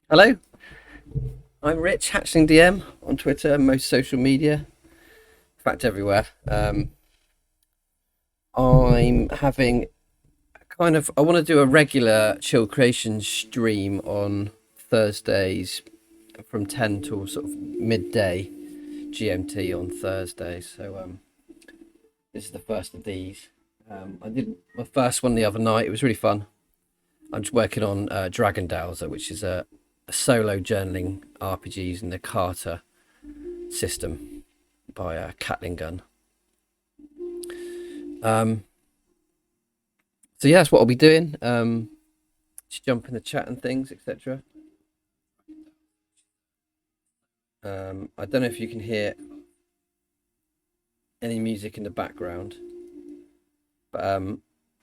Hello, I'm Rich, Hatchling DM on Twitter, most social media, in fact everywhere. I'm having I want to do a regular chill creation stream on Thursdays from 10 till sort of midday GMT on Thursday. So this is the first of these. I did my first one the other night. It was really fun. I'm just working on Dragon Dowser, which is a solo journaling RPG using the Carter system by Catling Gun. So yeah, that's what I'll be doing. Just jump in the chat and things, etc. I don't know if you can hear any music in the background, but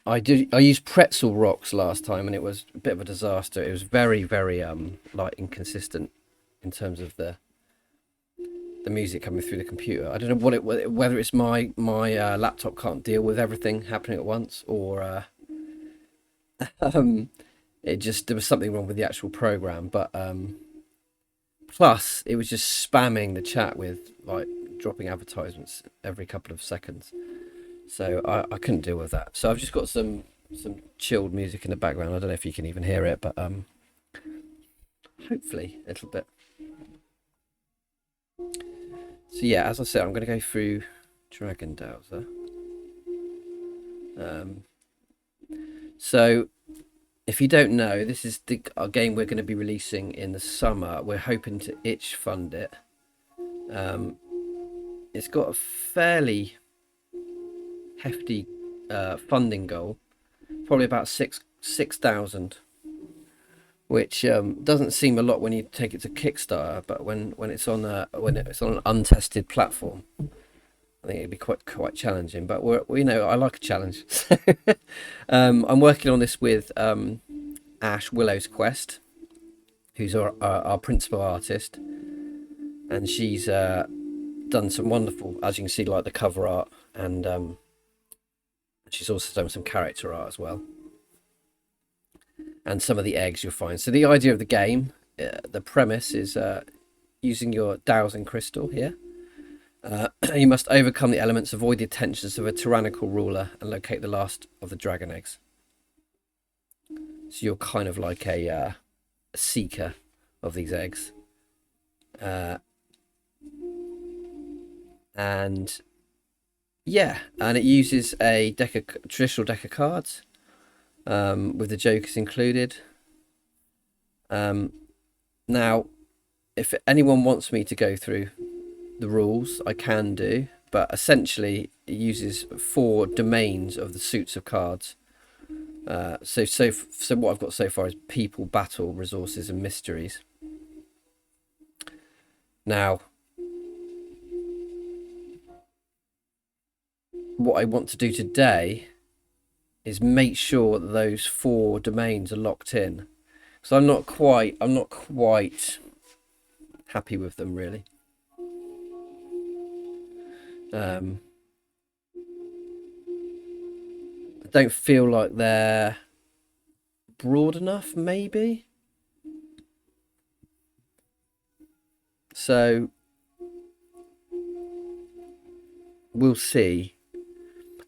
I used pretzel rocks last time and it was a bit of a disaster. It was very like inconsistent in terms of the music coming through the computer. I don't know whether it's my laptop can't deal with everything happening at once, or um, there was something wrong with the actual program. But plus, it was just spamming the chat with like dropping advertisements every couple of seconds. So I couldn't deal with that. So I've just got some chilled music in the background. I don't know if you can even hear it, but hopefully a little bit. So yeah, as I said, I'm going to go through Dragon Dowser. So if you don't know, this is our game we're going to be releasing in the summer. We're hoping to itch fund it. It's got a fairly hefty funding goal, probably about 6,000, which doesn't seem a lot when you take it to Kickstarter, but when it's on an untested platform, I think it'd be quite challenging. But I like a challenge. I'm working on this with Ash Willow's Quest, who's our principal artist, and she's done some wonderful, as you can see, like the cover art, and she's also done some character art as well, and some of the eggs you'll find. So the idea of the game, the premise is using your dowsing crystal here. You must overcome the elements, avoid the attentions of a tyrannical ruler, and locate the last of the dragon eggs. So you're kind of like a seeker of these eggs. And yeah, and it uses a traditional deck of cards, with the jokers included. Now, if anyone wants me to go through the rules, I can do, but essentially it uses 4 domains of the suits of cards. So what I've got so far is people, battle, resources, and mysteries. Now, what I want to do today is make sure that those 4 domains are locked in. So I'm not quite happy with them, really. I don't feel like they're broad enough, maybe. So we'll see.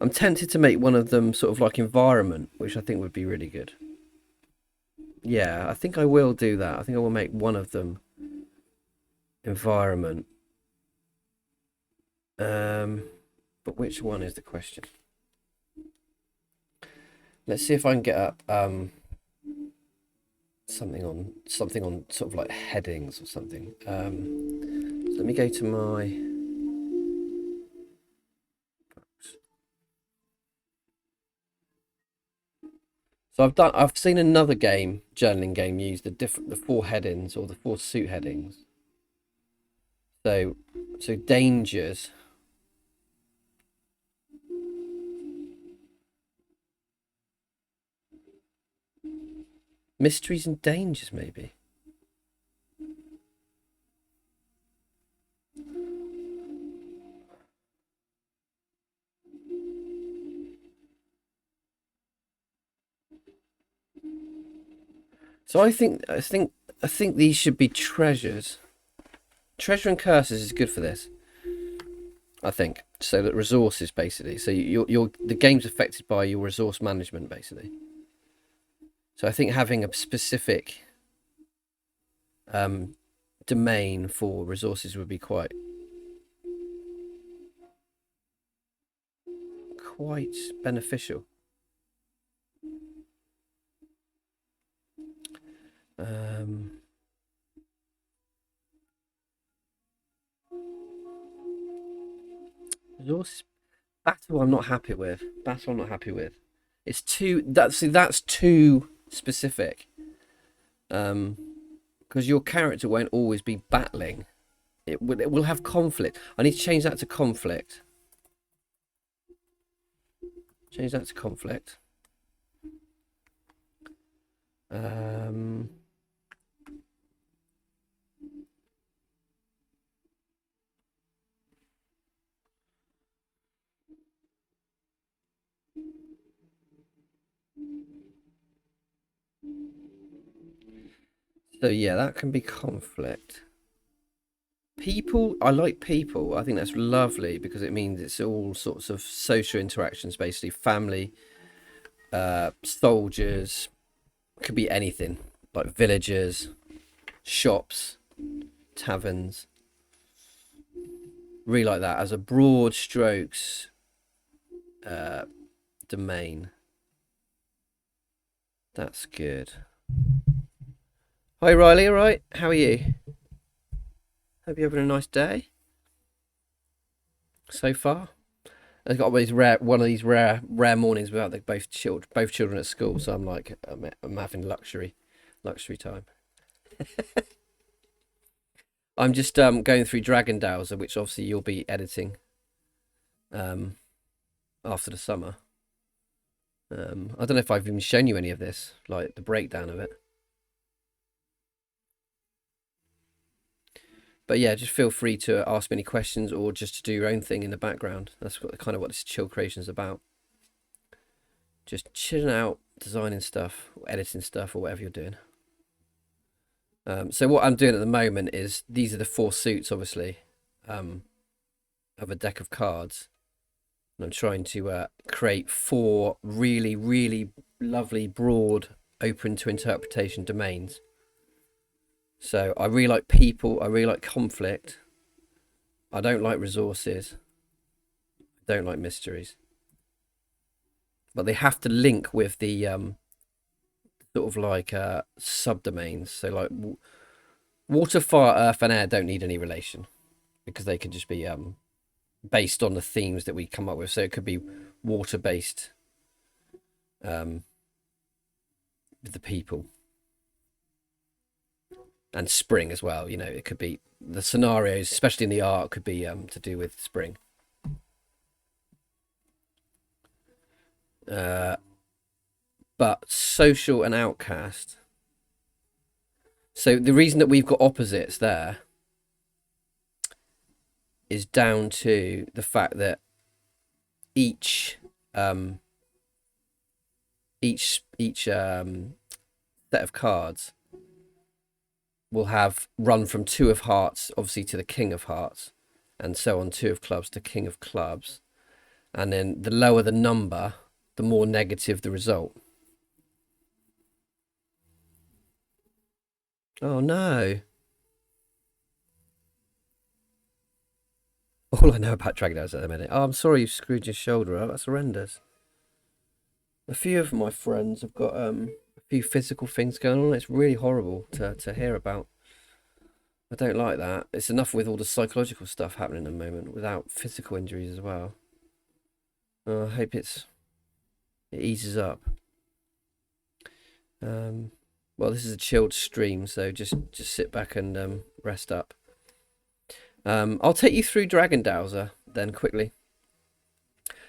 I'm tempted to make one of them sort of like environment, which I think would be really good. Yeah, I think I will do that. I think I will make one of them environment. But which one is the question? Let's see if I can get up something on sort of like headings or something. So let me go to my. So I've seen another journaling game use the 4 headings or the 4 suit headings. So dangers. Mysteries and dangers, maybe. So I think these should be treasures. Treasure and curses is good for this. I think so that resources basically. So the game's affected by your resource management basically. So I think having a specific domain for resources would be quite beneficial. Resources battle I'm not happy with. Battle I'm not happy with. It's too that's too specific. Because your character won't always be battling. It will have conflict. I need to change that to conflict. Change that to conflict. So yeah, that can be conflict. People, I like people. I think that's lovely because it means it's all sorts of social interactions, basically family, soldiers, could be anything like villagers, shops, taverns. Really like that as a broad strokes domain. That's good. Hi Riley, all right? How are you? Hope you're having a nice day so far. I've got one of these rare mornings without both children at school, so I'm having luxury time. I'm just going through Dragon Dowser, which obviously you'll be editing after the summer. I don't know if I've even shown you any of this, like the breakdown of it. But yeah, just feel free to ask me any questions or just to do your own thing in the background. That's kind of what this chill creation is about. Just chilling out, designing stuff, or editing stuff, or whatever you're doing. So what I'm doing at the moment is these are the 4 suits, obviously, of a deck of cards. And I'm trying to create 4 really, really lovely, broad, open to interpretation domains. So I really like people. I really like conflict. I don't like resources. I don't like mysteries. But they have to link with the sort of like subdomains. So like water, fire, earth, and air don't need any relation because they can just be based on the themes that we come up with. So it could be water-based with the people. And spring as well, you know, it could be the scenarios, especially in the art, could be to do with spring. But social and outcast. So the reason that we've got opposites there is down to the fact that each set of cards will have run from 2 of hearts, obviously, to the king of hearts, and so on, 2 of clubs to king of clubs. And then the lower the number, the more negative the result. Oh no. All I know about Dragon Dowser at the minute. Oh, I'm sorry you screwed your shoulder up. That's horrendous. A few of my friends have got a few physical things going on. It's really horrible to hear about. I don't like that. It's enough with all the psychological stuff happening at the moment without physical injuries as well. I hope it eases up. Well, this is a chilled stream, so just sit back and rest up. I'll take you through Dragon Dowser then quickly.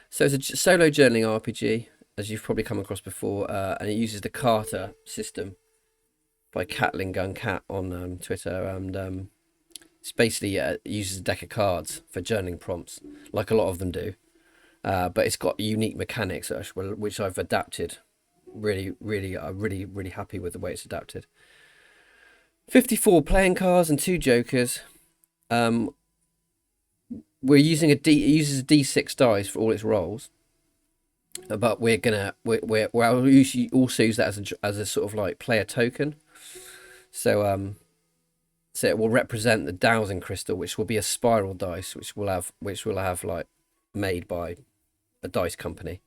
So it's a solo journaling RPG, as you've probably come across before, and it uses the Carter system by Cat on Twitter, and it's basically it uses a deck of cards for journaling prompts, like a lot of them do. But it's got unique mechanics which I've adapted really happy with the way it's adapted. 54 playing cards and 2 jokers. We're using it uses a D6 dice for all its rolls, but we'll usually also use that as a sort of like player token. So it will represent the dowsing crystal, which will be a spiral dice, which will have like made by a dice company.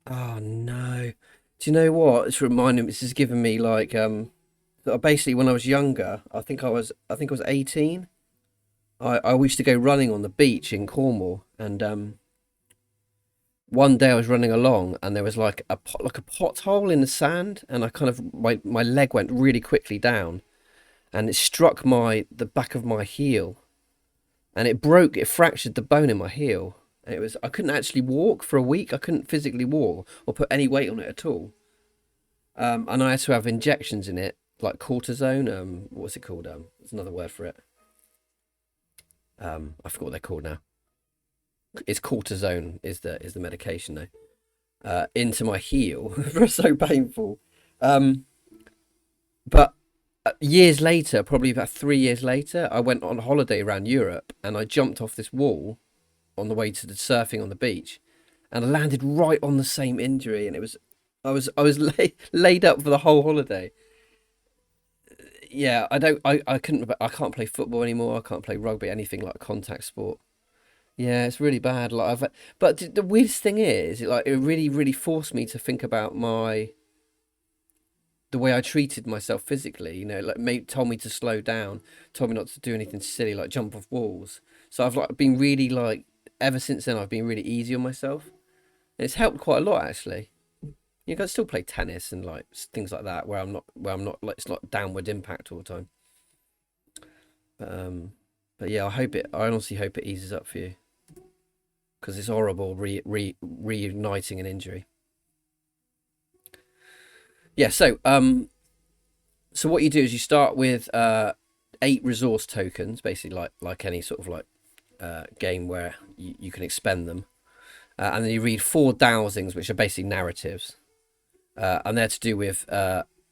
Oh no! Do you know what? It's reminding me. This has given me like basically when I was younger. I think I was 18. I used to go running on the beach in Cornwall, and one day I was running along, and there was like a pothole in the sand, and I kind of my leg went really quickly down, and it struck the back of my heel, and it fractured the bone in my heel. And I couldn't actually walk for a week. I couldn't physically walk or put any weight on it at all. And I had to have injections in it, like cortisone. What's it called? There's another word for it. I forgot what they're called now. It's cortisone is the medication though. Into my heel. It was so painful. But years later, probably about 3 years later, I went on holiday around Europe, and I jumped off this wall on the way to the surfing on the beach, and I landed right on the same injury, and I was laid up for the whole holiday. Yeah, I can't play football anymore. I can't play rugby, anything like contact sport. Yeah, it's really bad. But the weirdest thing is, it really forced me to think about the way I treated myself physically. Like told me to slow down, told me not to do anything silly like jump off walls. So I've like been really like ever since then I've been really easy on myself. And it's helped quite a lot actually. You can still play tennis and like things like that where I'm not like it's not downward impact all the time. But yeah, I honestly hope it eases up for you because it's horrible reuniting an injury. Yeah, so what you do is you start with 8 resource tokens, basically like any sort of like game where you can expend them, and then you read 4 dowsings, which are basically narratives, and they're to do with.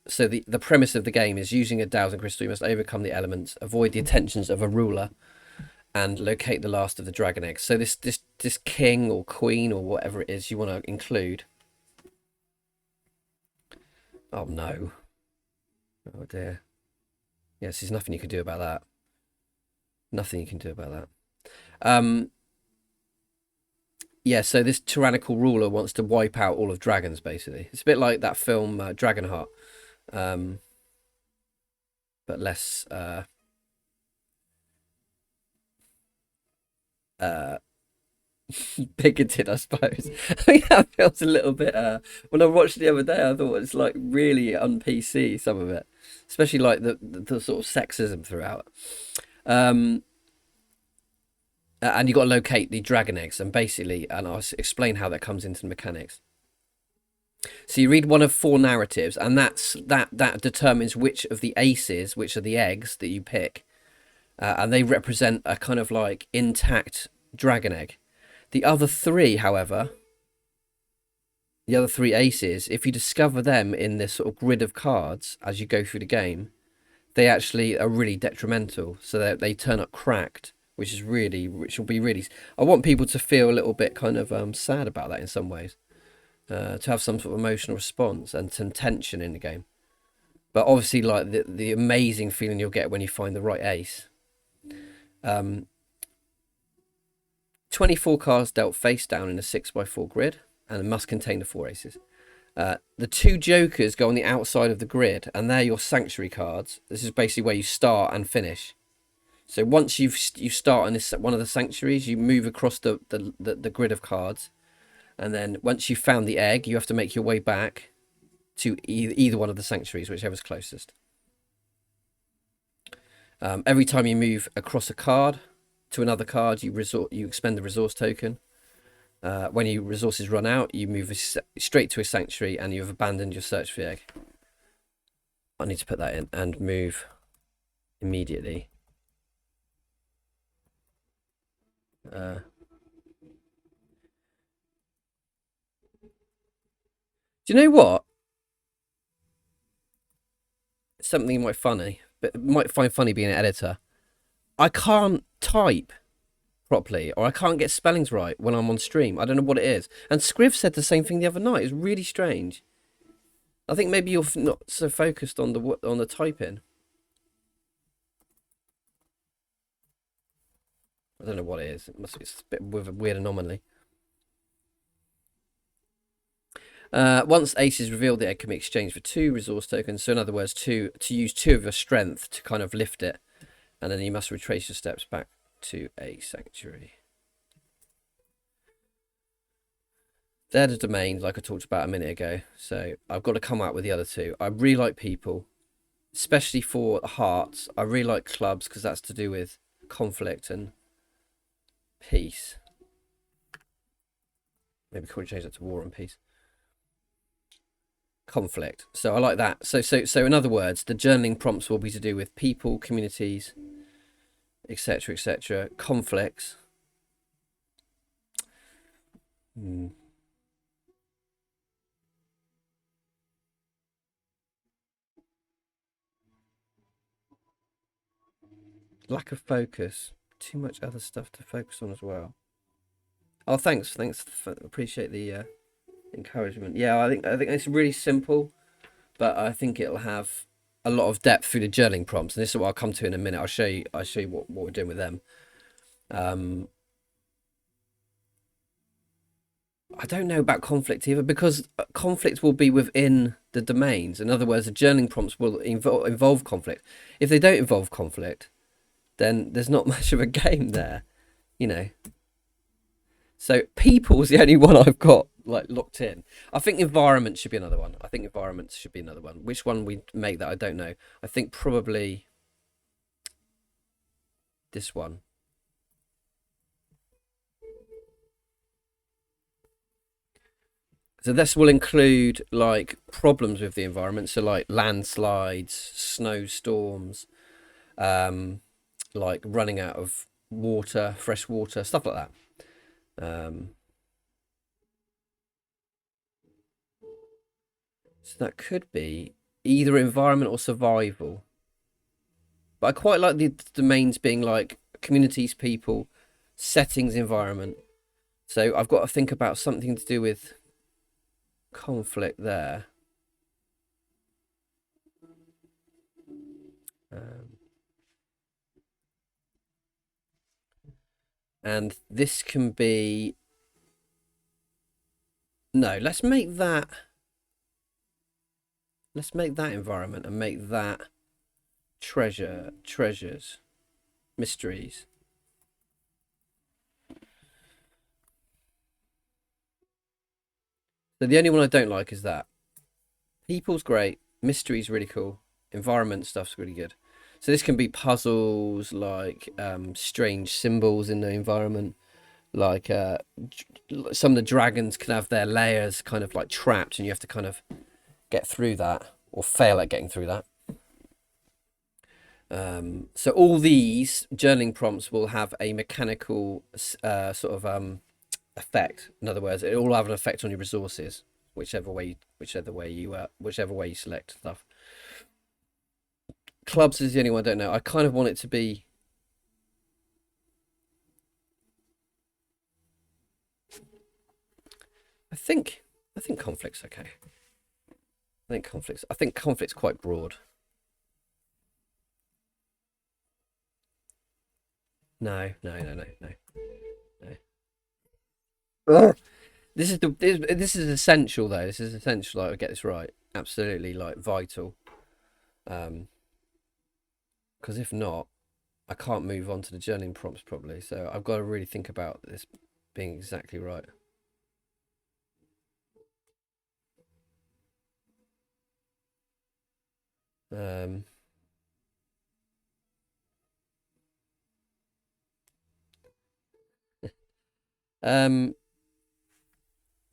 So the premise of the game is using a dowsing crystal, you must overcome the elements, avoid the attentions of a ruler, and locate the last of the dragon eggs. So this king or queen or whatever it is you want to include. Oh no! Oh dear. Yes, there's nothing you can do about that. Nothing you can do about that. Um, yeah, so this tyrannical ruler wants to wipe out all of dragons, basically. It's a bit like that film Dragonheart, um, but less uh, bigoted, I suppose. I think that feels a little bit. When I watched it the other day, I thought it's like really un PC, some of it, especially like the sort of sexism throughout. Um, and you got to locate the dragon eggs, and I'll explain how that comes into the mechanics. So you read one of 4 narratives, and that determines which of the aces, which are the eggs that you pick, and they represent a kind of like intact dragon egg. The other 3, however, the other 3 aces, if you discover them in this sort of grid of cards as you go through the game, they actually are really detrimental. So they turn up cracked, which will be really. I want people to feel a little bit kind of sad about that in some ways, to have some sort of emotional response and some tension in the game. But obviously, like the amazing feeling you'll get when you find the right ace. 24 cards dealt face down in a 6x4 grid, and must contain the 4 aces. The 2 jokers go on the outside of the grid, and they're your sanctuary cards. This is basically where you start and finish. So once you start on one of the sanctuaries, you move across the grid of cards, and then once you've found the egg, you have to make your way back to either one of the sanctuaries, whichever's closest. Every time you move across a card to another card, you expend the resource token. When your resources run out, you move straight to a sanctuary, and you've abandoned your search for the egg. I need to put that in and move immediately. Do you know what? Something you might find funny being an editor. I can't type properly, or I can't get spellings right when I'm on stream. I don't know what it is. And Scriv said the same thing the other night. It's really strange. I think maybe you're not so focused on the typing. I don't know what it is. It must be a bit with a weird anomaly. Once Ace is revealed, the egg can be exchanged for 2 resource tokens. So in other words, to use 2 of your strength to kind of lift it, and then you must retrace your steps back to a sanctuary. They're the domains, like I talked about a minute ago. So I've got to come out with the other 2. I really like people, especially for hearts. I really like clubs because that's to do with conflict and peace. Maybe can we change that to war and peace? Conflict. So I like that. So in other words, the journaling prompts will be to do with people, communities, etc., etc. Conflicts. Lack of focus. Too much other stuff to focus on as well. Oh, thanks. Appreciate the encouragement. Yeah, I think it's really simple, but I think it'll have a lot of depth through the journaling prompts, and this is what I'll come to in a minute. I'll show you what we're doing with them. I don't know about conflict either, because conflict will be within the domains. In other words, the journaling prompts will involve conflict. If they don't involve conflict, then there's not much of a game there, you know. So people's the only one I've got like locked in. I think environment should be another one. Which one we make that, I don't know. I think probably this one. So this will include like problems with the environment, so like landslides, snowstorms, like running out of water, fresh water, stuff like that. So that could be either environment or survival. But I quite like the domains being like communities, people, settings, environment. So I've got to think about something to do with conflict there. And this can be... No, let's make that environment and make that treasures, mysteries. So the only one I don't like is that. People's great, mystery's really cool, environment stuff's really good. So this can be puzzles, like strange symbols in the environment, like some of the dragons can have their layers kind of like trapped, and you have to kind of get through that or fail at getting through that. So all these journaling prompts will have a mechanical sort of effect. In other words, it will have an effect on your resources, whichever way you select stuff. Clubs is the only one I don't know. I kind of want it to be... I think conflict's okay. I think conflict's quite broad. No. Ugh. This is essential though. This is essential. Like, I get this right. Absolutely, like vital. Because if not, I can't move on to the journaling prompts properly. So I've got to really think about this being exactly right.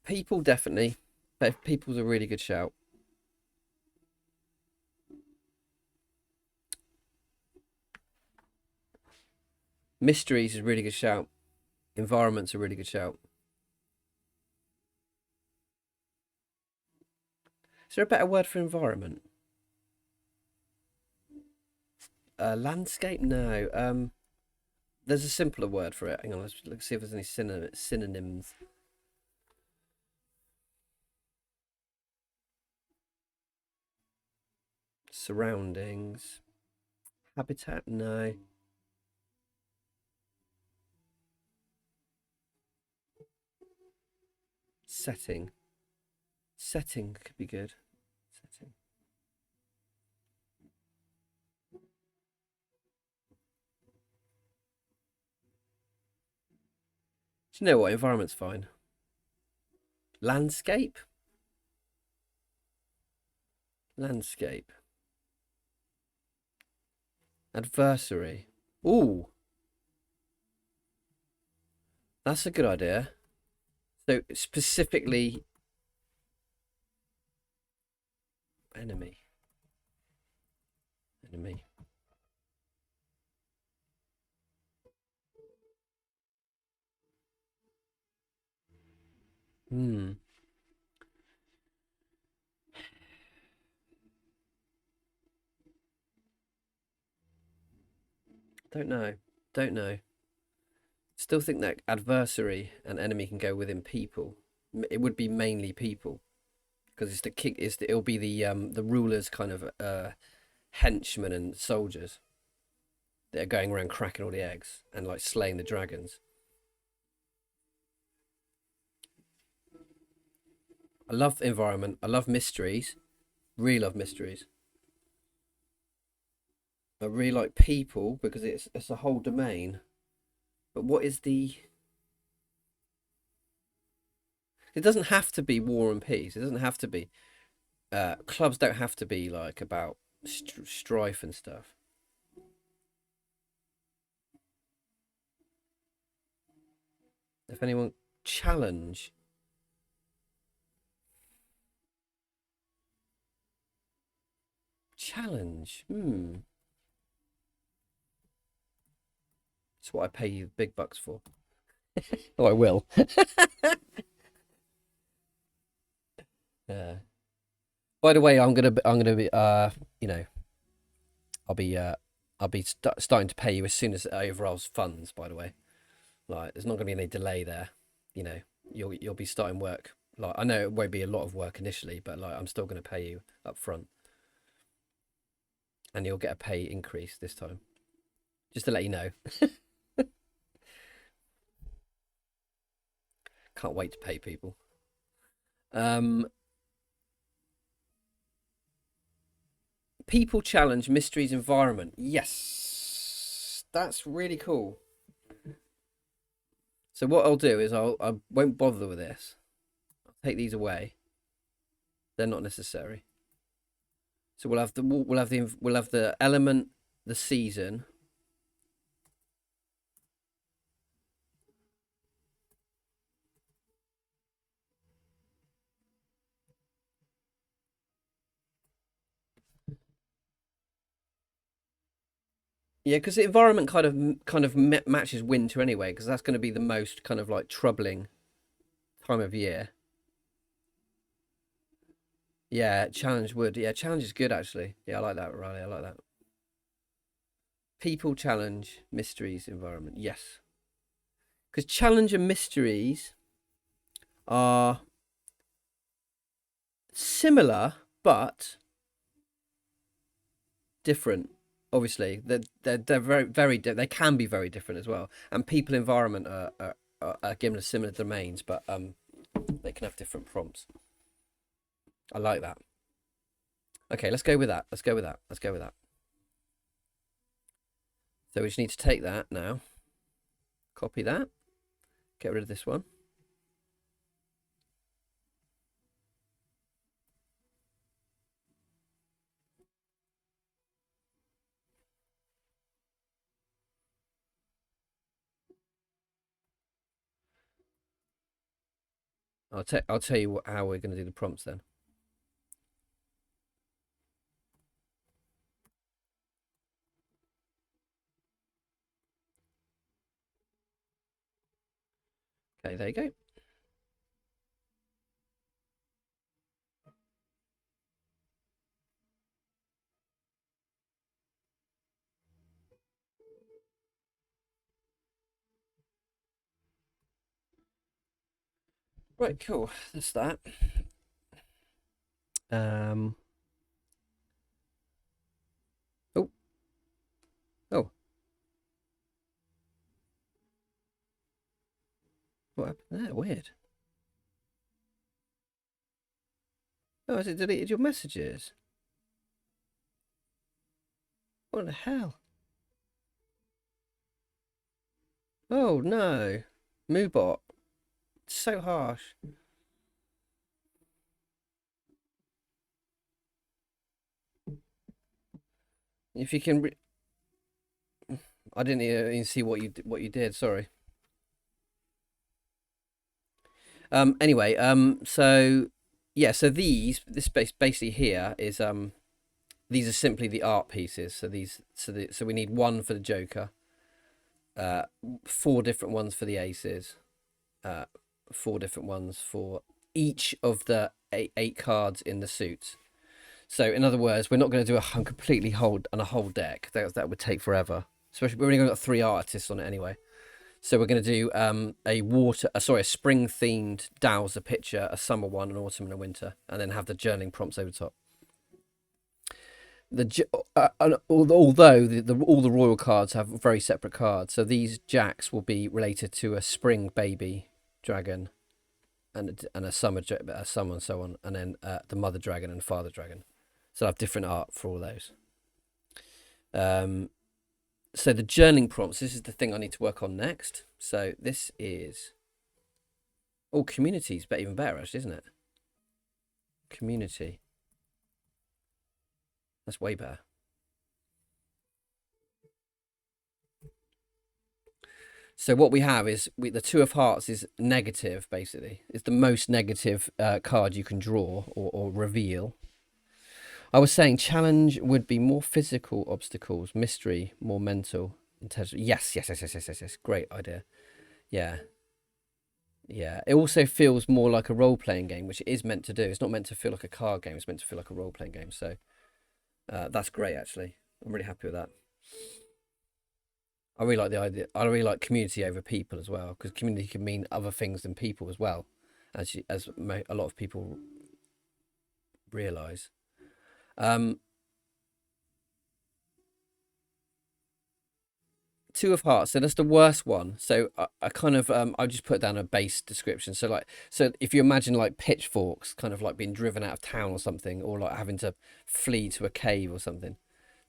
People definitely. People's a really good shout. Mysteries is a really good shout. Environment's a really good shout. Is there a better word for environment? Landscape? No. There's a simpler word for it. Hang on, let's see if there's any synonyms. Surroundings. Habitat? No. Setting. Setting could be good. Setting. Do you know what? Environment's fine. Landscape? Landscape. Adversary. Ooh, that's a good idea. So specifically enemy. Enemy. Hmm. Don't know. Don't know. Still think that adversary and enemy can go within people. It would be mainly people because it's the king. It'll be the rulers kind of henchmen and soldiers that are going around cracking all the eggs and like slaying the dragons. I love environment. I love mysteries. Really love mysteries. I really like people because it's a whole domain. But what is the? It doesn't have to be war and peace. It doesn't have to be. Clubs don't have to be like about strife and stuff. If anyone challenge, challenge. That's what I pay you big bucks for. Oh, I will. Yeah. By the way, I'm gonna be you know I'll be starting to pay you as soon as it overrolls funds. By the way, like there's not gonna be any delay there. You know, you'll be starting work. Like I know it won't be a lot of work initially, but like I'm still gonna pay you up front, and you'll get a pay increase this time. Just to let you know. Can't wait to pay people. Um, People challenge mysteries environment. Yes, that's really cool. So what I'll do is I won't bother with this. I'll take these away. They're not necessary. So we'll have the element, the season. Yeah, because the environment kind of matches winter anyway, because that's going to be the most kind of like troubling time of year. Yeah, challenge would. Yeah, challenge is good actually. Yeah, I like that, Riley. I like that. People challenge mysteries environment. Yes, because challenge and mysteries are similar but different. Obviously, they're very they can be very different as well. And people environment are given similar domains, but they can have different prompts. I like that. Okay, let's go with that. Let's go with that. Let's go with that. So we just need to take that now. Copy that. Get rid of this one. I'll tell you how we're going to do the prompts then. Okay, there you go. Right, cool. That's that. Um. Oh. Oh. What happened there? Weird. Oh, has it deleted your messages? What the hell? Oh no. Moobot. So harsh. If you can, I didn't even see what you did. Sorry. Anyway. So yeah. So this basically here is these are simply the art pieces. So so we need one for the Joker. Uh, four different ones for the aces. Uh, four different ones for each of the eight cards in the suits. So in other words, we're not going to do a completely whole deck. That would take forever. Especially we've only got three artists on it anyway. So we're going to do a spring themed Dowser picture, a summer one, an autumn, and a winter, and then have the journaling prompts over top. Although all the royal cards have very separate cards, so these jacks will be related to a spring baby dragon, and a summer and so on, and then the mother dragon and father dragon. So I have different art for all those. So the journaling prompts. This is the thing I need to work on next. So this is communities, but even better, actually, isn't it? Community. That's way better. So what we have is the two of hearts is negative, basically. It's the most negative card you can draw or reveal. I was saying challenge would be more physical obstacles, mystery, more mental, intelligence. Yes. Great idea. Yeah. Yeah. It also feels more like a role playing game, which it is meant to do. It's not meant to feel like a card game, it's meant to feel like a role playing game. So that's great, actually. I'm really happy with that. I really like the idea. I really like community over people as well, because community can mean other things than people as well, as a lot of people realize. Um, Two of Hearts. So that's the worst one. So I kind of I just put down a base description. So if you imagine like pitchforks, kind of like being driven out of town or something, or like having to flee to a cave or something.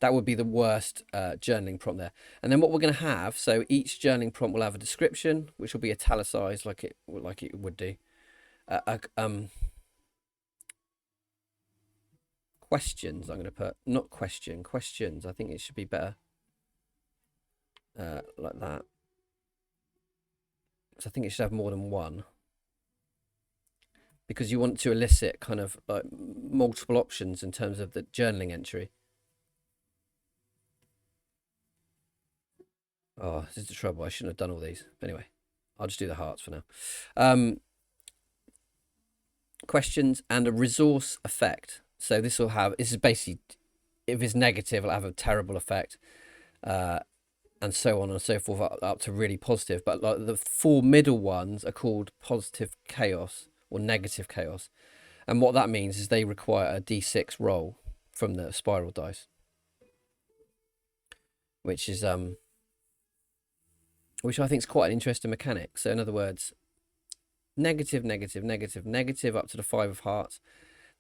That would be the worst journaling prompt there. And then what we're going to have, so each journaling prompt will have a description, which will be italicized like it would do. Questions. I'm going to put not questions. I think it should be better like that. So I think it should have more than one, because you want to elicit kind of like multiple options in terms of the journaling entry. Oh, this is the trouble. I shouldn't have done all these. Anyway, I'll just do the hearts for now. Um, Questions and a resource effect. So this is basically, if it's negative, it'll have a terrible effect, and so on and so forth up to really positive. But like the four middle ones are called positive chaos or negative chaos, and what that means is they require a d6 roll from the spiral dice, which is which I think is quite an interesting mechanic. So in other words, negative, negative, negative, negative up to the five of hearts.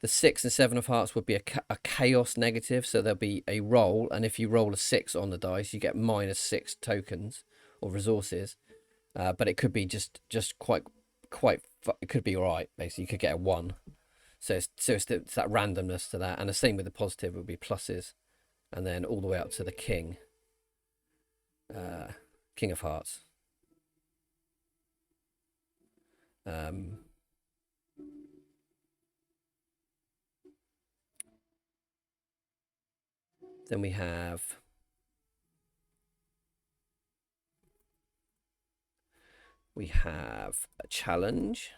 The six and seven of hearts would be a chaos negative, so there'll be a roll, and if you roll a six on the dice, you get -6 tokens or resources. But it could be just quite. It could be all right. Basically, you could get a one. So it's that randomness to that, and the same with the positive would be pluses, and then all the way up to the king, king of hearts. Um, then we have a challenge.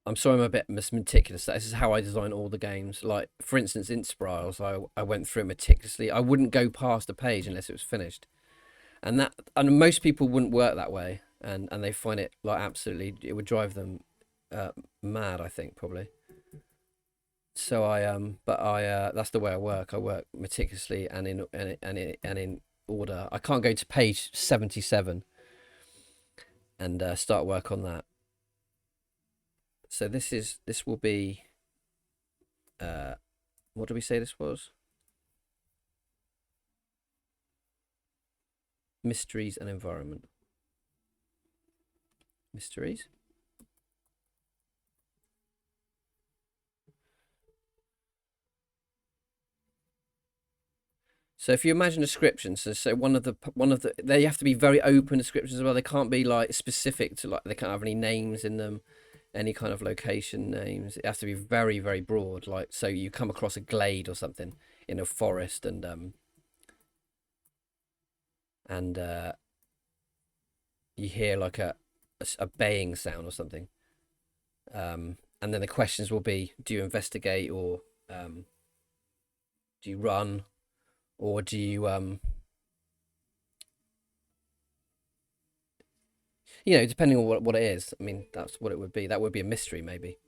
I'm sorry I'm a bit meticulous. This is how I design all the games. Like, for instance, Inspirals, I went through meticulously. I wouldn't go past a page unless it was finished. And most people wouldn't work that way. And they find it, like, absolutely, it would drive them mad, I think, probably. So that's the way I work. I work meticulously and in order. I can't go to page 77 and start work on that. So this will be what do we say this was? Mysteries and environment. Mysteries. So if you imagine descriptions, so one of the they have to be very open descriptions as well. They can't be like specific to, like, they can't have any names in them, any kind of location names. It has to be very, very broad. Like, so you come across a glade or something in a forest, and you hear like a baying sound or something. And then the questions will be: do you investigate, or do you run, or do you depending on what it is. I mean, that's what it would be. That would be a mystery, maybe.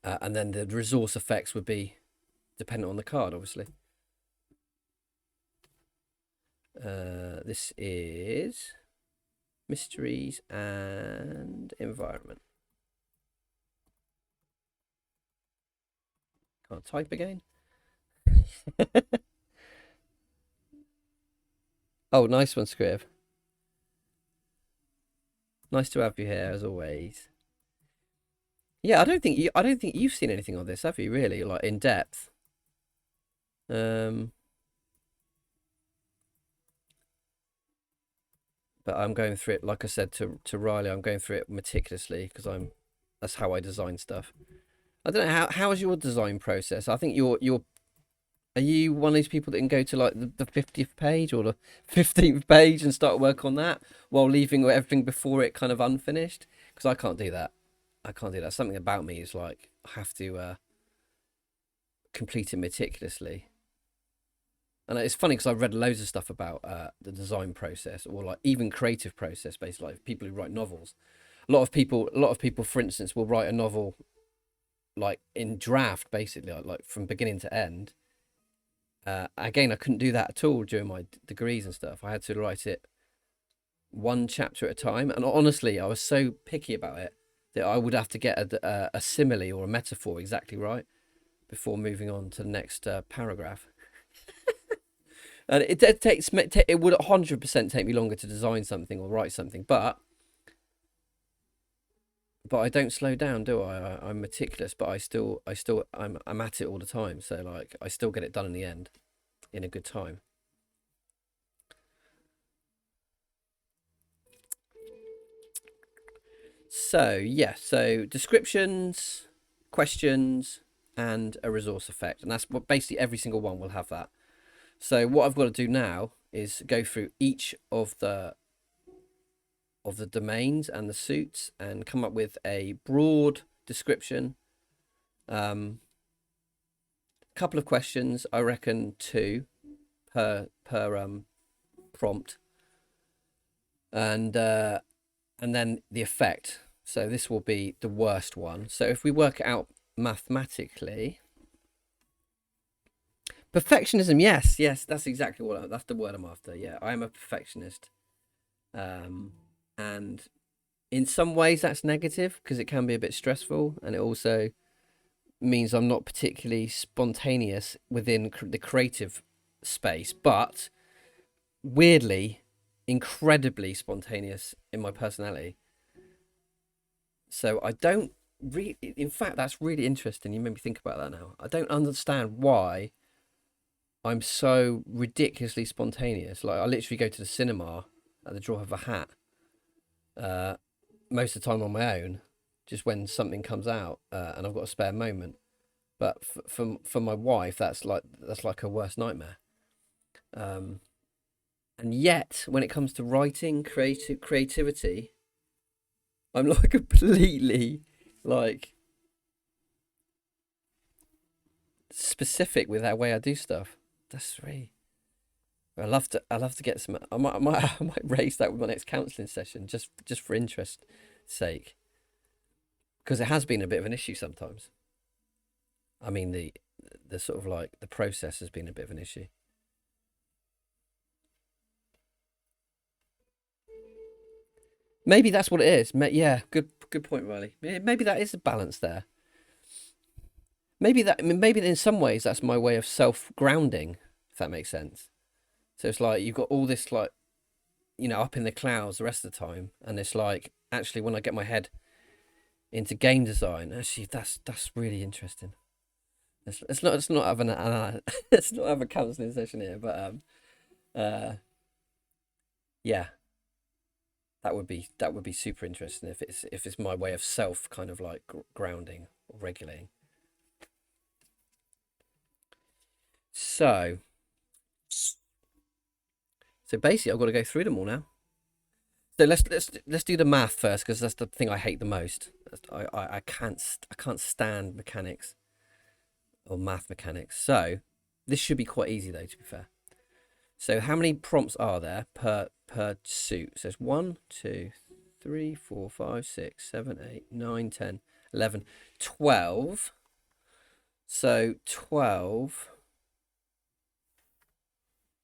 And then the resource effects would be dependent on the card, obviously. This is mysteries and environment. Can't type again. Oh, nice one, Scriv. Nice to have you here as always. Yeah, I don't think you've seen anything on this, have you? Really, like, in depth. But I'm going through it, like I said to Riley. I'm going through it meticulously because that's how I design stuff. I don't know how is your design process. I think you're are you one of these people that can go to, like, the 50th page or the 15th page and start work on that while leaving everything before it kind of unfinished? Because I can't do that. I can't do that. Something about me is like, I have to complete it meticulously. And it's funny because I've read loads of stuff about the design process, or like even creative process, basically, like people who write novels. A lot of people, for instance, will write a novel like in draft, basically, like from beginning to end. Again, I couldn't do that at all during my degrees and stuff. I had to write it one chapter at a time, and honestly, I was so picky about it that I would have to get a simile or a metaphor exactly right before moving on to the next paragraph. And it would 100% take me longer to design something or write something, but I don't slow down, do I? I'm meticulous, but I'm at it all the time. So, like, I still get it done in the end, in a good time. So yeah, so descriptions, questions, and a resource effect, and that's what basically every single one will have that. So what I've got to do now is go through each of the domains and the suits and come up with a broad description. Couple of questions, I reckon 2 per prompt, and then the effect. So this will be the worst one. So if we work it out mathematically, perfectionism. Yes, that's exactly that's the word I'm after. Yeah, I am a perfectionist, and in some ways that's negative because it can be a bit stressful, and it also means I'm not particularly spontaneous within the creative space, but weirdly, incredibly spontaneous in my personality. So I don't really, in fact, that's really interesting. You made me think about that now. I don't understand why I'm so ridiculously spontaneous. Like, I literally go to the cinema at the drop of a hat, most of the time on my own, just when something comes out and I've got a spare moment. But for my wife, that's like her worst nightmare. And yet, when it comes to writing, creativity, I'm like completely like specific with that way I do stuff. That's really. I love to get some. I might raise that with my next counselling session, just for interest sake, because it has been a bit of an issue sometimes. I mean, the sort of like the process has been a bit of an issue. Maybe that's what it is. Yeah, good point, Riley. Maybe that is a balance there. Maybe in some ways that's my way of self grounding, if that makes sense. So it's like you've got all this like up in the clouds the rest of the time, and it's like actually when I get my head into game design, actually that's really interesting. Let's not have let's not have a counselling session here, but uh yeah, that would be super interesting if it's my way of self kind of like grounding or regulating. So basically, I've got to go through them all now. So let's do the math first because that's the thing I hate the most. I can't stand mechanics or math mechanics. So this should be quite easy though, to be fair. So how many prompts are there per suit? So it's 1, 2, 3, 4, 5, 6, 7, 8, 9, 10, 11, 12. So 12.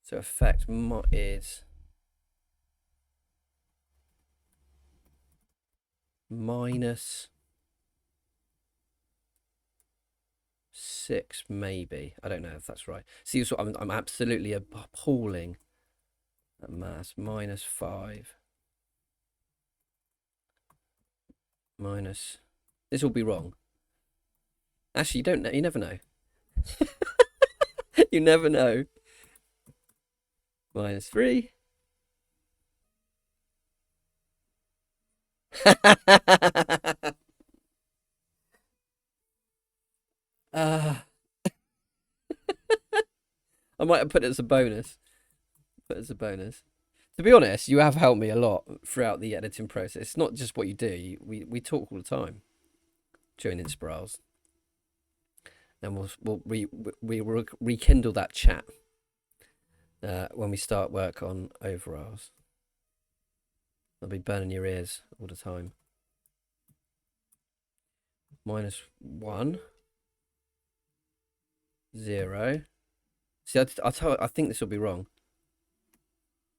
So effect is minus 6, maybe. I don't know if that's right. See, so I'm absolutely appalling at maths. Minus 5. Minus. This will be wrong. Actually, you don't know. You never know. You never know. Minus 3. uh, I might have put it as a bonus. Put it as a bonus. To be honest, you have helped me a lot throughout the editing process. It's not just what you do. We talk all the time during Inspirals, and we'll rekindle that chat when we start work on overalls. I'll be burning your ears all the time. Minus 1, 0. See, I think this will be wrong.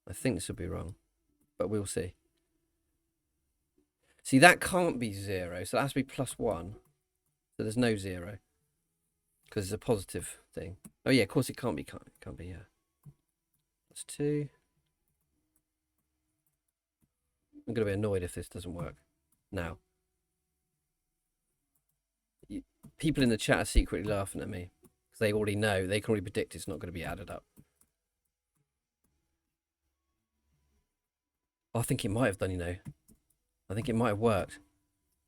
I think this will be wrong, but we'll see. See, that can't be 0, so that has to be +1. So there's no 0 because it's a positive thing. Oh yeah, of course it can't be. Can't be. Yeah. That's 2. I'm gonna be annoyed if this doesn't work. Now, people in the chat are secretly laughing at me because they already know. They can already predict it's not going to be added up. I think it might have done. I think it might have worked.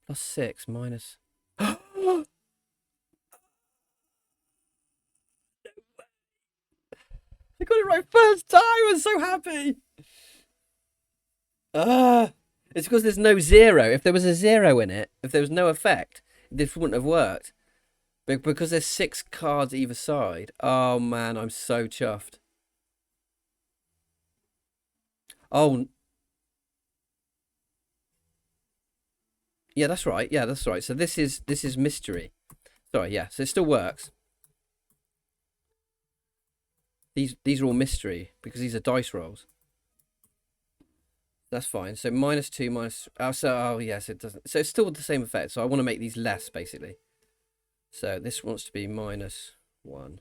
+6 minus. I got it right first time. I'm so happy. It's because there's no 0. If there was a 0 in it, if there was no effect, this wouldn't have worked. But because there's 6 cards either side. Oh man, I'm so chuffed. Oh. Yeah, that's right. Yeah, that's right. So this is mystery. Sorry, yeah. So it still works. These are all mystery because these are dice rolls. That's fine. So -2 minus. Oh yes, it doesn't. So it's still the same effect. So I want to make these less basically. So this wants to be -1, -2,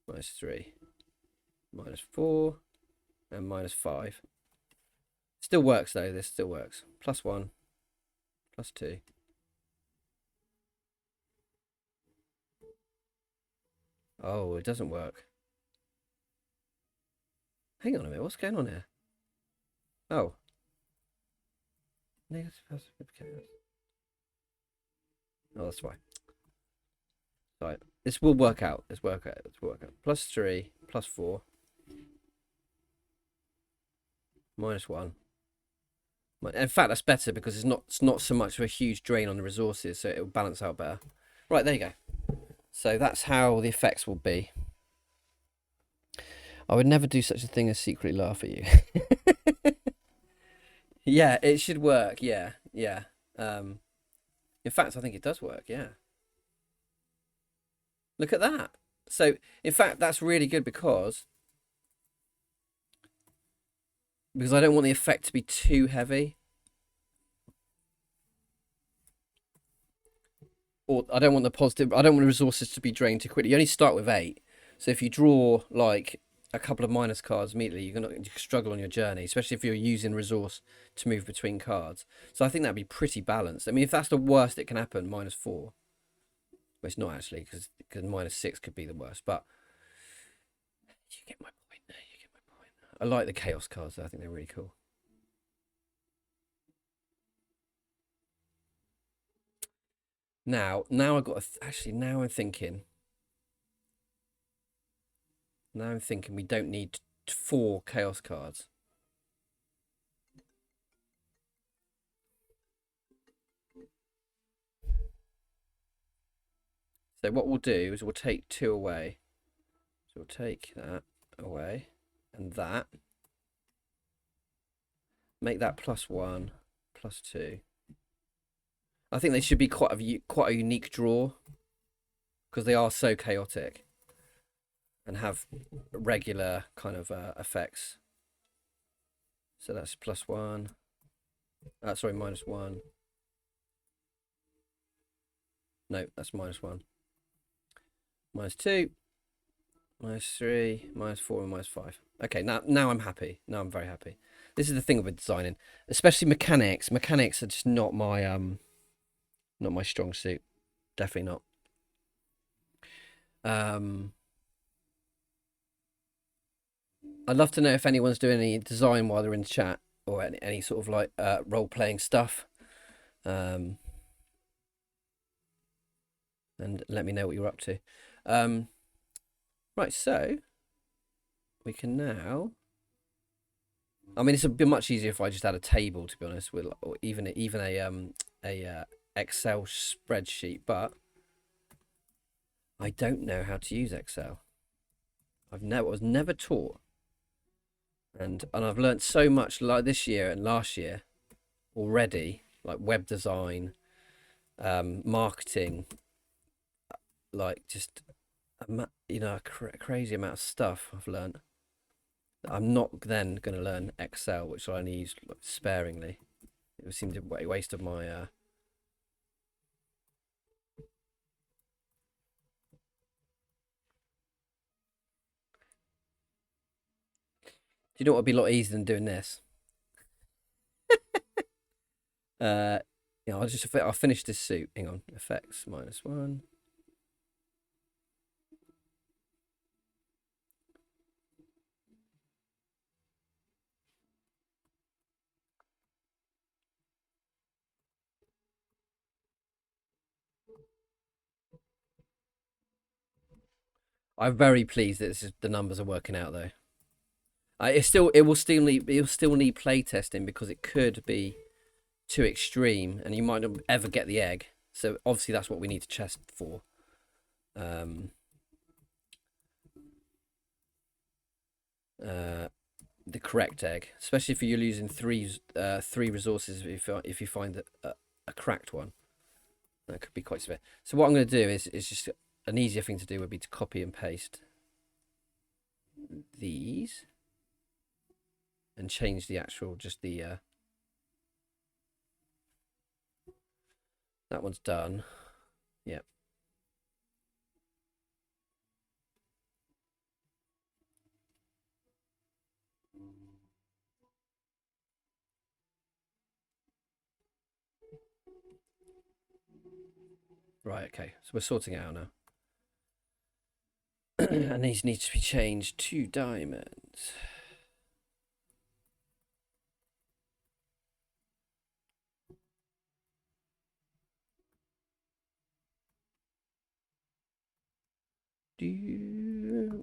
-3, -4, and -5. Still works though. This still works. +1, +2. Oh, it doesn't work. Hang on a minute. What's going on here? Oh. Negative, positive. Oh, that's why. Right. This will work out. Let's work out. +3, +4, -1. In fact, that's better because it's not so much of a huge drain on the resources, so it'll balance out better. Right, there you go. So that's how the effects will be. I would never do such a thing as secretly laugh at you. Yeah, it should work. Yeah, yeah. In fact, I think it does work. Yeah. Look at that. So, in fact, that's really good because I don't want the effect to be too heavy. Or I don't want I don't want the resources to be drained too quickly. You only start with 8. So if you draw like a couple of minus cards immediately, you struggle on your journey, especially if you're using resource to move between cards. So I think that'd be pretty balanced. I mean, if that's the worst that can happen, -4. Well, it's not actually, because -6 could be the worst. But you get my point there. You get my point. I like the chaos cards, though. I think they're really cool. Now I've got actually. Now I'm thinking. Now I'm thinking we don't need 4 chaos cards. So what we'll do is we'll take 2 away. So we'll take that away and that. Make that +1, +2. I think they should be quite a unique draw because they are so chaotic and have regular kind of effects. So that's +1. Sorry, -1. No, that's -1. -2. -3, -4, and -5. Okay, now I'm happy. Now I'm very happy. This is the thing with designing, especially mechanics. Mechanics are just not my strong suit. Definitely not. I'd love to know if anyone's doing any design while they're in the chat or any sort of like role playing stuff. And let me know what you're up to. Right, so we can now. I mean, it's a bit much easier if I just had a table, to be honest, with or even a Excel spreadsheet. But I don't know how to use Excel. I was never taught, and I've learned so much like this year and last year already, like web design, marketing, like just a crazy amount of stuff I've learned. I'm not then going to learn Excel, which I only use sparingly. It would seem to be a waste of my. Do you know what would be a lot easier than doing this? I'll finish this suit. Hang on, effects -1. I'm very pleased that the numbers are working out though. It will still need play testing because it could be too extreme and you might not ever get the egg. So obviously that's what we need to test for. The correct egg, especially if you're using three resources. If you find a cracked one, that could be quite severe. So what I'm going to do is just an easier thing to do would be to copy and paste these and change the actual that one's done. Yep. Right, okay. So we're sorting it out now. And these need to be changed to diamonds.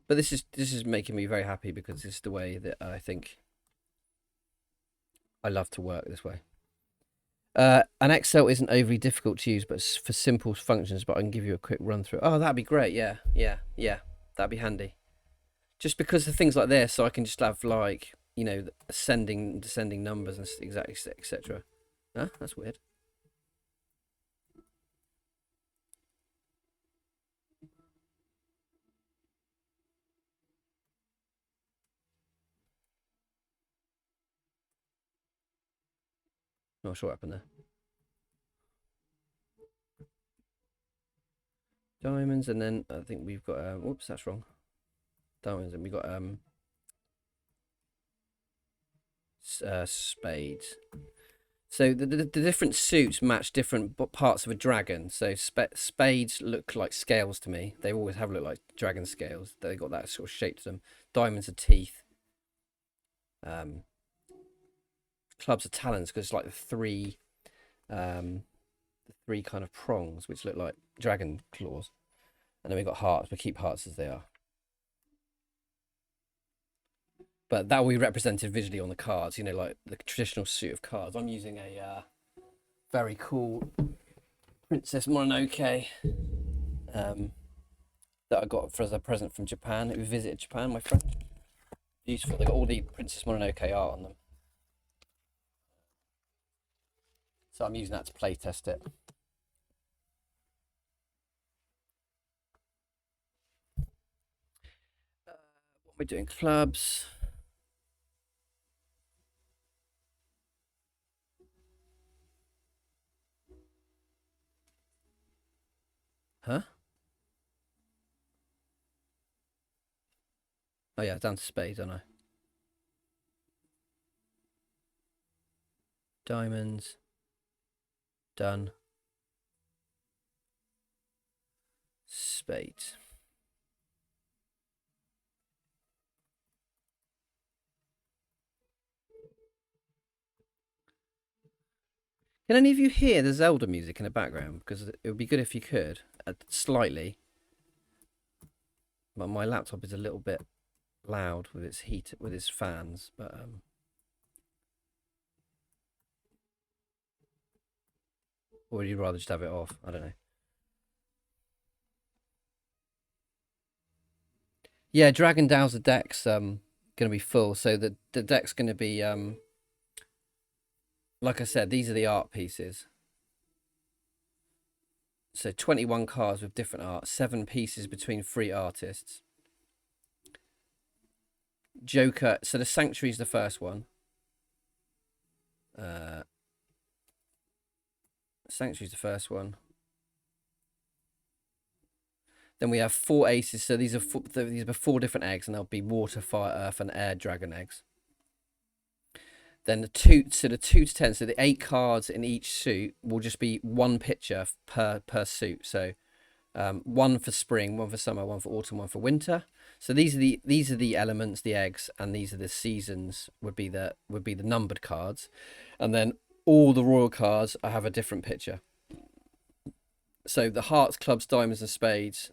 But this is making me very happy because this is the way that I think I love to work this way. An Excel isn't overly difficult to use, but it's for simple functions. But I can give you a quick run through. Oh, that'd be great. Yeah, yeah, yeah. That'd be handy. Just because of things like this, so I can just have like ascending, descending numbers and exactly etc. Huh? That's weird. Not sure what happened there. Diamonds, and then I think we've got. Whoops, that's wrong. Diamonds, and we got spades. So the different suits match different parts of a dragon. So spades look like scales to me. They always have looked like dragon scales. They got that sort of shape to them. Diamonds are teeth. Clubs are talons because it's like the three kind of prongs which look like dragon claws. And then we got hearts. We keep hearts as they are. But that will be represented visually on the cards. Like the traditional suit of cards. I'm using a very cool Princess Mononoke that I got as a present from Japan. We visited Japan, my friend. Beautiful. They got all the Princess Mononoke art on them. So I'm using that to play test it. What we're doing, clubs. Huh? Oh yeah, down to spades, aren't I? Diamonds. Done. Spades. Can any of you hear the Zelda music in the background? Because it would be good if you could, slightly. But my laptop is a little bit loud with its heat, with its fans. But or would you rather just have it off? I don't know. Yeah, Dragon Dowser deck's gonna be full, so the deck's gonna be like I said, these are the art pieces. So 21 cards with different art, 7 pieces between 3 artists. Joker. So the Sanctuary's the first one. Sanctuary's the first one. Then we have 4 aces. So these are 4 different eggs, and they'll be water, fire, earth, and air dragon eggs. Then the 2 to 10. So the 8 cards in each suit will just be 1 picture per suit. So 1 for spring, 1 for summer, 1 for autumn, 1 for winter. So these are the elements, the eggs, and these are the seasons. Would be the numbered cards, and then all the royal cards I have a different picture. So the hearts, clubs, diamonds, and spades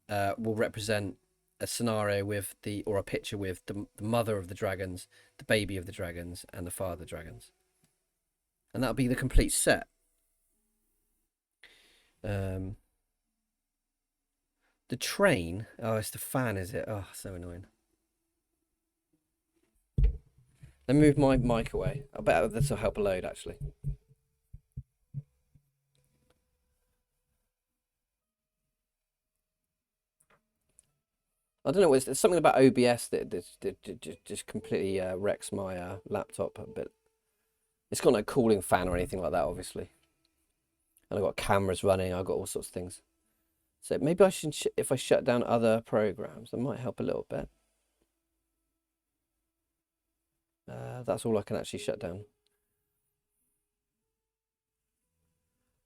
will represent a scenario with or a picture with the mother of the dragons, the baby of the dragons, and the father of the dragons, and that'll be the complete set. The train. Oh, it's the fan, is it? Oh, so annoying. Let me move my mic away. I bet this will help a load, actually. I don't know. There's something about OBS that just completely wrecks my laptop a bit. It's got no cooling fan or anything like that, obviously. And I've got cameras running. I've got all sorts of things. So maybe I should, if I shut down other programs, that might help a little bit. That's all I can actually shut down.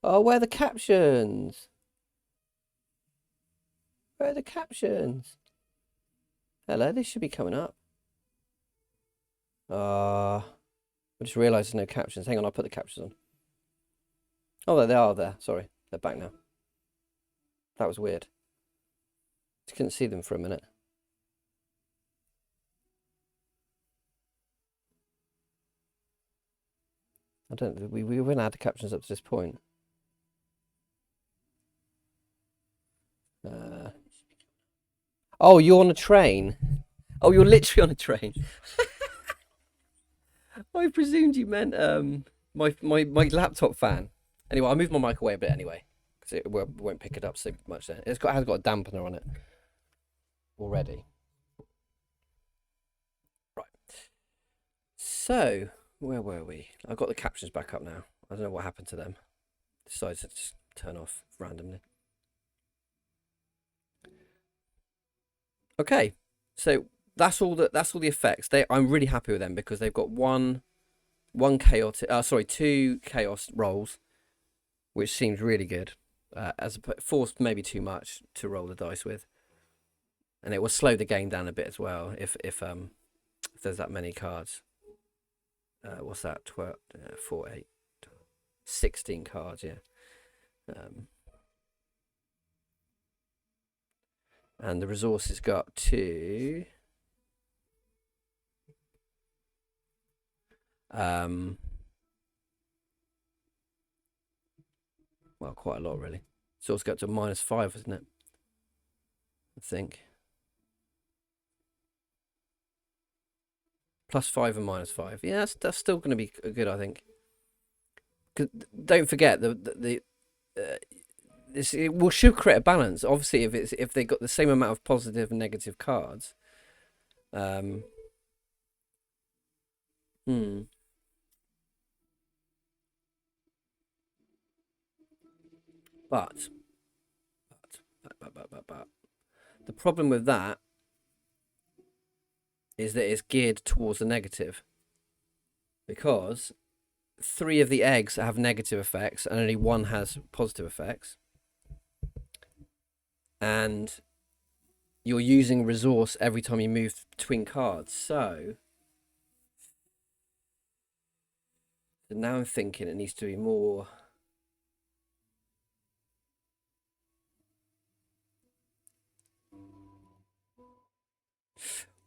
Oh, where are the captions? Where are the captions? Hello, this should be coming up. I just realised there's no captions. Hang on, I'll put the captions on. Oh, there they are there. Sorry, they're back now. That was weird. Just couldn't see them for a minute. I don't. We wouldn't add the captions up to this point. Oh, you're on a train. Oh, you're literally on a train. I presumed you meant my laptop fan. Anyway, I'll move my mic away a bit anyway, because it won't pick it up so much there. Has got a dampener on it already. Right. So, where were we? I've got the captions back up now. I don't know what happened to them. Decided to just turn off randomly. Okay, so that's all the effects. I'm really happy with them because they've got two chaos rolls, which seems really good. As forced maybe too much to roll the dice with, and it will slow the game down a bit as well if there's that many cards. What's that? 12, 4, 8, 16 cards, yeah. And the resources got to well, quite a lot really. So it's got to -5, isn't it? I think. +5 and -5. Yeah, that's still going to be good, I think. Don't forget it should create a balance. Obviously, if they got the same amount of positive and negative cards. But the problem with that is that it's geared towards the negative, because 3 of the eggs have negative effects and only 1 has positive effects, and you're using resource every time you move between cards. So now I'm thinking it needs to be more.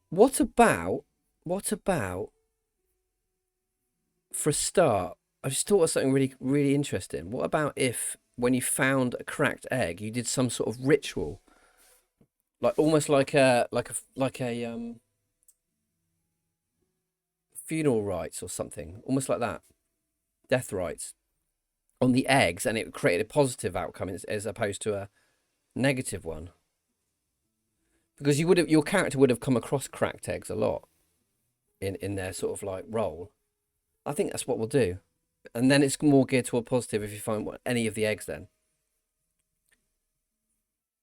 What about for a start? I just thought of something really interesting. What about if when you found a cracked egg, you did some sort of ritual, like almost like a funeral rites or something, almost like that, death rites on the eggs, and it created a positive outcome as opposed to a negative one. Because your character would have come across cracked eggs a lot in their sort of like role. I think that's what we'll do, and then it's more geared toward positive if you find any of the eggs. Then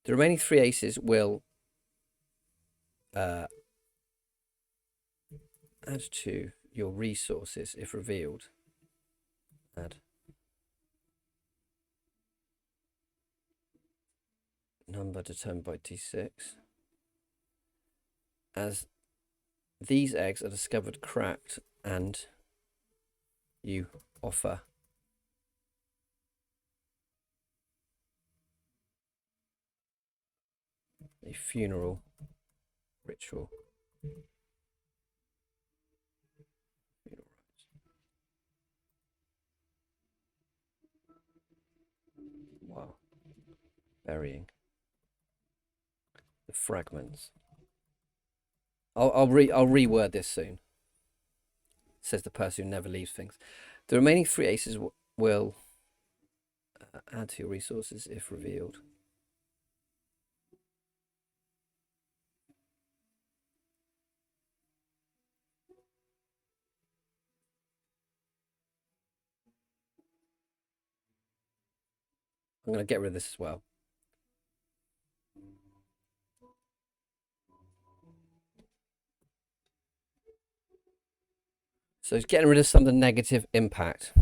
the remaining 3 aces will add to your resources if revealed. Add number determined by D6. As these eggs are discovered cracked, and you offer a funeral ritual. Wow. Burying the fragments. I'll reword this soon. Says the person who never leaves things. The remaining 3 aces will add to your resources if revealed. I'm going to get rid of this as well. So it's getting rid of some of the negative impact.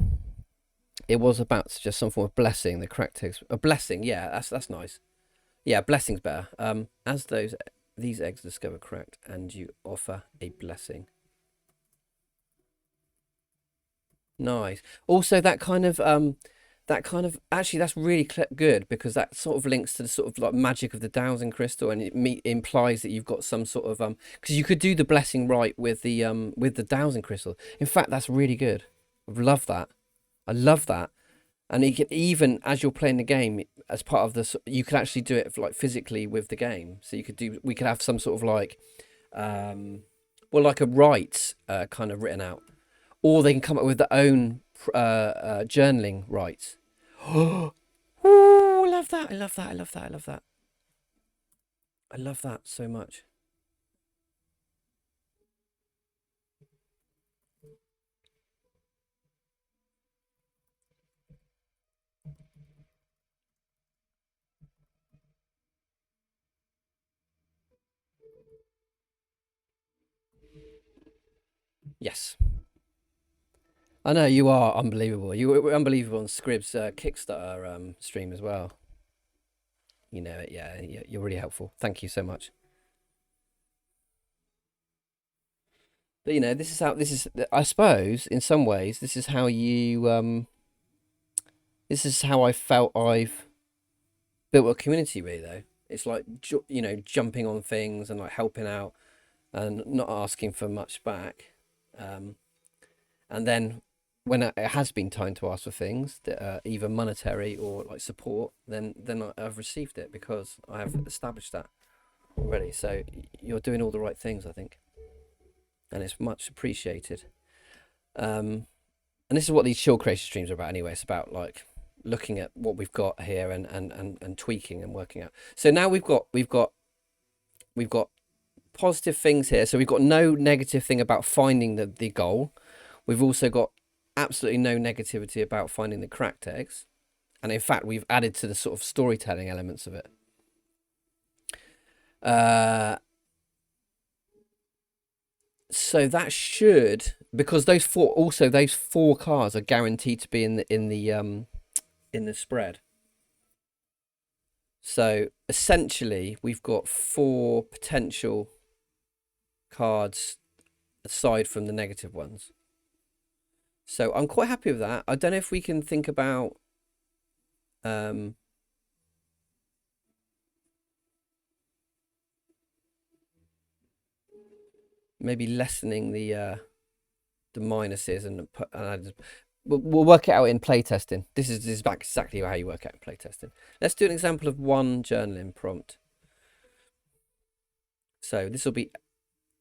It was about to suggest some form of blessing. The correct text, a blessing. Yeah, that's nice. Yeah, blessing's better. As these eggs discover cracked, and you offer a blessing. Nice. Also, that kind of actually that's really good, because that sort of links to the sort of like magic of the dowsing crystal, and it implies that you've got some sort of because you could do the blessing right with the dowsing crystal. In fact, that's really good. I love that. I love that. And you can, even as you're playing the game, as part of this, you can actually do it like physically with the game. So we could have some sort of like, like a rights kind of written out, or they can come up with their own journaling rights. Oh, I love that! I love that! I love that! I love that! I love that so much. Yes. I know you are unbelievable. You were unbelievable on Scrib's Kickstarter stream as well. You know it, yeah. You're really helpful. Thank you so much. But you know, this is how this is. I suppose in some ways, this is how you. This is how I felt I've built a community. Really, though, it's like you know, jumping on things and like helping out and not asking for much back. And then when it has been time to ask for things that are either monetary or like support, then I've received it because I have established that already. So you're doing all the right things, I think, and it's much appreciated. And this is what these chill creation streams are about anyway. It's about like looking at what we've got here and tweaking and working out. So now we've got positive things here. So we've got no negative thing about finding the goal. We've also got absolutely no negativity about finding the cracked eggs. And in fact, we've added to the sort of storytelling elements of it. So that should, because those four cards are guaranteed to be in the spread. So essentially, we've got 4 potential cards aside from the negative ones. So I'm quite happy with that. I don't know if we can think about maybe lessening the minuses and we'll work it out in playtesting. This is exactly how you work out in playtesting. Let's do an example of one journaling prompt. So this will be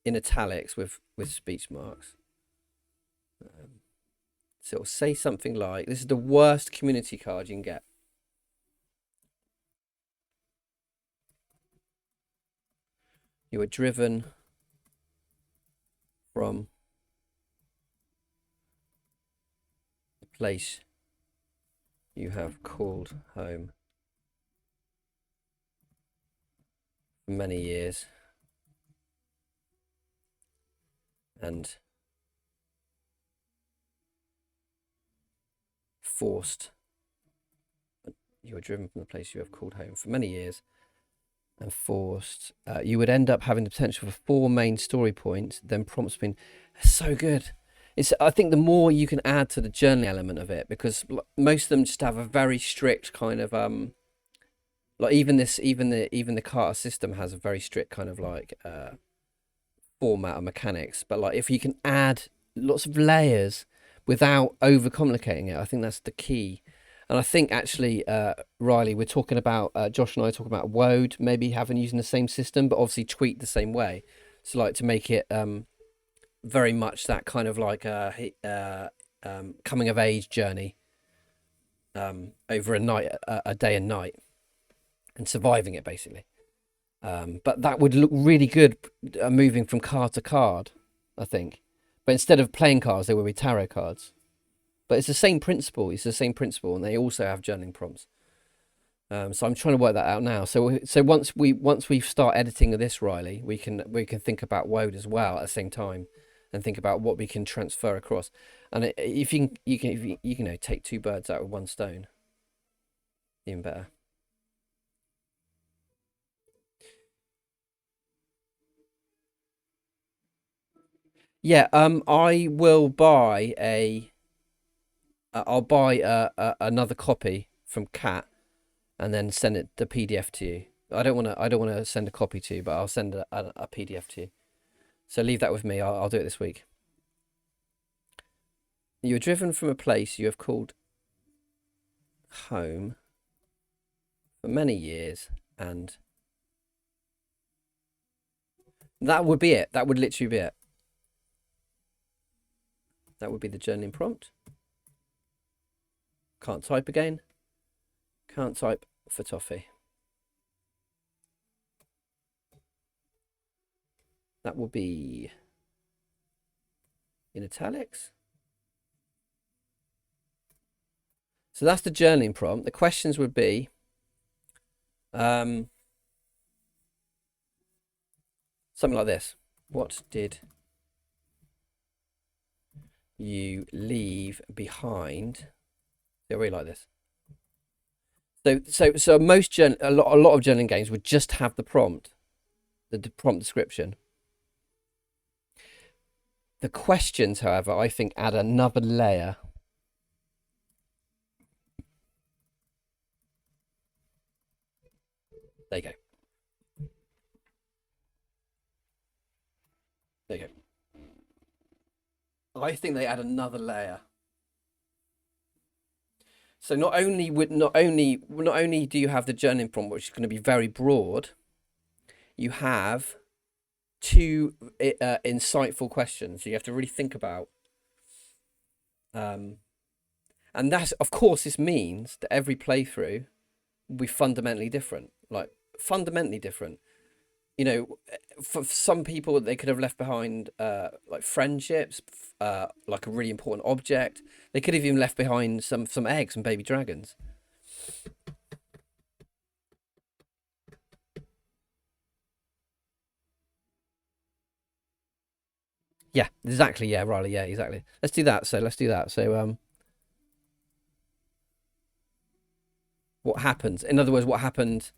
in italics with speech marks. So it'll say something like, this is the worst community card you can get. You were driven from the place you have called home for many years, and forced. You were driven from the place you have called home for many years and forced. You would end up having the potential for 4 main story points, then prompts being so good. I think the more you can add to the journaling element of it, because most of them just have a very strict kind of like even the Carter system has a very strict kind of like format of mechanics. But like if you can add lots of layers without overcomplicating it, I think that's the key. And I think actually, Riley, we're talking about Josh and I are talking about Woad maybe having using the same system, but obviously tweaked the same way. So like to make it very much that kind of like coming of age journey over a day and night, and surviving it basically. But that would look really good moving from card to card, I think. But instead of playing cards, they would be tarot cards. But it's the same principle. It's the same principle, and they also have journaling prompts. So I'm trying to work that out now. So once we start editing this, Riley, we can think about Woad as well at the same time, and think about what we can transfer across. And if you can take 2 birds out with 1 stone, even better. Yeah. I will buy I'll buy another copy from Cat, and then send it the PDF to you. I don't want to send a copy to you, but I'll send a PDF to you. So leave that with me. I'll do it this week. You are driven from a place you have called home for many years, and that would be it. That would literally be it. That would be the journaling prompt. Can't type again. Can't type for toffee. That will be in italics. So that's the journaling prompt. The questions would be, something like this. What did you leave behind? I really like this. So most a lot of journaling games would just have the prompt description. The questions, however, I think add another layer. There you go. There you go. I think they add another layer. So not only do you have the journaling prompt, which is going to be very broad, you have two insightful questions you have to really think about. And that's, of course, this means that every playthrough will be fundamentally different, like fundamentally different. You know, for some people, they could have left behind like friendships, like a really important object. They could have even left behind some eggs and baby dragons. Yeah, exactly. Yeah, Riley. Yeah, exactly. Let's do that. So what happens? In other words, what happened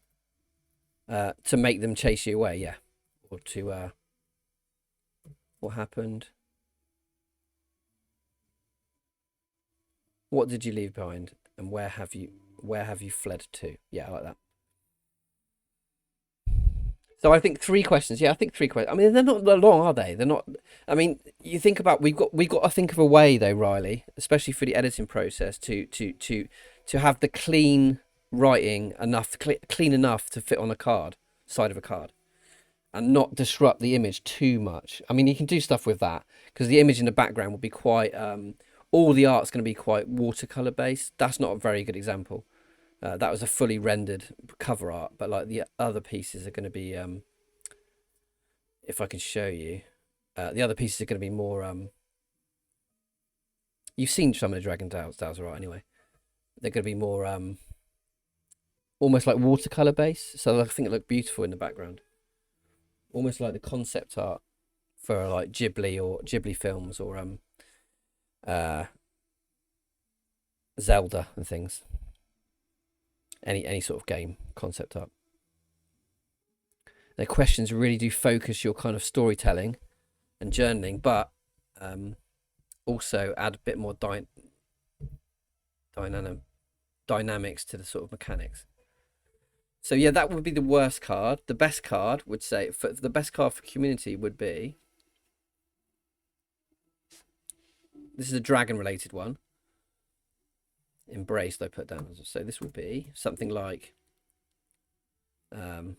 to make them chase you away? Yeah, or to what happened? What did you leave behind, and where have you fled to? Yeah, I like that. So I think three questions. Yeah, I think three questions. I mean, they're not that long, are they? They're not. I mean, you think about we've got to think of a way though, Riley, especially for the editing process, to have the clean writing enough, clean enough to fit on a card, side of a card, and not disrupt the image too much. I mean, you can do stuff with that because the image in the background will be quite. All the art's going to be quite watercolor based. That's not a very good example. That was a fully rendered cover art, but like the other pieces are going to be, if I can show you, the other pieces are going to be more. You've seen some of the Dragon Tales art anyway. They're going to be more almost like watercolor based, so I think it look beautiful in the background, almost like the concept art for like Ghibli films or Zelda and things. Any sort of game concept art. The questions really do focus your kind of storytelling and journaling, but also add a bit more dynamics to the sort of mechanics. So yeah, that would be the worst card. The best card would say for the best card for community would be, this is a dragon related one. Embraced, I put down. So this would be something like Family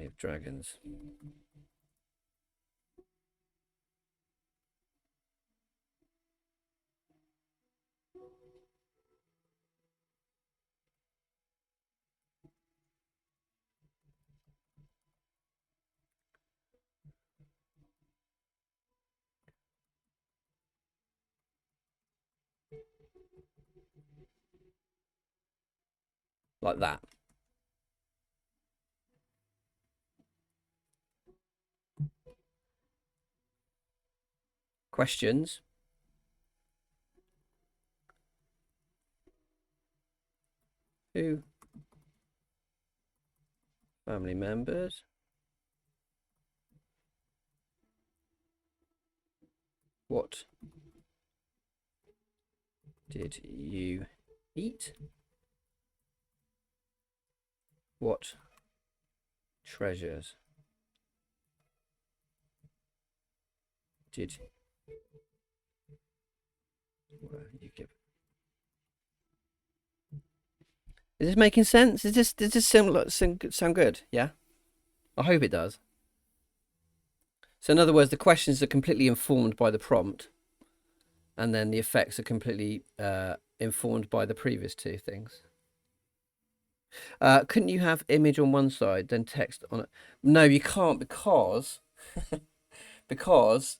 of Dragons. Like that. Questions. Who? Family members. What did you eat? What treasures Did you give? Is this making sense? Does this sound good? Yeah, I hope it does. So in other words, the questions are completely informed by the prompt, and then the effects are completely informed by the previous two things. Couldn't you have image on one side, then text on it? No, you can't because because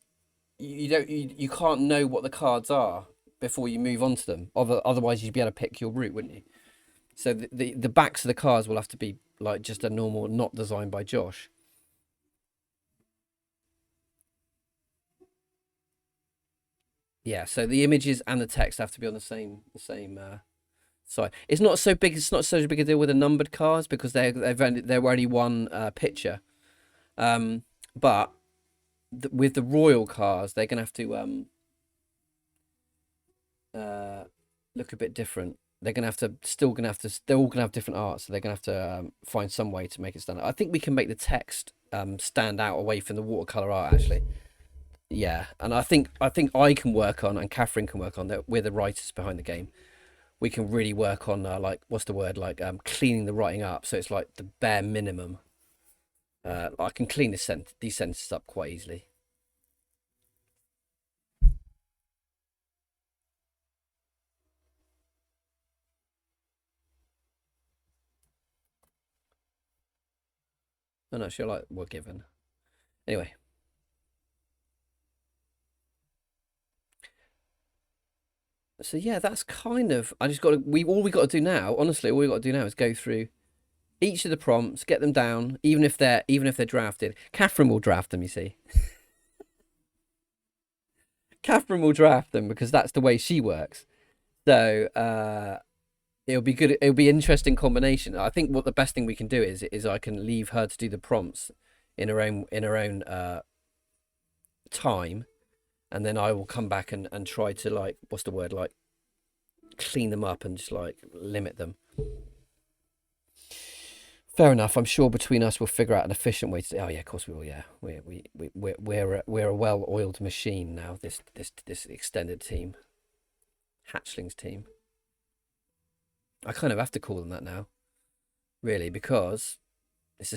you can't know what the cards are before you move on to them. Otherwise, you'd be able to pick your route, wouldn't you? So the backs of the cards will have to be like just a normal, not designed by Josh. Yeah, so the images and the text have to be on the same side. It's not so big. It's not so big a deal with the numbered cards because they're only one picture. But with the royal cards, they're gonna have to look a bit different. They're gonna have to they're all gonna have different art, so they're gonna have to find some way to make it stand out. I think we can make the text stand out away from the watercolor art actually. Yeah, and I think I can work on, and Catherine can work on that. We're the writers behind the game. We can really work on like what's the word, like cleaning the writing up, so it's like the bare minimum. I can clean these sentences up quite easily. And actually, I like we're given anyway. So yeah, that's kind of. I just got to. All we got to do now, honestly, all we got to do now is go through each of the prompts, get them down, even if they're drafted. Catherine will draft them. You see, Catherine will draft them because that's the way she works. So it'll be good. It'll be an interesting combination. I think what the best thing we can do is I can leave her to do the prompts in her own time, and then I will come back and try to like what's the word, like clean them up and just like limit them. Fair enough. I'm sure between us we'll figure out an efficient way to. Oh yeah, of course we will. Yeah, we're a well-oiled machine now. This extended team, Hatchlings team. I kind of have to call them that now, really, because it's the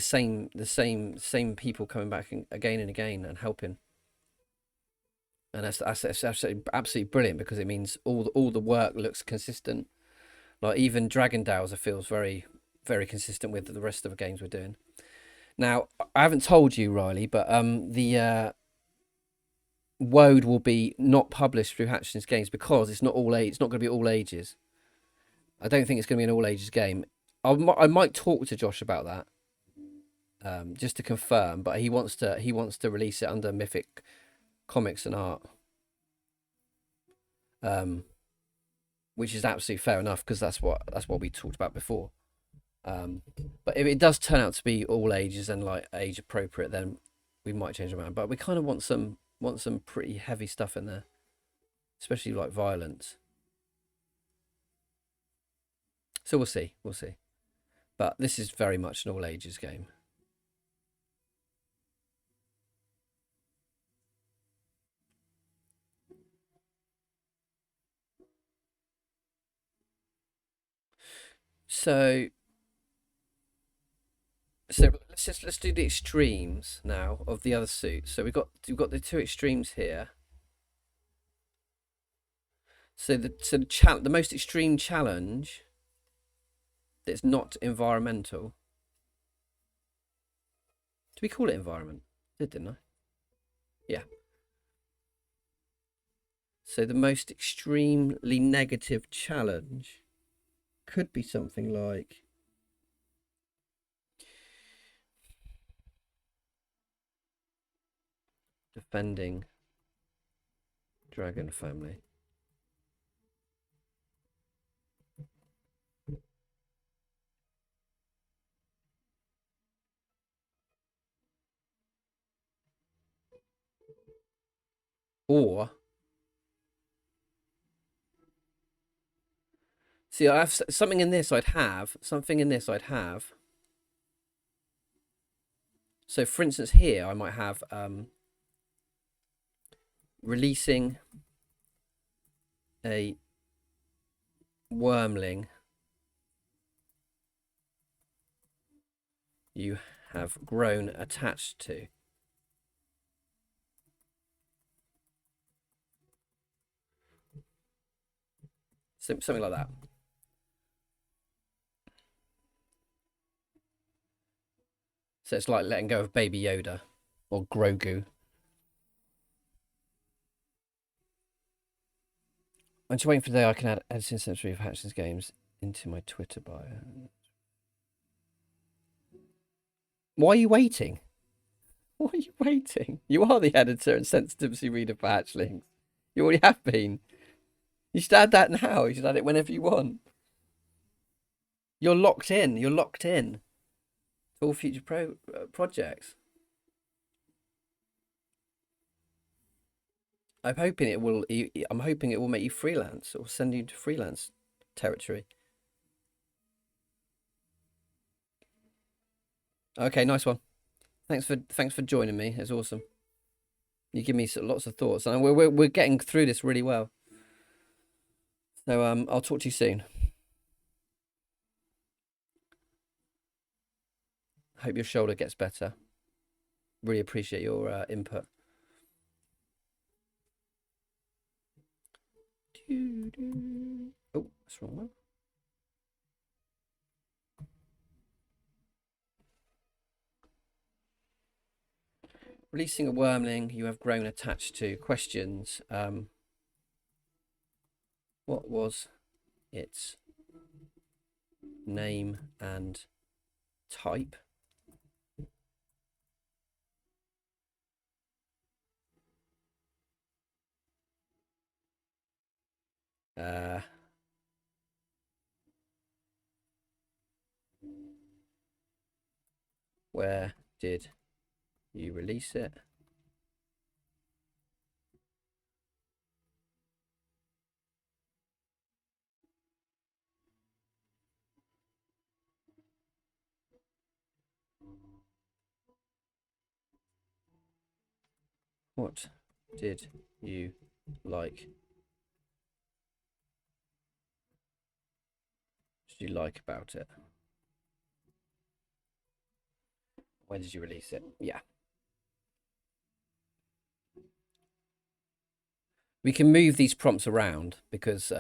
same people coming back again and again and helping, and that's absolutely brilliant because it means all the work looks consistent. Like even Dragon Dowser feels very consistent with the rest of the games we're doing. Now I haven't told you, Riley, but the Woad will be not published through Hatchlings Games because it's not all age. It's not going to be all ages. I don't think it's going to be an all ages game. I might talk to Josh about that, just to confirm. But he wants to release it under Mythic Comics and Art, which is absolutely fair enough because that's what we talked about before. But if it does turn out to be all ages and like age appropriate, then we might change around. But we kind of want some pretty heavy stuff in there, especially like violence. So we'll see. But this is very much an all ages game. So let's do the extremes now of the other suits. So we've got the two extremes here. So the most extreme challenge that's not environmental. Did we call it environment? Didn't I? Yeah. So the most extremely negative challenge could be something like defending dragon family. Or see, I have something in this. I'd have something in this. I'd have. So, for instance, here I might have releasing a wormling you have grown attached to. Something like that. So it's like letting go of Baby Yoda or Grogu. I'm just waiting for the day I can add editing century of Hatchlings games into my Twitter bio. Why are you waiting? Why are you waiting? You are the editor and sensitivity reader for Hatchlings. You already have been. You should add that now. You should add it whenever you want. You're locked in. You're locked in to all future projects. I'm hoping it will. I'm hoping it will make you freelance or send you to freelance territory. Okay, nice one. Thanks for joining me. It's awesome. You give me lots of thoughts, and we're getting through this really well. So I'll talk to you soon. Hope your shoulder gets better. Really appreciate your input. Oh, that's the wrong one. Releasing a wormling you have grown attached to. Questions. What was its name and type? Where did you release it? What did you like? What did you like about it? When did you release it? Yeah. We can move these prompts around because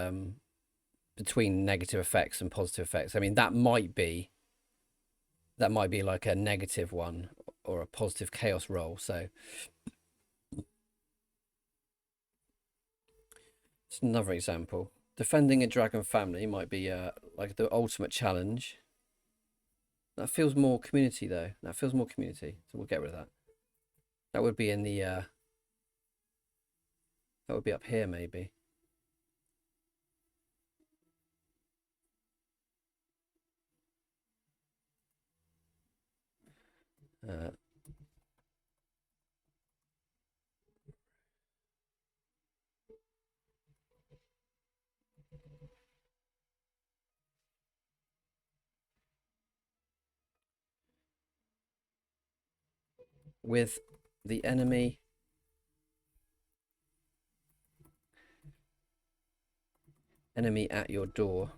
between negative effects and positive effects. I mean, that might be like a negative one or a positive chaos roll. So it's another example. Defending a dragon family might be like the ultimate challenge. That feels more community though. That feels more community. So we'll get rid of that. That would be in the that would be up here maybe. With the enemy at your door,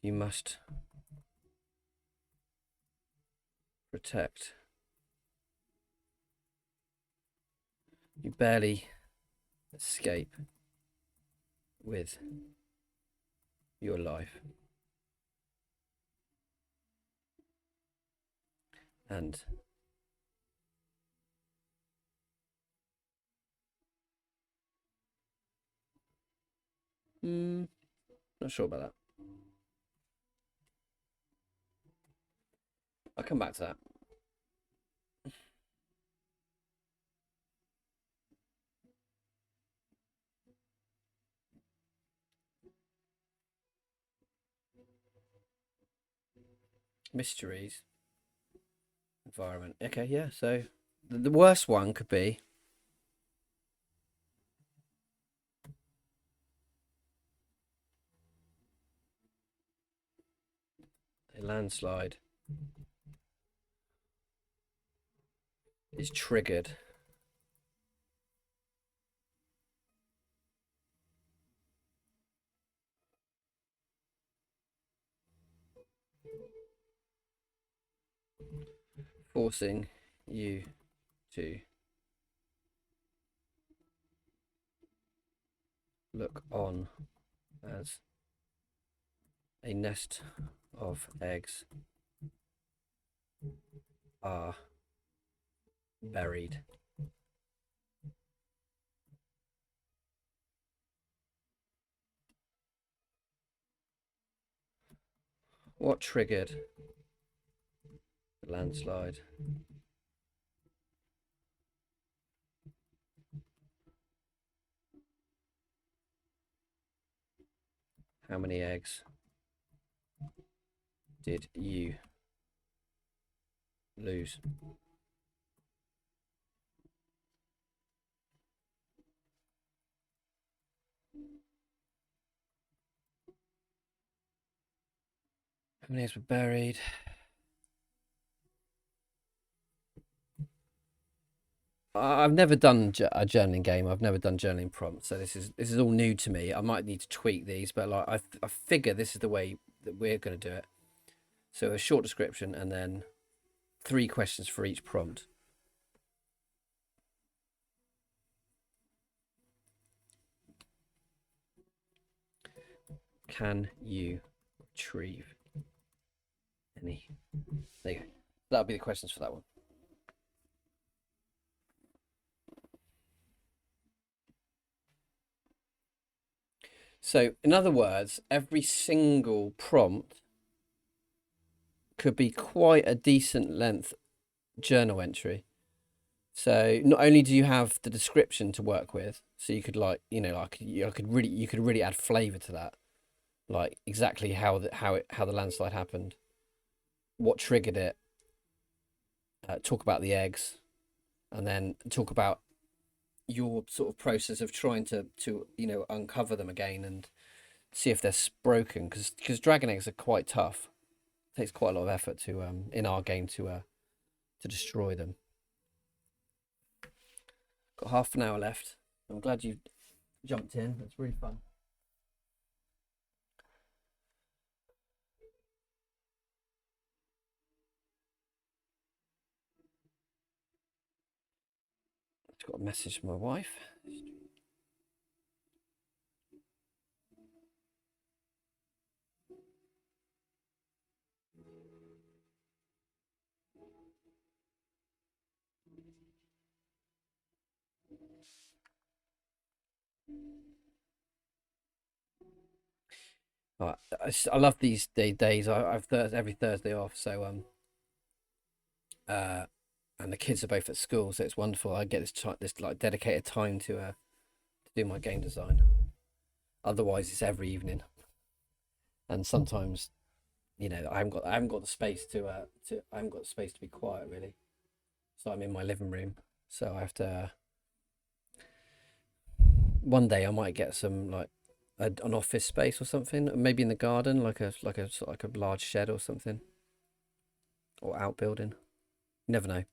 you must protect. You barely escape with your life. And not sure about that. I'll come back to that. Mysteries. Environment. Okay, yeah. So the worst one could be a landslide is triggered. Forcing you to look on as a nest of eggs are buried. What triggered the landslide? How many eggs did you lose? How many eggs were buried? I've never done a journaling game. I've never done journaling prompts, so this is all new to me. I might need to tweak these, but like I figure this is the way that we're going to do it. So a short description and then 3 questions for each prompt. Can you retrieve any? There you go. That'll be the questions for that one. So, in other words, every single prompt could be quite a decent length journal entry. So, not only do you have the description to work with, so you could you could really add flavor to that, like exactly how the landslide happened, what triggered it, talk about the eggs, and then talk about your sort of process of trying to uncover them again and see if they're broken, because dragon eggs are quite tough. It takes quite a lot of effort to in our game to destroy them. Got half an hour left. I'm glad you jumped in. It's really fun. I've got a message from my wife. I love these days. I've every Thursday off, so and the kids are both at school, so it's wonderful. I get this like dedicated time to do my game design. Otherwise, it's every evening, and sometimes, I haven't got the space I haven't got the space to be quiet really. So I'm in my living room, so I have to. One day I might get some like an office space or something, maybe in the garden, like a large shed or something, or outbuilding. You never know.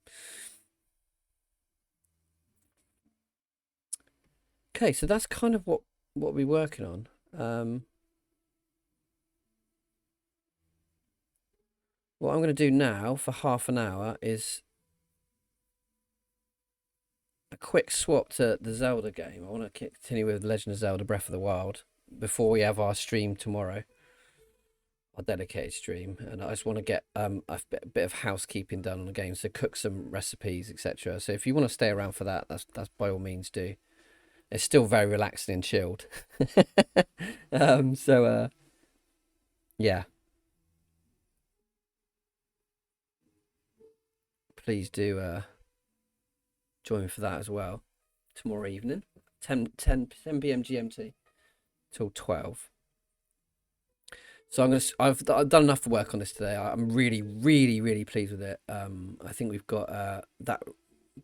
Okay, so that's kind of what we're working on. What I'm going to do now for half an hour is a quick swap to the Zelda game. I want to continue with Legend of Zelda Breath of the Wild before we have our stream tomorrow, our dedicated stream, and I just want to get a bit of housekeeping done on the game, so cook some recipes, etc. So if you want to stay around for that, that's by all means do. It's still very relaxing and chilled. Yeah, please do join me for that as well tomorrow evening, 10 p.m. GMT till 12. So I've done enough work on this today. I'm really, really, really pleased with it. I think we've got that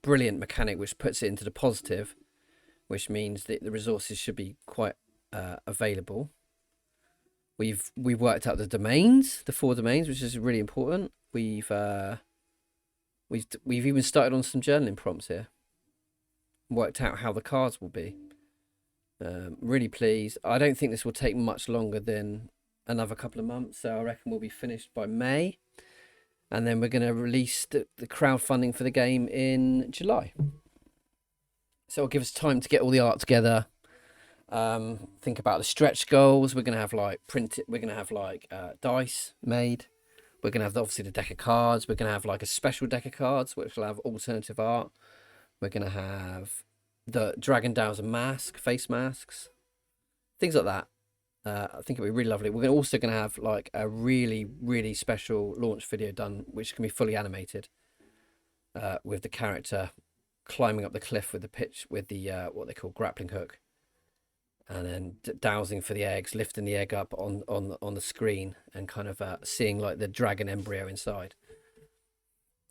brilliant mechanic which puts it into the positive, which means that the resources should be quite available. We've worked out the domains, the 4 domains, which is really important. We've We've even started on some journaling prompts here. Worked out how the cards will be. Really pleased. I don't think this will take much longer than another couple of months, so I reckon we'll be finished by May, and then we're going to release the crowdfunding for the game in July. So it'll give us time to get all the art together. Think about the stretch goals. We're going to have like We're going to have like dice made. We're going to have obviously the deck of cards. We're going to have like a special deck of cards which will have alternative art. We're going to have the Dragon Dowser mask, face masks, things like that. I think it'll be really lovely. We're also going to have like a really, really special launch video done, which can be fully animated, with the character climbing up the cliff with the what they call grappling hook, and then dowsing for the eggs, lifting the egg up on the screen, and kind of seeing like the dragon embryo inside.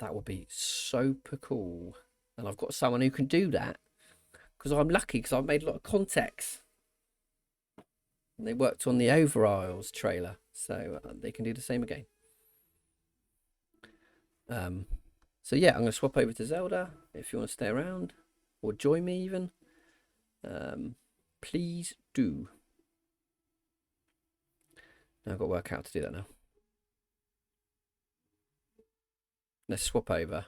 That would be super cool, and I've got someone who can do that because I'm lucky because I've made a lot of contacts. And they worked on the Over Isles trailer, so they can do the same again. So yeah, I'm going to swap over to Zelda if you want to stay around or join me even. Please do. Now I've got to work out how to do that now. Let's swap over.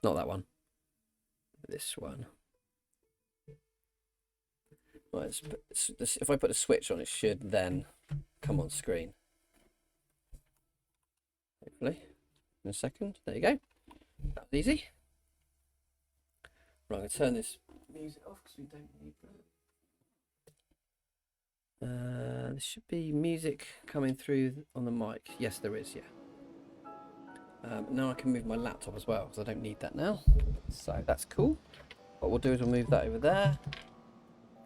Not that one. This one. Right, if I put a switch on, it should then come on screen. Hopefully. In a second. There you go. That was easy. Right, I'm going to turn this music off because we don't need that. There should be music coming through on the mic. Yes, there is, yeah. Now I can move my laptop as well because I don't need that now. So that's cool. What we'll do is we'll move that over there.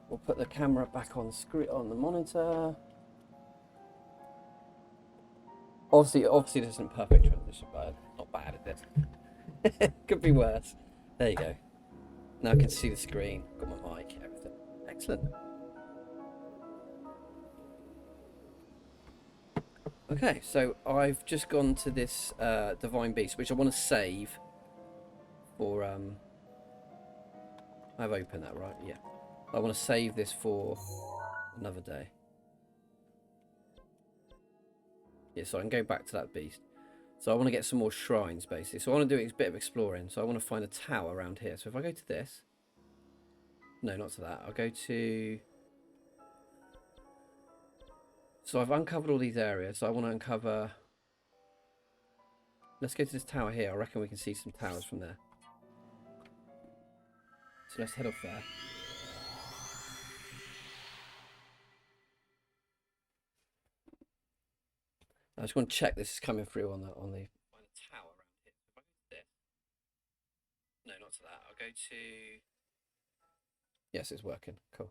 We'll put the camera back on screen on the monitor. Obviously this isn't perfect transition, but not bad at this. Could be worse. There you go. Now I can see the screen. Got my mic, everything. Excellent. Okay, so I've just gone to this Divine Beast, which I want to save for I've opened that, right? Yeah. I want to save this for another day. Yeah, so I can go back to that beast. So I want to get some more shrines, basically. So I want to do a bit of exploring. So I want to find a tower around here. So if I go to this... No, not to that. I'll go to... So I've uncovered all these areas. So I want to uncover... Let's go to this tower here. I reckon we can see some towers from there. So let's head off there. I just want to check this is coming through on the tower around here. If I go to this. No, not to that. I'll go to... Yes, it's working. Cool.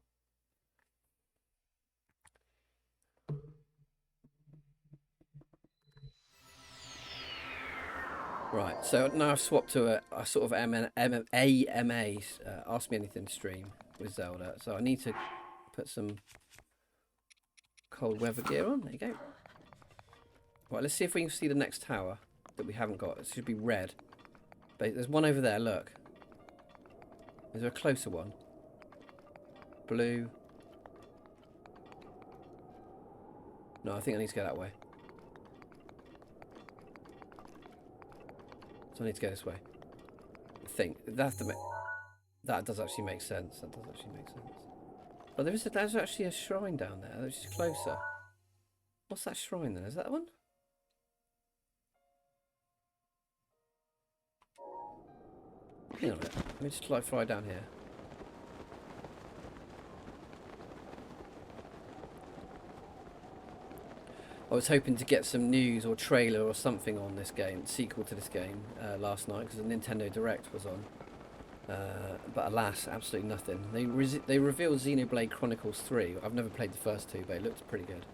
Right, so now I've swapped to a sort of AMA, Ask Me Anything stream with Zelda. So I need to put some cold weather gear on. There you go. Right, let's see if we can see the next tower that we haven't got. It should be red. But there's one over there, look. Is there a closer one? Blue. No, I think I need to go that way. So I need to go this way. I think that does actually make sense. That does actually make sense. But there's actually a shrine down there, which is closer. What's that shrine then? Is that one? Hang on a minute. Let me just fly down here. I was hoping to get some news or trailer or something on this game, sequel to this game, last night because the Nintendo Direct was on. But alas, absolutely nothing. They revealed Xenoblade Chronicles 3. I've never played the first two, but it looked pretty good.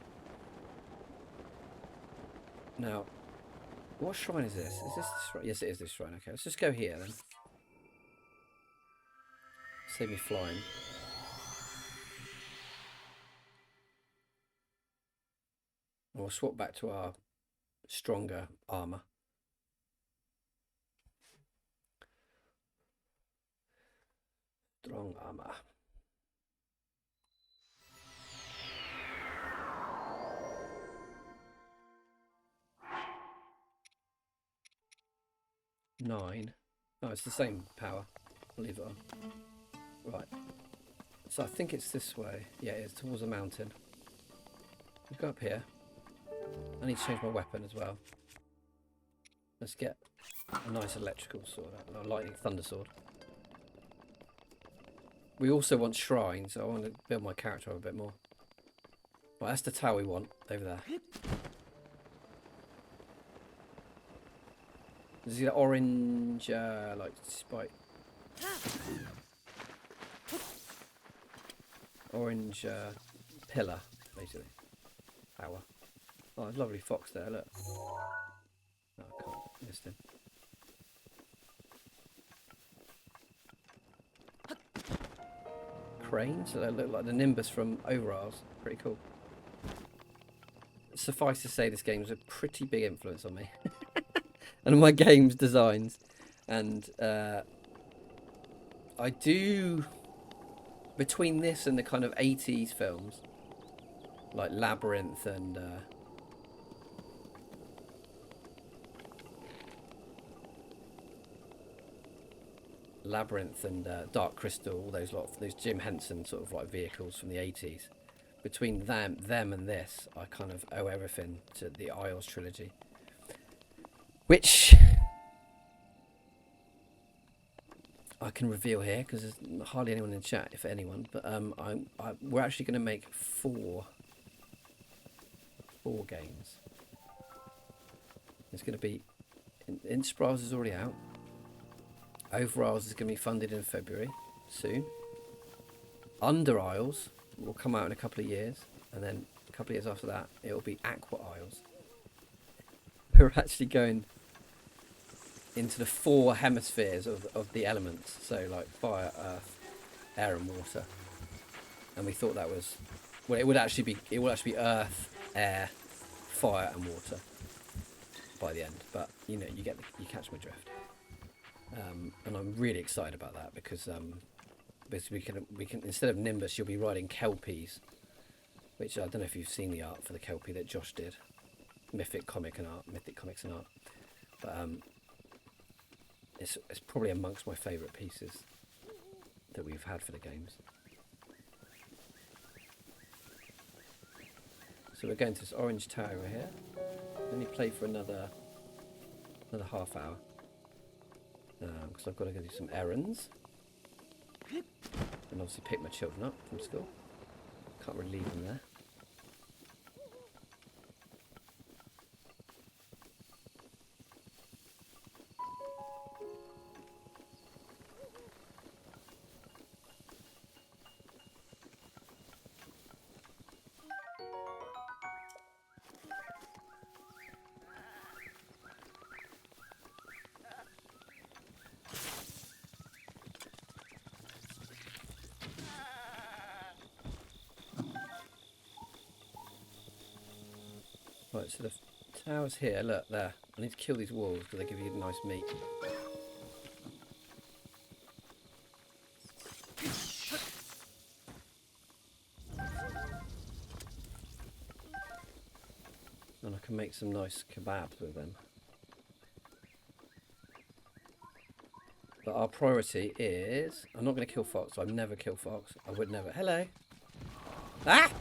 Now, what shrine is this? Is this the shrine? Yes, it is this shrine. Okay, let's just go here then. Save me flying. we'll swap back to our stronger armor. Strong armor. Nine. Oh, it's the same power. I'll leave it on. Right. So I think it's this way. Yeah, it's towards the mountain. We go up here. I need to change my weapon as well. Let's get a nice electrical sword out. A lightning thunder sword. We also want shrines, so I want to build my character up a bit more. Right, that's the tower we want over there. You see that orange, like spike? Orange pillar, basically. Tower. Oh, there's a lovely fox there, look. Oh, I can't miss him. Cranes, so they look like the Nimbus from Overalls. Pretty cool. Suffice to say, this game was a pretty big influence on me. And my game's designs. And I do... Between this and the kind of 80s films, like Labyrinth and... Dark Crystal, all those those Jim Henson sort of like vehicles from the 80s. Between them and this, I kind of owe everything to the Isles trilogy, which I can reveal here because there's hardly anyone in the chat, if anyone. But we're actually going to make four games. It's going to be Inspirals is already out. Overalls is going to be funded in February, soon. Under Isles will come out in a couple of years, and then a couple of years after that, it will be Aqua Isles. We're actually going into the four hemispheres of the elements, so like fire, earth, air, and water. And we thought that was, well, it will actually be earth, air, fire, and water by the end. But you know, you catch my drift. And I'm really excited about that because basically we can instead of Nimbus, you'll be riding Kelpies, which I don't know if you've seen the art for the Kelpie that Josh did, Mythic Comics and Art, but it's probably amongst my favourite pieces that we've had for the games. So we're going to this orange tower here. Only play for another half hour. Because I've got to go do some errands and obviously pick my children up from school. Can't really leave them there. Right, so the tower's here, look, there. I need to kill these walls because they give you nice meat. And I can make some nice kebabs with them. But our priority is... I'm not going to kill fox, I've never killed fox. I would never... Hello! Ah!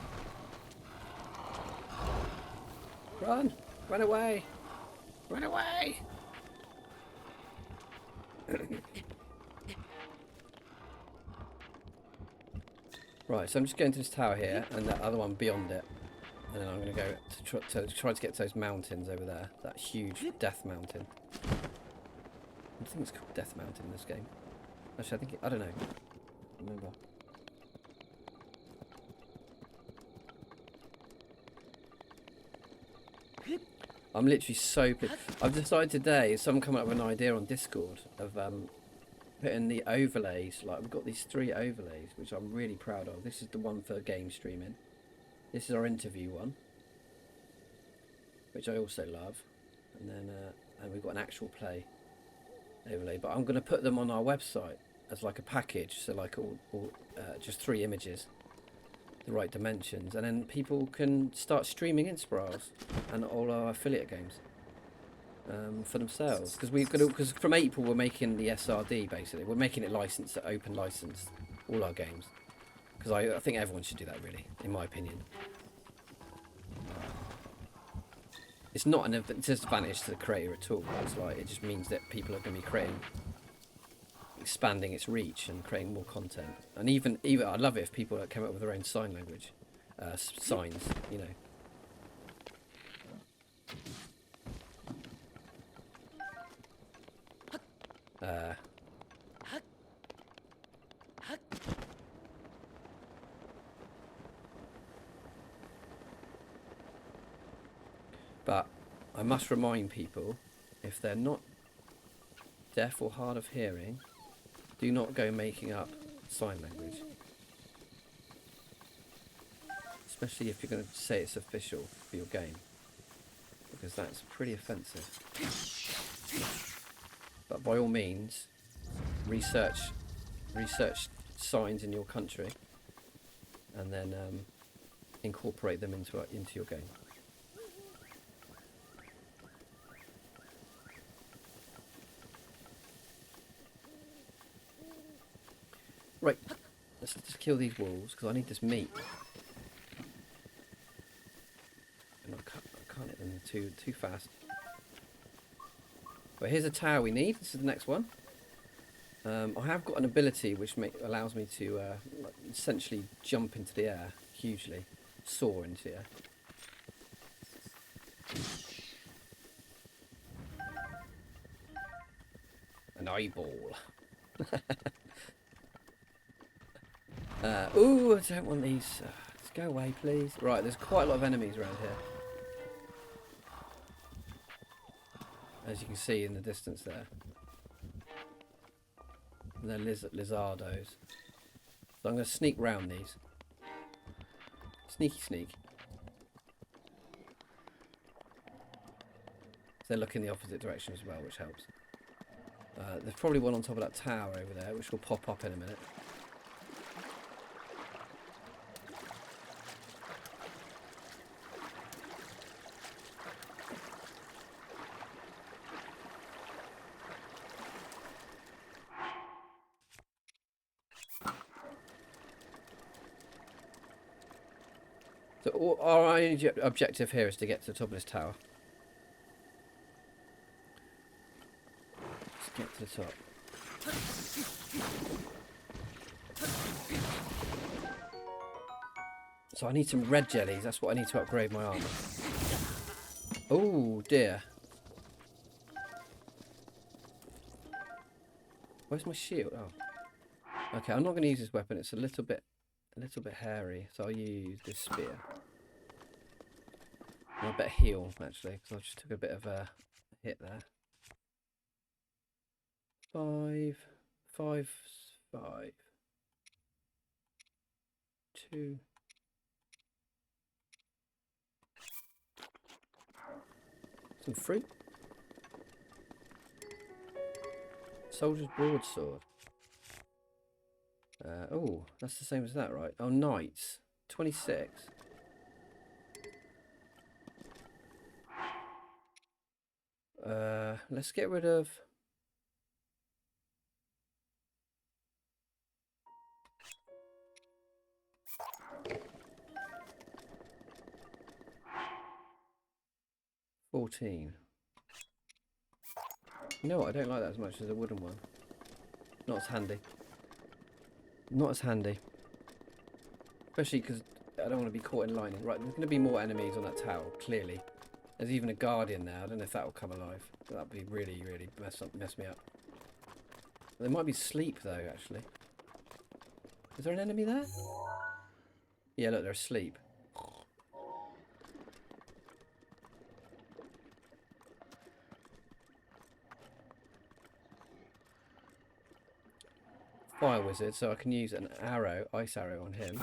Run! Run away! Run away! Right, so I'm just going to this tower here and that other one beyond it. And then I'm going to go to try to get to those mountains over there. That huge Death Mountain. I think it's called Death Mountain in this game. Actually, I think... I don't know. Remember. I'm literally so... I've decided today, someone come up with an idea on Discord of putting the overlays. Like, we've got these 3 overlays, which I'm really proud of. This is the one for game streaming. This is our interview one. which I also love. And then and we've got an actual play overlay, but I'm going to put them on our website as like a package, so like all just 3 images, the right dimensions, and then people can start streaming Inspirals and all our affiliate games for themselves, because from April we're making the SRD. Basically we're making it licensed, open licensed, all our games, because I think everyone should do that, really, in my opinion. It's not a disadvantage to the creator at all. It's like, it just means that people are going to be expanding its reach and creating more content. And even I love it if people came up with their own sign language, signs, you know. But I must remind people, if they're not deaf or hard of hearing, do not go making up sign language. Especially if you're going to say it's official for your game, because that's pretty offensive. But by all means, research signs in your country, and then incorporate them into your game. Right, let's just kill these wolves, because I need this meat. And I can't hit them too fast. But here's a tower we need. This is the next one. I have got an ability which allows me to essentially jump into the air hugely, soar into the air. An eyeball. Ooh, I don't want these. Let's go away, please. Right, there's quite a lot of enemies around here, as you can see in the distance there. And they're lizardos. So I'm going to sneak round these. Sneaky sneak. So they look in the opposite direction as well, which helps. There's probably one on top of that tower over there, which will pop up in a minute. So our objective here is to get to the top of this tower. Let's get to the top. So I need some red jellies. That's what I need to upgrade my armor. Oh dear. Where's my shield? Oh. Okay, I'm not going to use this weapon. It's a little bit hairy, so I'll use this spear. And I better heal, actually, because I just took a bit of a hit there. 5, 5, 5, 2. Some fruit. Soldier's broadsword. Oh, that's the same as that, right? Oh, knights. 26. Let's get rid of... $14. You know what? I don't like that as much as a wooden one. Not as handy. Not as handy. Especially because I don't want to be caught in lightning. Right, there's going to be more enemies on that tower, clearly. There's even a guardian there. I don't know if that will come alive. That would be really, really mess me up. There might be sleep, though, actually. Is there an enemy there? Yeah, look, they're asleep. Fire wizard, so I can use an arrow, ice arrow on him.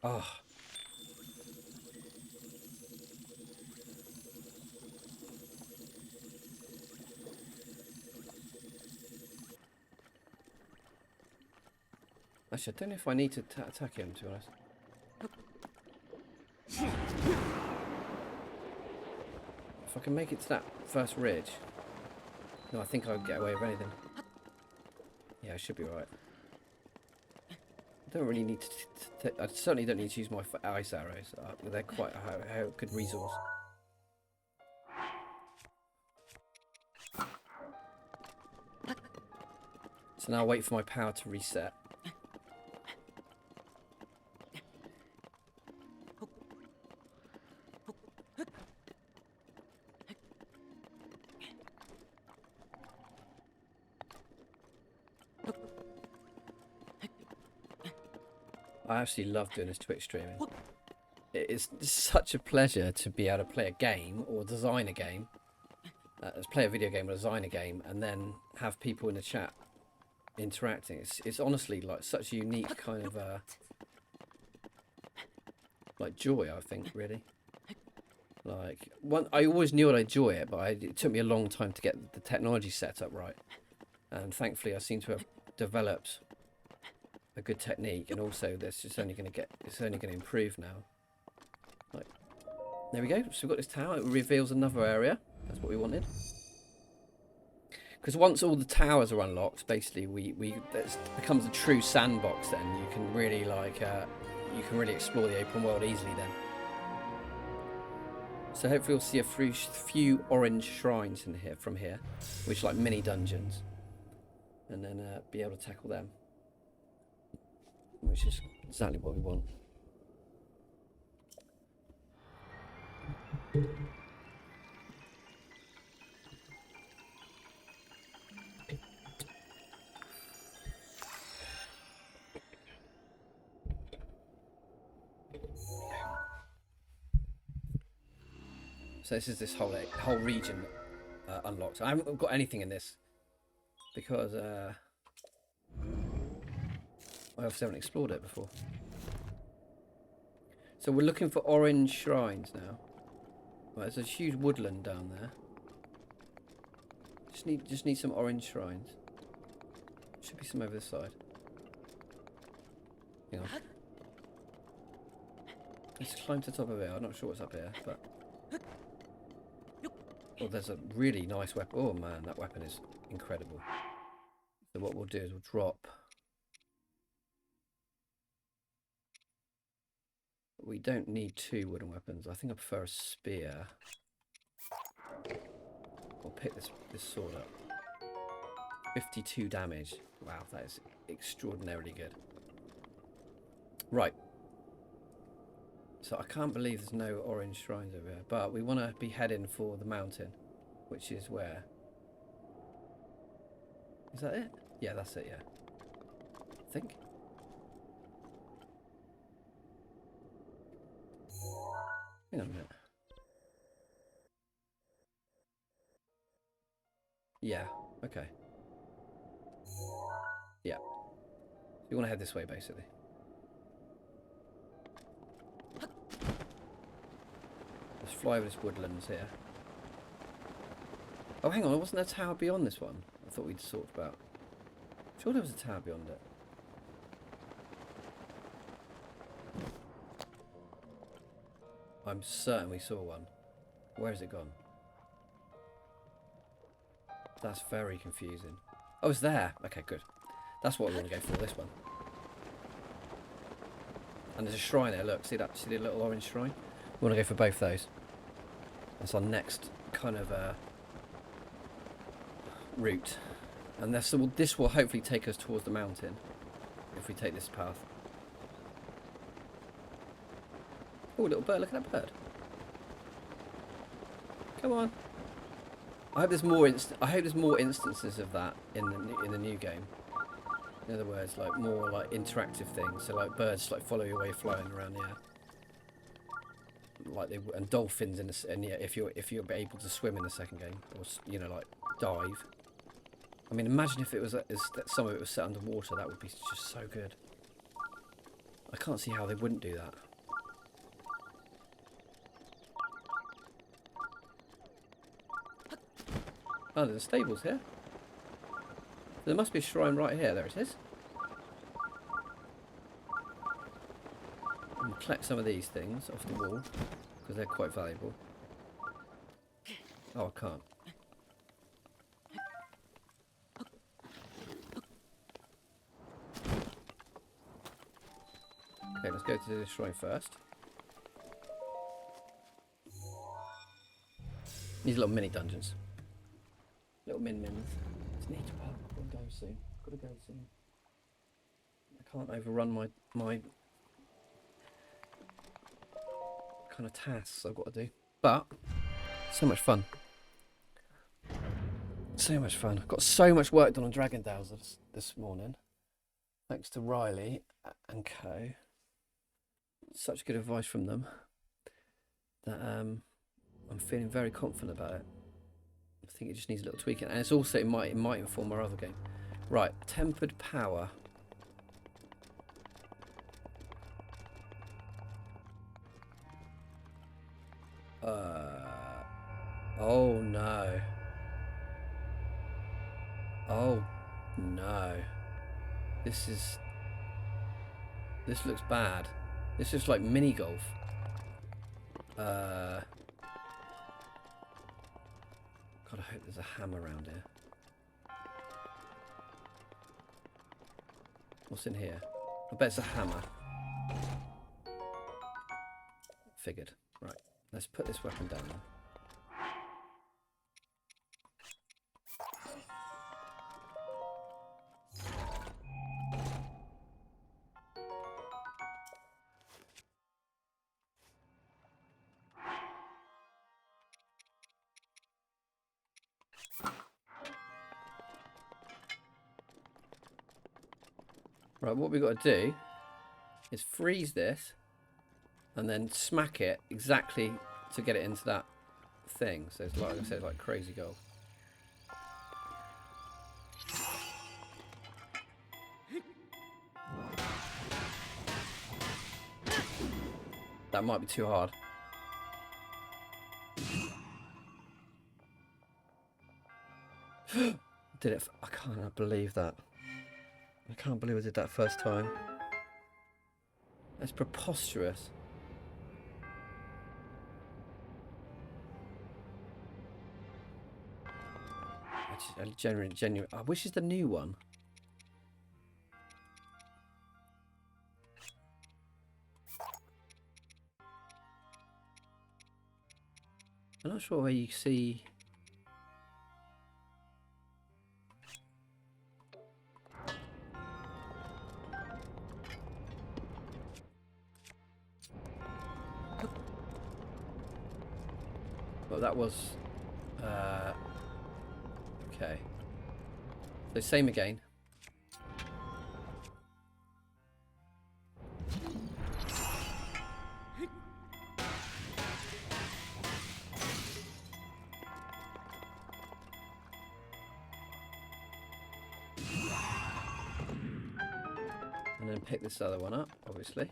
Oh. Actually, I don't know if I need to attack him, to be honest. If I can make it to that first ridge, no, I think I'll get away with anything. Yeah, I should be alright. I don't really need to... I certainly don't need to use my ice arrows. They're quite a good resource. So now I'll wait for my power to reset. I absolutely love doing this Twitch streaming. It's such a pleasure to be able to play a game or design a game. Play a video game or design a game and then have people in the chat interacting. It's honestly like such a unique kind of like joy, I think, really. Like I always knew I'd enjoy it, but it took me a long time to get the technology set up right. And thankfully I seem to have developed a good technique, and also it's only going to improve now. Like, there we go. So we've got this tower. It reveals another area. That's what we wanted. Because once all the towers are unlocked, basically it becomes a true sandbox. Then you can really explore the open world easily. Then. So hopefully we'll see a few orange shrines in here from here, which are like mini dungeons, and then be able to tackle them. Which is exactly what we want. So this is this whole region unlocked. I haven't got anything in this because I obviously haven't explored it before. So we're looking for orange shrines now. Right, there's a huge woodland down there. Just need some orange shrines. Should be some over this side. Hang on. Let's climb to the top of it. I'm not sure what's up here, but oh, there's a really nice weapon. Oh man, that weapon is incredible. So what we'll do is we'll drop. We don't need 2 wooden weapons. I think I prefer a spear. I'll pick this sword up. 52 damage. Wow, that is extraordinarily good. Right. So I can't believe there's no orange shrines over here. But we want to be heading for the mountain. Which is where? Is that it? Yeah, that's it, yeah. I think. Hang on a minute. Yeah, okay. Yeah. You want to head this way, basically. Let's fly over this woodlands here. Oh, hang on. Wasn't there a tower beyond this one? I thought we'd talked about. I'm sure there was a tower beyond it. I'm certain we saw one. Where has it gone? That's very confusing. Oh, it's there. Okay, good. That's what we want to go for, this one. And there's a shrine there, look. See that? See the little orange shrine? We want to go for both those. That's our next kind of route. And this will hopefully take us towards the mountain, if we take this path. Oh, little bird, look at that bird. Come on. I hope there's more instances of that in the new game. In other words, like more like interactive things. So like birds like follow your way flying around the air. Like and dolphins and yeah, if you're able to swim in the second game, or like dive. I mean, imagine if it was that some of it was set underwater. That would be just so good. can't see how they wouldn't do that. Oh, there's stables here. There must be a shrine right here. There it is. And collect some of these things off the wall because they're quite valuable. Oh, I can't. Okay, let's go to the shrine first. These little mini dungeons. Little min-mins. Just need to go soon. Gotta go soon. I can't overrun my kind of tasks I've got to do. But so much fun. So much fun. I've got so much work done on Dragon Dales this morning. Thanks to Riley and co. Such good advice from them that I'm feeling very confident about it. I think it just needs a little tweaking, and it's also it might inform our other game. Right, tempered power. Oh no. Oh no. This looks bad. This is like mini golf. God, I hope there's a hammer around here. What's in here? I bet it's a hammer. Figured. Right, let's put this weapon down then. Right, what we've got to do is freeze this and then smack it exactly to get it into that thing. So it's like I said, like crazy gold. That might be too hard. Did it? I can't believe that. I can't believe I did that first time. That's preposterous. Genuine. I wish it's the new one. I'm not sure where you see. Well, that was okay. So same again. And then pick this other one up, obviously.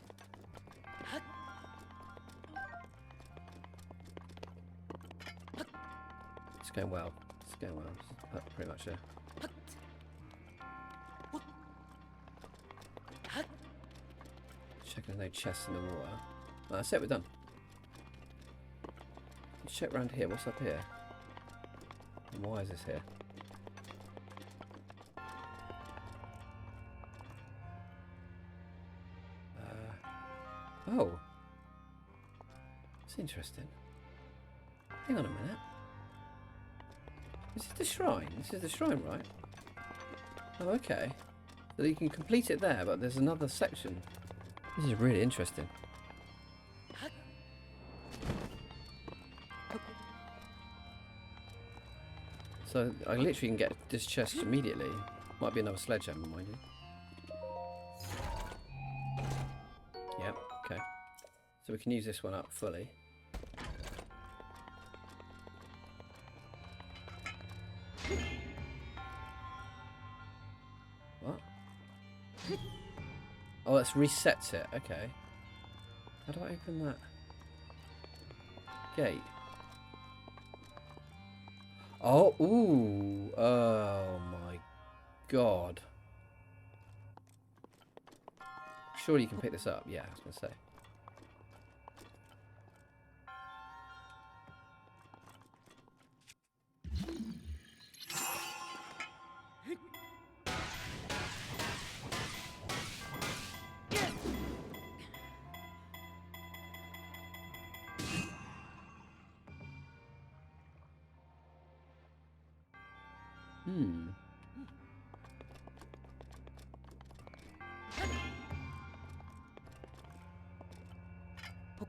It's going well. It's going well. That's pretty much it. Checking there's no chests in the water. Oh, that's it, we're done. Let's check around here. What's up here? And why is this here? Oh. It's interesting. Hang on a minute. This is the shrine. This is the shrine, right? Oh, okay. So you can complete it there, but there's another section. This is really interesting. So I literally can get this chest immediately. Might be another sledgehammer, mind you. Yep, okay. So we can use this one up fully. What? Oh, that resets it. Okay. How do I open that gate? Oh, ooh. Oh my god. Surely you can pick this up. Yeah, I was going to say.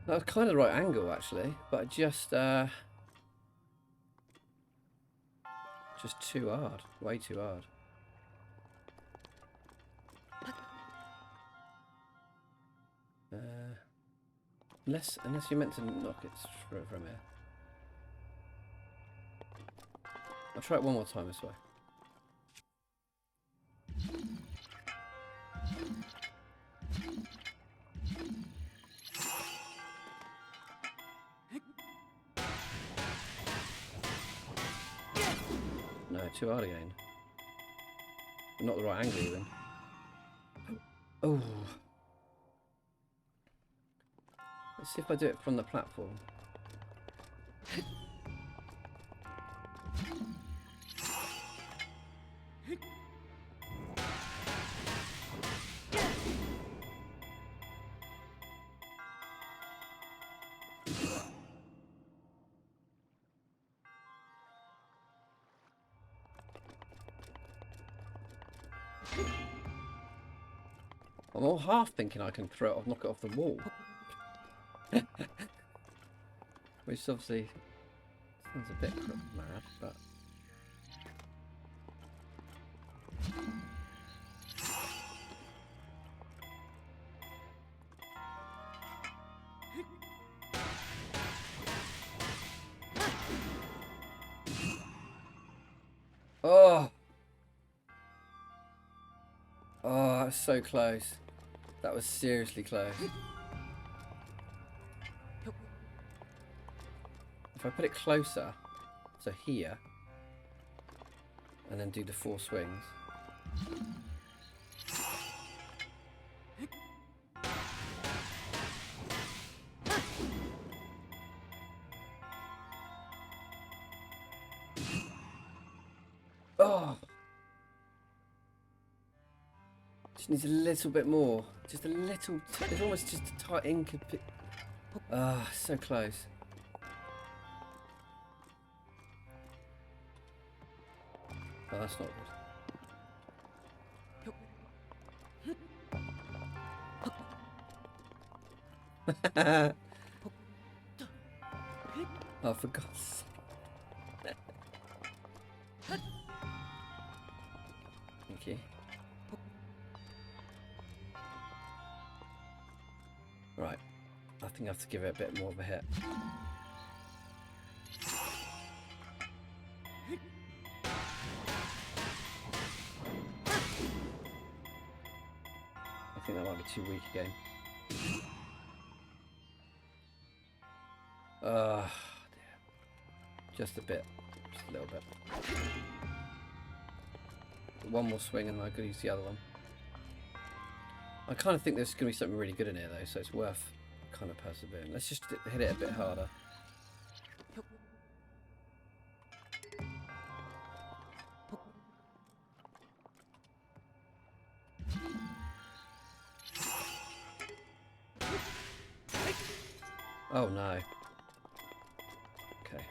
That was kind of the right angle, actually, but just too hard. Way too hard. Unless you're meant to knock it from here. I'll try it one more time this way. No, too hard again. Not the right angle even. Oh. Let's see if I do it from the platform. I'm all half thinking I can throw it off, knock it off the wall. Which obviously sounds a bit mad, but... Oh! Oh, that was so close. That was seriously close. If I put it closer, so here, and then do the 4 swings. Oh! Just needs a little bit more. Just a little. It's almost just a tight ink. Ah, so close. Oh, that's not good. Oh, for God's sake. Thank you. Right. I think I have to give it a bit more of a hit. I think that might be too weak again. Dear. Just a bit. Just a little bit. One more swing and I could use the other one. I kind of think there's going to be something really good in here though, so it's worth kind of persevering. Let's just hit it a bit harder. Oh no. Okay.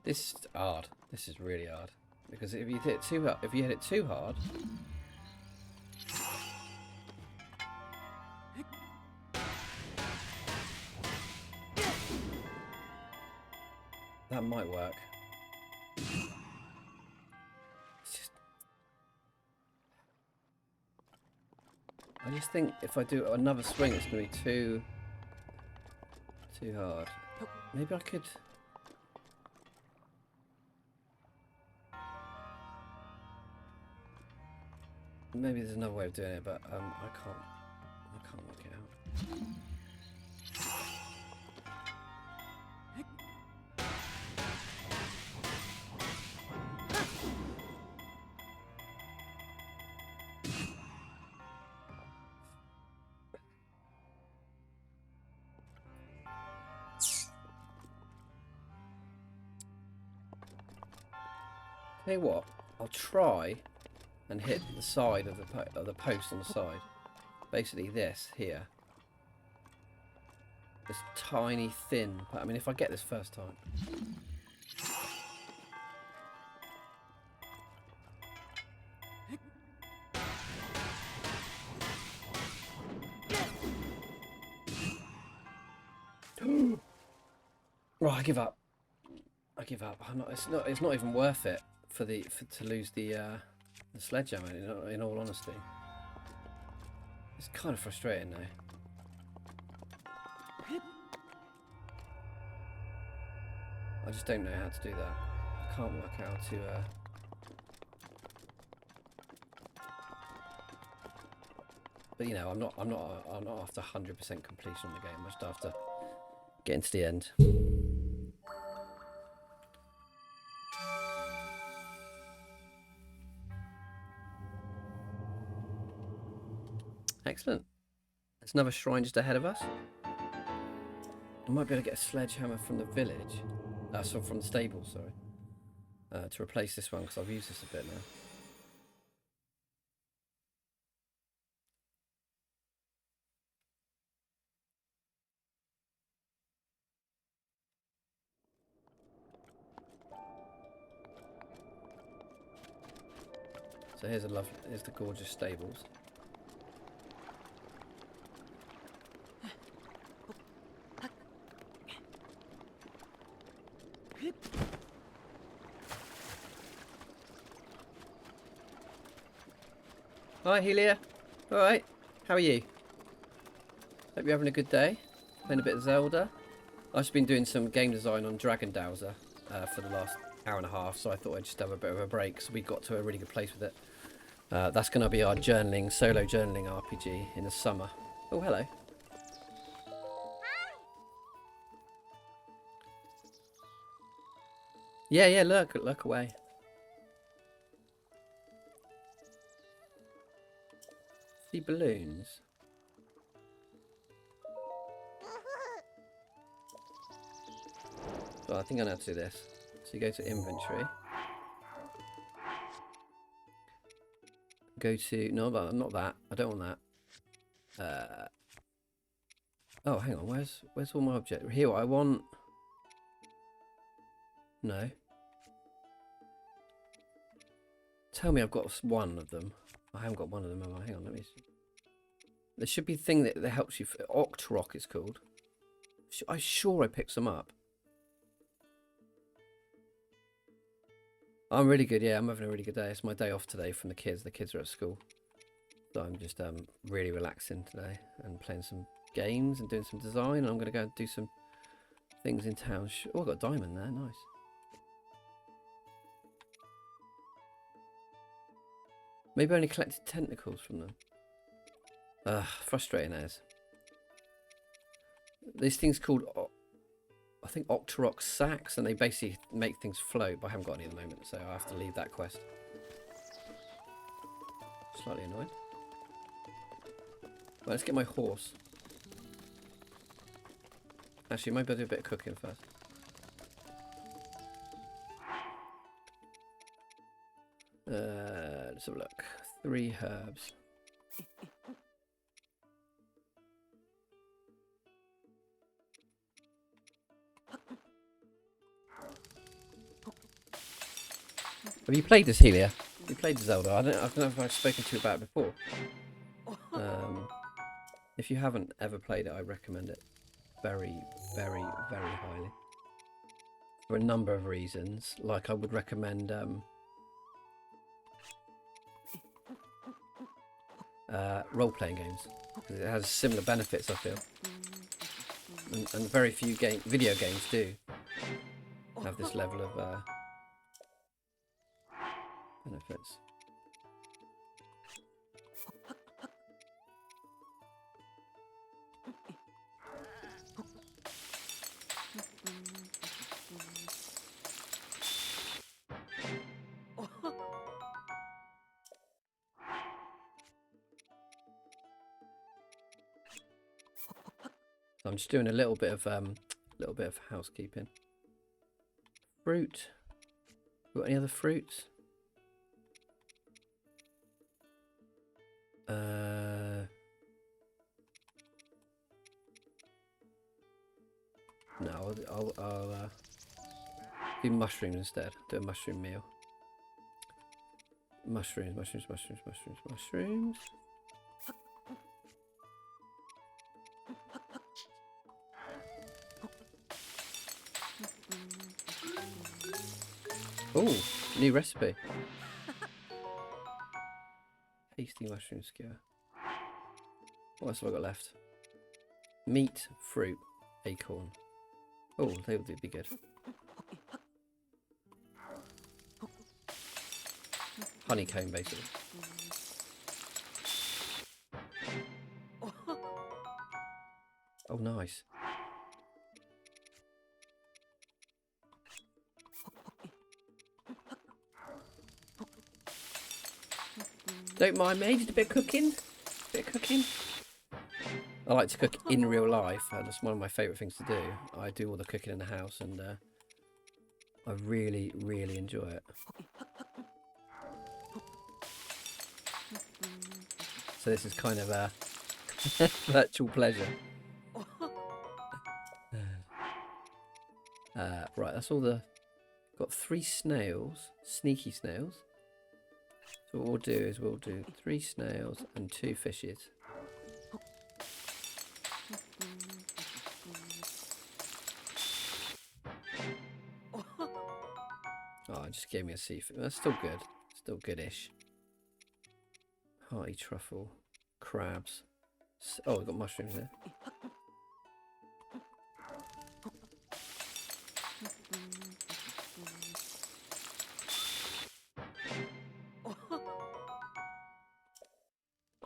This is hard. This is really hard because if you hit it too hard, that might work. It's just... I just think if I do another swing, it's going to be too hard. Maybe I could... Maybe there's another way of doing it, but I can't work it out. Tell you what, I'll try and hit the side of the post on the side. Basically this here. This tiny thin. I mean, if I get this first time. Right, I give up. I give up. It's not even worth it to lose the sledgehammer. In all honesty, it's kind of frustrating now. I just don't know how to do that. I can't work out how to. But you know, I'm not after 100% completion on the game. I'm just after getting to the end. Excellent. There's another shrine just ahead of us. I might be able to get a sledgehammer from the village. So from the stable, sorry. To replace this one, because I've used this a bit now. So here's the gorgeous stables. Hi, Helia. All right. How are you? Hope you're having a good day. Playing a bit of Zelda. I've just been doing some game design on Dragon Dowser for the last hour and a half, so I thought I'd just have a bit of a break. So we got to a really good place with it. That's going to be our solo journaling RPG in the summer. Oh, hello. Yeah, look away. See balloons. So I think I know how to do this. So you go to inventory. Go to not that. I don't want that. Oh, hang on. Where's all my objects? Here, I want. No. Tell me I've got one of them. I haven't got one of them. Hang on, let me see. There should be a thing that helps you. Octrock it's called. I'm sure I picked some up. I'm really good, yeah. I'm having a really good day. It's my day off today from the kids. The kids are at school. So I'm just really relaxing today and playing some games and doing some design. And I'm going to go and do some things in town. Oh, I've got a diamond there. Nice. Maybe I only collected tentacles from them. Frustrating as. This thing's called, I think, Octorok sacks, and they basically make things float, but I haven't got any at the moment, so I have to leave that quest. Slightly annoyed. Well, let's get my horse. Actually, maybe I'll do a bit of cooking first. Let's have a look. 3 herbs. Have you played this, Helia? Have you played Zelda? I don't know if I've spoken to you about it before. If you haven't ever played it, I recommend it very, very, very highly. For a number of reasons. Like, I would recommend role-playing games, because it has similar benefits, I feel, and very few video games do have this level of benefits. So I'm just doing a little bit of housekeeping. Fruit. Got any other fruits? No, I'll do mushrooms instead. Do a mushroom meal. Mushrooms. Oh, new recipe. Tasty mushroom skewer. What else have I got left? Meat, fruit, acorn. Oh, they would be good. Honeycomb, basically. Oh, nice. Don't mind me, just a bit of cooking. I like to cook in real life, and it's one of my favourite things to do. I do all the cooking in the house, and I really, really enjoy it. So this is kind of a virtual pleasure. Right, that's all the... Got 3 snails, sneaky snails. So what we'll do is we'll do 3 snails and 2 fishes. Oh, it just gave me a seafood. That's still good. Still goodish. Hearty truffle. Crabs. Oh, we've got mushrooms here.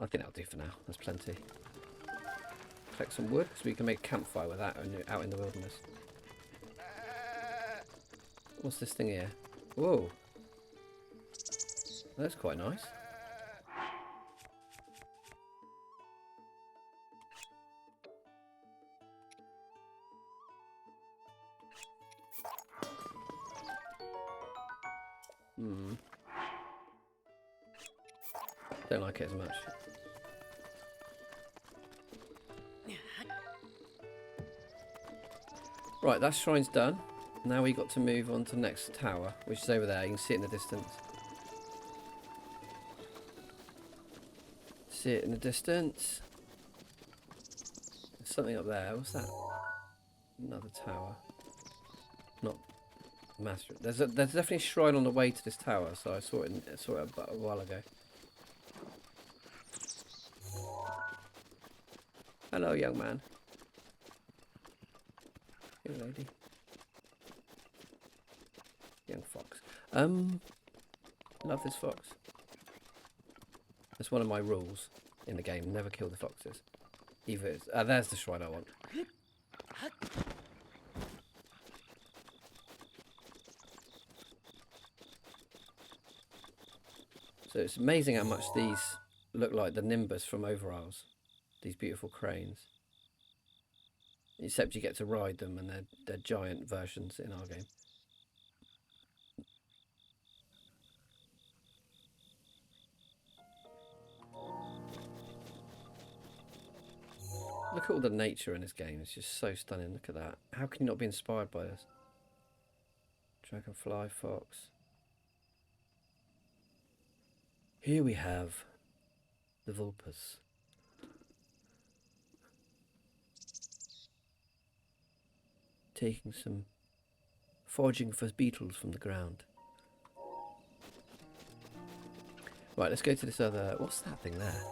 I think that'll do for now. That's plenty. Collect some wood so we can make a campfire with that out in the wilderness. What's this thing here? Whoa. That's quite nice. Don't like it as much. Right, that shrine's done. Now we got to move on to the next tower, which is over there. You can see it in the distance. See it in the distance. There's something up there. What's that? Another tower. Not master. There's definitely a shrine on the way to this tower, so I saw it a while ago. Hello, young man. Young lady. Young fox. Love this fox. That's one of my rules in the game. Never kill the foxes. Either it's... there's the shrine I want. So it's amazing how much these look like the Nimbus from Over Isles. These beautiful cranes. Except you get to ride them, and they're giant versions in our game. Look at all the nature in this game. It's just so stunning. Look at that. How can you not be inspired by this? Dragonfly, fox. Here we have the vulpes. Taking some foraging for beetles from the ground. Right, let's go to this other... What's that thing there?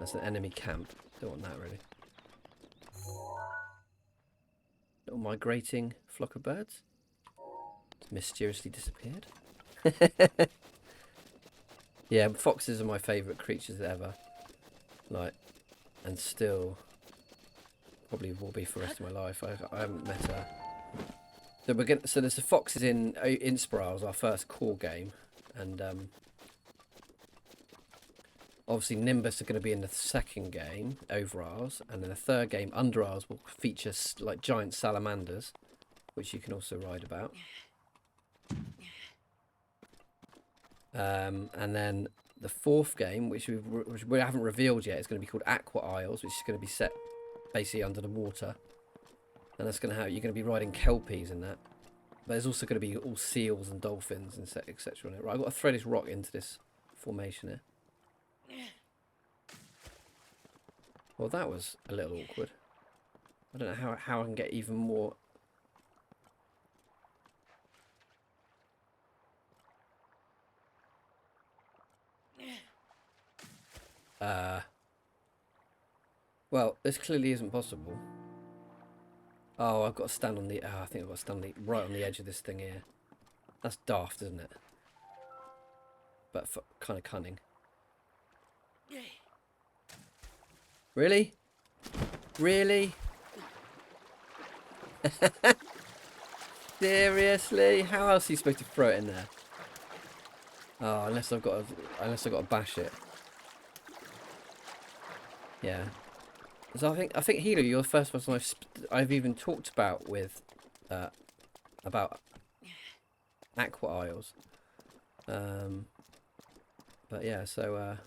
That's an enemy camp. Don't want that really. Little migrating flock of birds. It's mysteriously disappeared. Yeah, foxes are my favourite creatures ever. Like, and still probably will be for the rest of my life. I haven't met a... So there's the foxes in Inspirals, our first core game, and obviously Nimbus are going to be in the second game, over ours, and in the third game, under ours, will feature like giant salamanders, which you can also ride about. And then the fourth game, which we haven't revealed yet, is going to be called Aqua Isles, which is going to be set basically under the water, and that's going to have, you're going to be riding kelpies in that. But there's also going to be all seals and dolphins and etc. on it. Right, I've got to throw this rock into this formation here. Well, that was a little awkward. I don't know how I can get even more. Well, this clearly isn't possible. Oh, I've got to stand on the... I think I've got to stand right on the edge of this thing here. That's daft, isn't it? But kind of cunning. Really? Really? Seriously? How else are you supposed to throw it in there? Oh, unless I've got to bash it. Yeah. So I think Hilo, you're the first person I've even talked about with about Aqua Isles. But yeah, so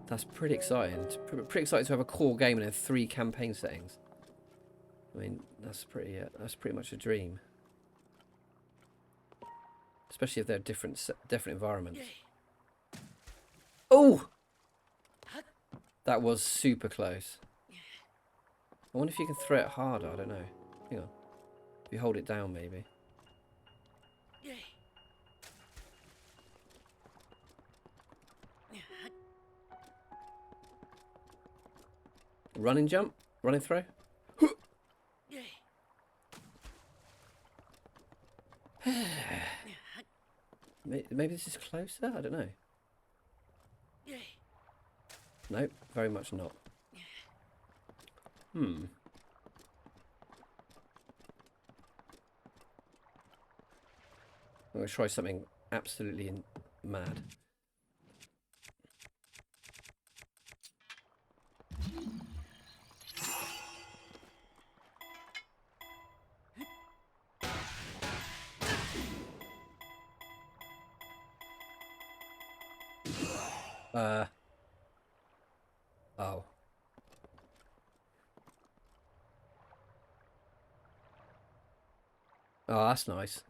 that's pretty exciting. It's pretty exciting to have a core game and then 3 campaign settings. I mean, that's pretty much a dream. Especially if they're different environments. Oh! That was super close. I wonder if you can throw it harder. I don't know. Hang on. If you hold it down, maybe. Running jump? Running throw? Maybe this is closer? I don't know. Nope, very much not. I'm going to try something absolutely mad. Oh. Oh, that's nice.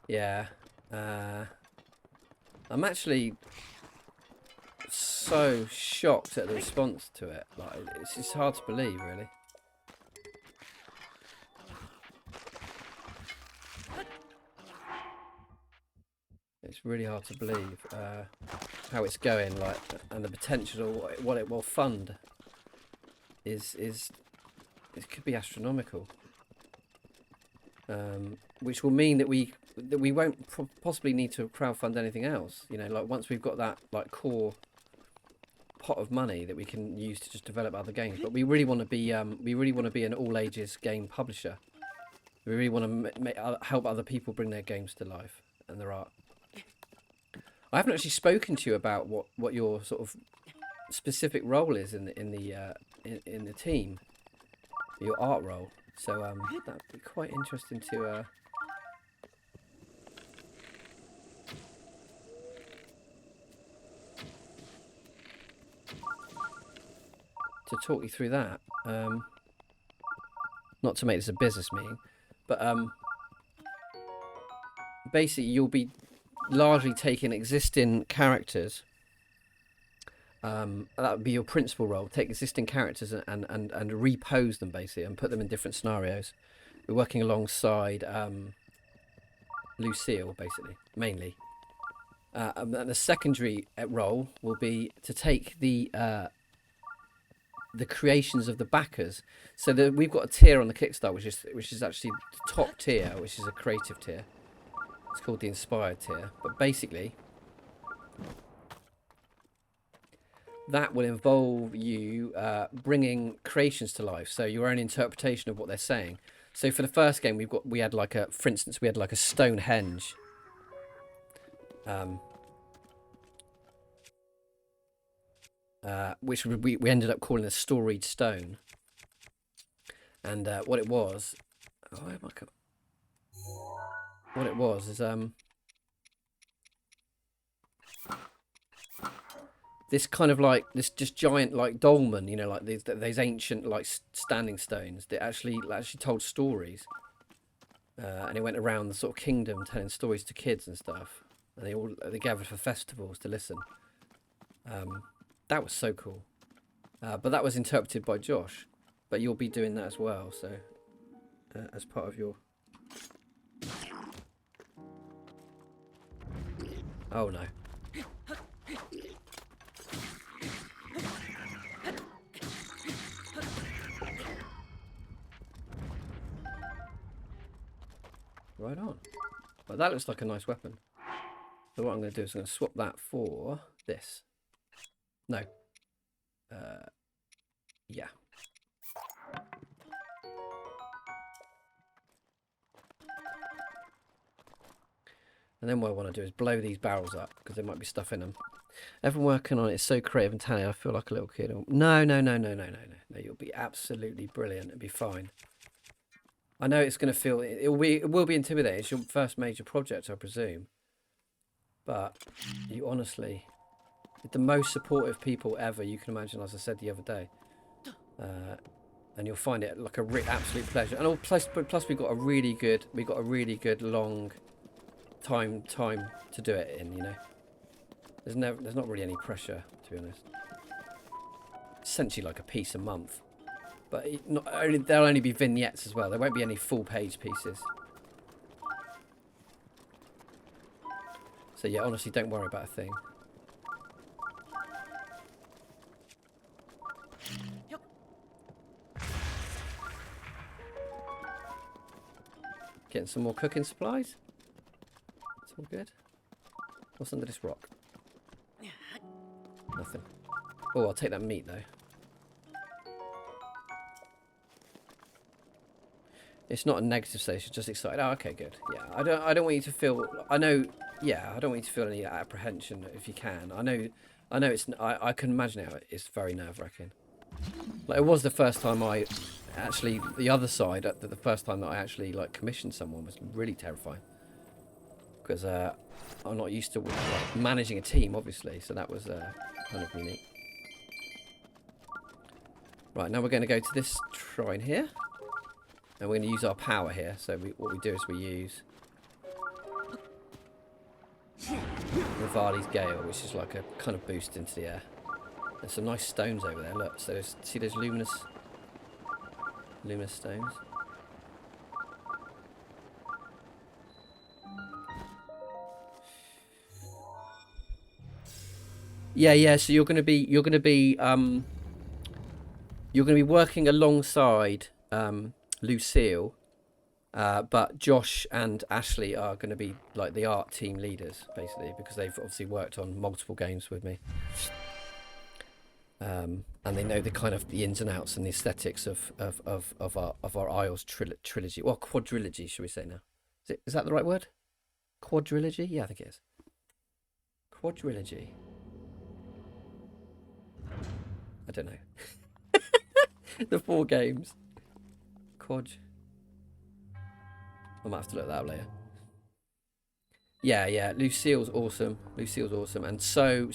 Yeah. I'm actually so shocked at the response to it. Like, it's just hard to believe, really. It's really hard to believe how it's going, like, and the potential, what it will fund is it could be astronomical. Which will mean that we won't possibly need to crowdfund anything else. You know, like once we've got that like core pot of money that we can use to just develop other games. But we really want to be an all ages game publisher. We really want to help other people bring their games to life and their art. I haven't actually spoken to you about what your sort of specific role is in the team, your art role. So that'd be quite interesting to talk you through that. Not to make this a business meeting, but basically you'll be largely taking existing characters. That would be your principal role. Take existing characters and repose them basically and put them in different scenarios. We're working alongside Lucille basically, mainly. And the secondary role will be to take the creations of the backers. So we've got a tier on the Kickstarter, which is actually the top tier, which is a creative tier. It's called the Inspired tier. But basically, that will involve you bringing creations to life, so your own interpretation of what they're saying. So for the first game, for instance, we had like a Stonehenge. Which we ended up calling a storied stone. And what it was, what it was is this kind of like this just giant like dolmen, you know, like these ancient like standing stones that actually told stories. And it went around the sort of kingdom telling stories to kids and stuff. And they gathered for festivals to listen. That was so cool. But that was interpreted by Josh. But you'll be doing that as well, so as part of your... Oh no. Right on. But that looks like a nice weapon. So what I'm going to do is I'm going to swap that for this. No. Yeah. And then what I want to do is blow these barrels up, because there might be stuff in them. Everyone working on it is so creative and talented, I feel like a little kid. No, you'll be absolutely brilliant. It'll be fine. I know it's going to feel... It will be intimidating. It's your first major project, I presume. But you honestly... the most supportive people ever you can imagine, as I said the other day. And you'll find it like a absolute pleasure. And plus we got a really good long time to do it in, you know. There's not really any pressure, to be honest. Essentially like a piece a month. But there'll only be vignettes as well. There won't be any full page pieces. So yeah, honestly, don't worry about a thing. Getting some more cooking supplies. It's all good. What's under this rock? Nothing. Oh, I'll take that meat though. It's not a negative stage, it's just excited. Oh, okay, good. Yeah, I don't want you to feel... I know... Yeah, I don't want you to feel any apprehension if you can. I know it's... I can imagine how it's very nerve-wracking. Like, it was the first time I... Actually, the other side, the first time that I actually, like, commissioned someone was really terrifying. Because I'm not used to like, managing a team, obviously, so that was kind of unique. Right, now we're going to go to this shrine here. And we're going to use our power here. So what we do is we use Rivali's Gale, which is like a kind of boost into the air. There's some nice stones over there, look. So see those luminous stones? Yeah, so you're going to be working alongside Lucille, but Josh and Ashley are going to be like the art team leaders, basically, because they've obviously worked on multiple games with me, and they know the kind of the ins and outs and the aesthetics of our Isles trilogy, or quadrilogy, should we say now? Is that the right word? Quadrilogy? Yeah, I think it is. Quadrilogy. I don't know. The 4 games. I might have to look that up later. Yeah, Lucille's awesome, and so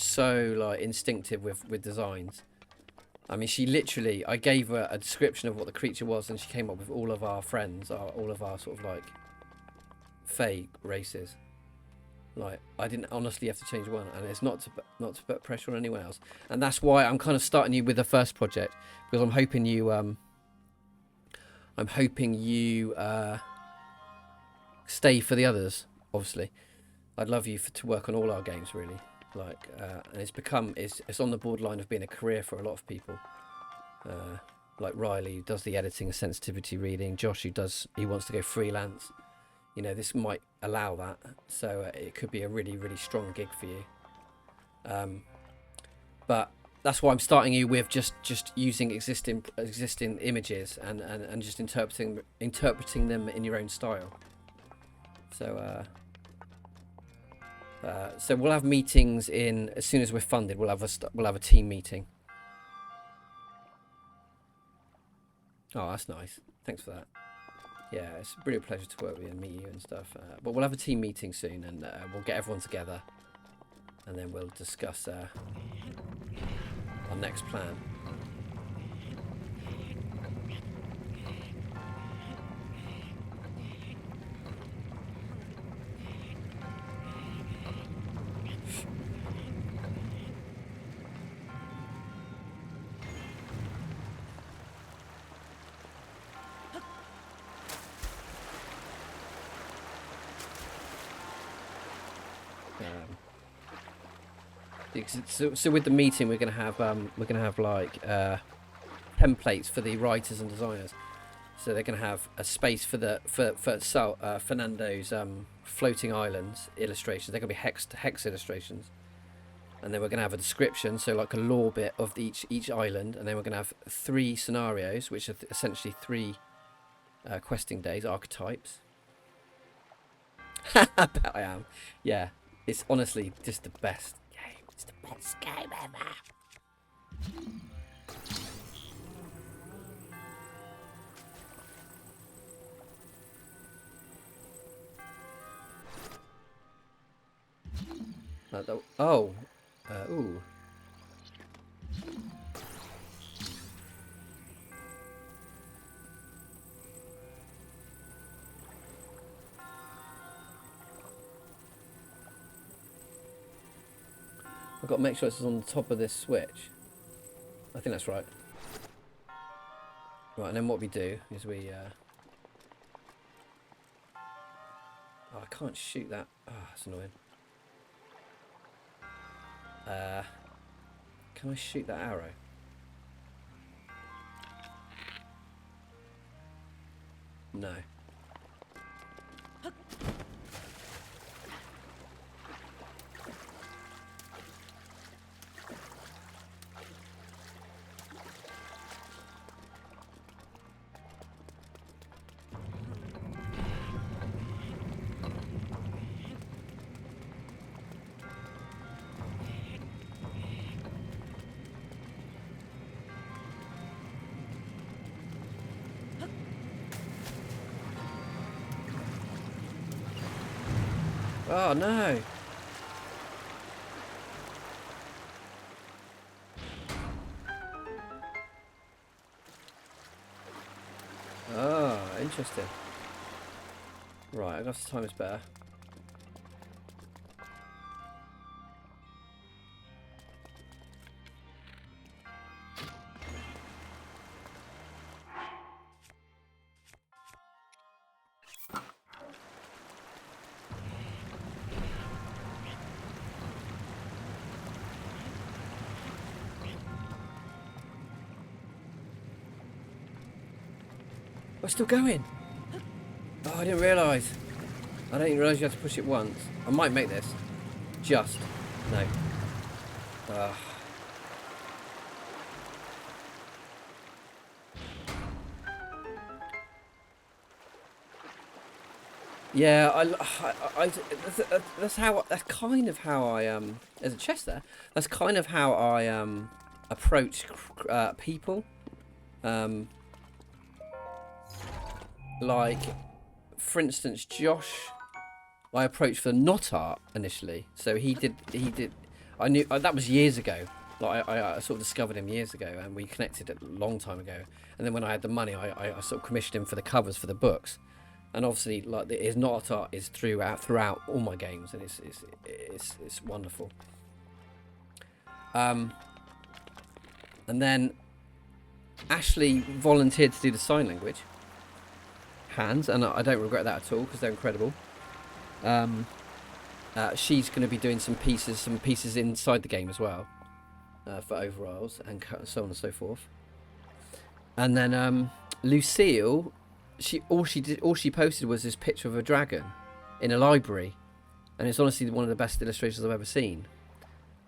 like instinctive with designs. I mean, she literally, I gave her a description of what the creature was, and she came up with all of our friends, all of our sort of like Fae races. Like, I didn't honestly have to change one, and it's not to put pressure on anyone else. And that's why I'm kind of starting you with the first project, because I'm hoping you stay for the others, obviously. I'd love you to work on all our games, really. Like, and it's on the borderline of being a career for a lot of people. Like Riley, who does the editing and sensitivity reading. Josh, he wants to go freelance. You know, this might allow that, so it could be a really, really strong gig for you. But that's why I'm starting you with just using existing images and just interpreting them in your own style. So so we'll have meetings as soon as we're funded. We'll have a team meeting. Oh, that's nice. Thanks for that. Yeah, it's a real pleasure to work with you and meet you and stuff. But we'll have a team meeting soon, and we'll get everyone together, and then we'll discuss our next plan. So with the meeting, we're gonna have like templates for the writers and designers. So they're gonna have a space for Fernando's floating islands illustrations. They're gonna be hex illustrations, and then we're gonna have a description, so like a lore bit of each island, and then we're gonna have 3 scenarios, which are essentially 3 questing days, archetypes. I bet I am. Yeah, it's honestly just the best. It's the best game ever. Ooh. I've got to make sure it's on the top of this switch. I think that's right. Right, and then what we do is we... Oh, I can't shoot that. Oh, that's annoying. Can I shoot that arrow? No. Oh no! Oh, interesting. Right, I guess the time is better. We're still going. Oh, I didn't realise. I didn't realise you had to push it once. I might make this. Just. No. Yeah, that's kind of how I there's a chest there. That's kind of how I approach people. Like, for instance, Josh, I approached for not art initially. So he did. I knew that was years ago. Like I sort of discovered him years ago, and we connected a long time ago. And then when I had the money, I sort of commissioned him for the covers for the books. And obviously, like, his not art is throughout all my games, and it's wonderful. And then Ashley volunteered to do the sign language hands, and I don't regret that at all because they're incredible. she's going to be doing some pieces inside the game as well, for overalls and so on and so forth. And then Lucille, all she posted was this picture of a dragon in a library, and it's honestly one of the best illustrations I've ever seen.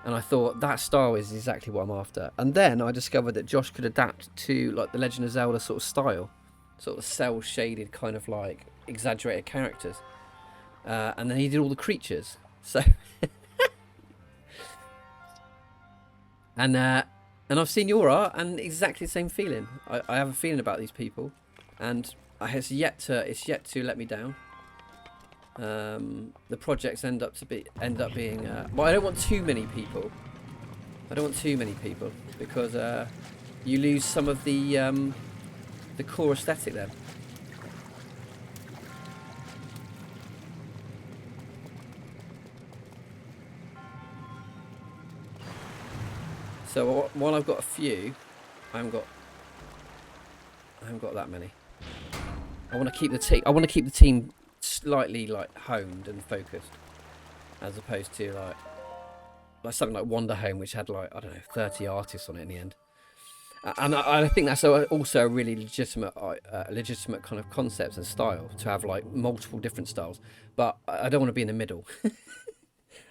And I thought that style is exactly what I'm after. And then I discovered that Josh could adapt to like the Legend of Zelda sort of style, sort of cell shaded kind of like exaggerated characters. And then he did all the creatures. So and I've seen your art and exactly the same feeling. I have a feeling about these people, and it's yet to let me down. The projects end up being well, I don't want too many people. Because you lose some of the core aesthetic then. So while I've got a few, I haven't got that many. I want to keep the team slightly like honed and focused, as opposed to like something like Wander Home, which had like, I don't know, 30 artists on it in the end. And I think that's also a really legitimate kind of concept and style, to have like multiple different styles. But I don't want to be in the middle.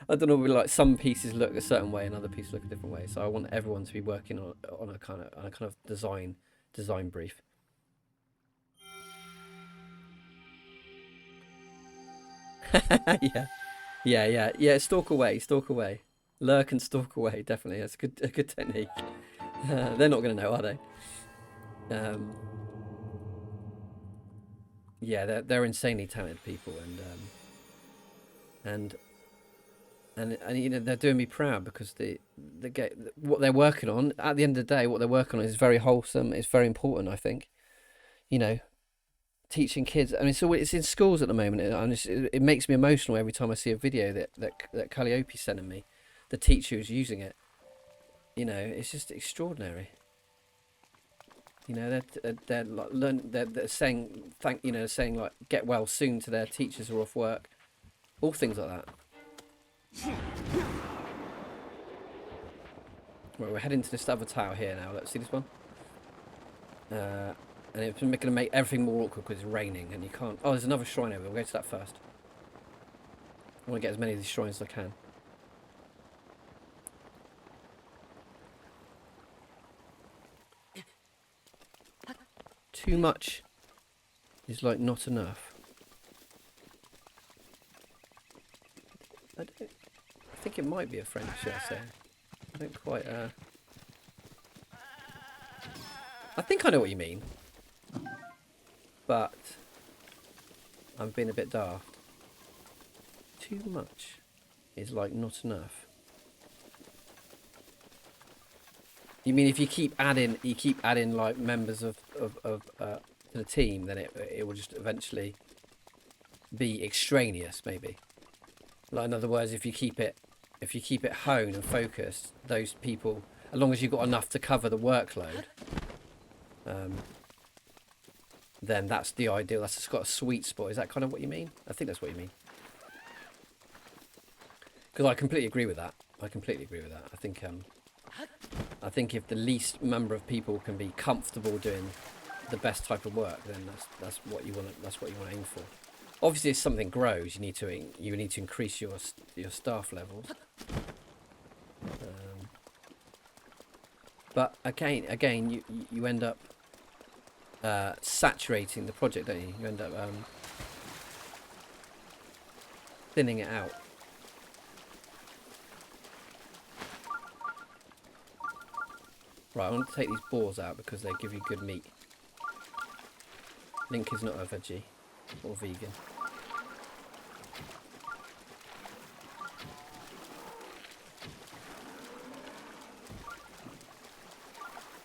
I don't know, like some pieces look a certain way and other pieces look a different way. So I want everyone to be working on a kind of design brief. Yeah. Stalk away. Lurk and stalk away. Definitely, that's a good technique. They're not going to know, are they? Yeah, they're insanely talented people, and you know, they're doing me proud, because what they're working on at the end of the day, what they're working on is very wholesome. It's very important, I think. You know, teaching kids, and it's in schools at the moment, and it makes me emotional every time I see a video that Calliope sending me, the teacher who's using it. You know, it's just extraordinary. You know, they're like they're saying saying like get well soon to their teachers who are off work, all things like that. Right, we're heading to this other tower here now. Let's see this one. And it's going to make everything more awkward because it's raining and you can't. Oh, there's another shrine over there. We'll go to that first. I want to get as many of these shrines as I can. Too much is like not enough. I think it might be a French saying. I don't quite. I think I know what you mean, but I'm being a bit daft. Too much is like not enough. You mean if you keep adding like members of to the team, then it will just eventually be extraneous, maybe. Like, in other words, if you keep it honed and focused, those people, as long as you've got enough to cover the workload, then that's the ideal. That's just got a sweet spot. Is that kind of what you mean? I think that's what you mean. Because I completely agree with that. I think if the least number of people can be comfortable doing the best type of work, then that's what you want. That's what you want to aim for. Obviously, if something grows, you need to increase your staff levels. But again, you end up saturating the project, don't you? You end up thinning it out. Right, I want to take these boars out because they give you good meat. Link is not a veggie or vegan.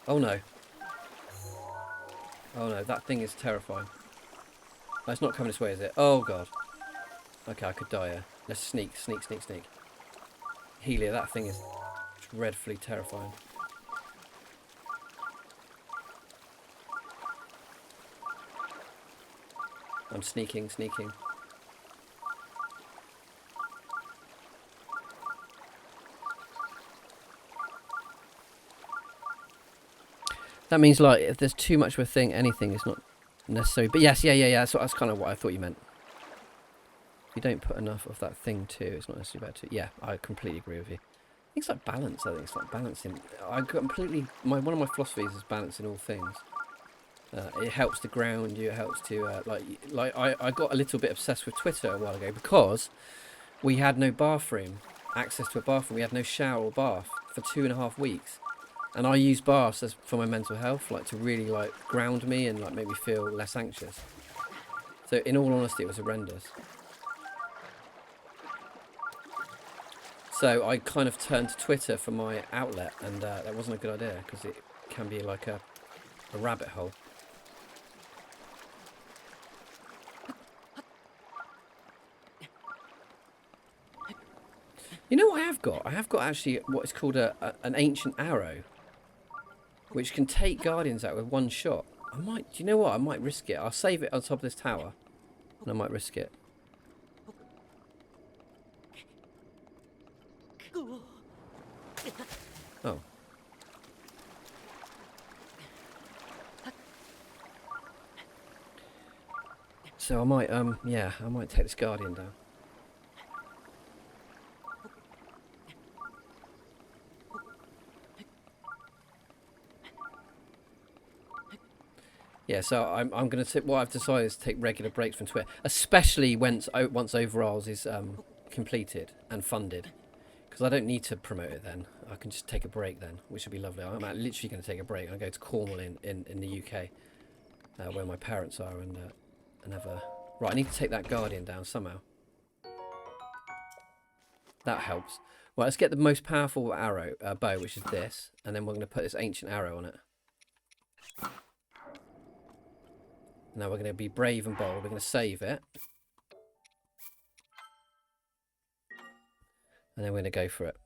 Oh no. Oh no, that thing is terrifying. Oh, it's not coming this way, is it? Oh god. Okay, I could die here. Let's sneak. Helia, that thing is dreadfully terrifying. I'm sneaking. That means like if there's too much of a thing, anything is not necessary. But yes, yeah. So that's kind of what I thought you meant. If you don't put enough of that thing too, it's not necessarily bad too. Yeah, I completely agree with you. It's like balance. I think it's like balancing. One of my philosophies is balancing all things. It helps to ground you. It helps to I got a little bit obsessed with Twitter a while ago because we had no access to a bathroom. We had no shower or bath for 2.5 weeks, and I use baths for my mental health, like to really like ground me and like make me feel less anxious. So in all honesty, it was horrendous. So I kind of turned to Twitter for my outlet, and that wasn't a good idea because it can be like a rabbit hole. You know what I have got? I have got actually what is called an ancient arrow, which can take guardians out with one shot. Do you know what? I might risk it. I'll save it on top of this tower, and I might risk it. Oh. So I might, yeah, I might take this guardian down. Yeah, so I'm going to what I've decided is to take regular breaks from Twitter, especially once Overalls is completed and funded, because I don't need to promote it then. I can just take a break then, which would be lovely. I'm literally going to take a break. I go to Cornwall in the UK, where my parents are, and have a right. I need to take that guardian down somehow. That helps. Well, let's get the most powerful bow, which is this, and then we're going to put this ancient arrow on it. Now we're going to be brave and bold. We're going to save it. And then we're going to go for it.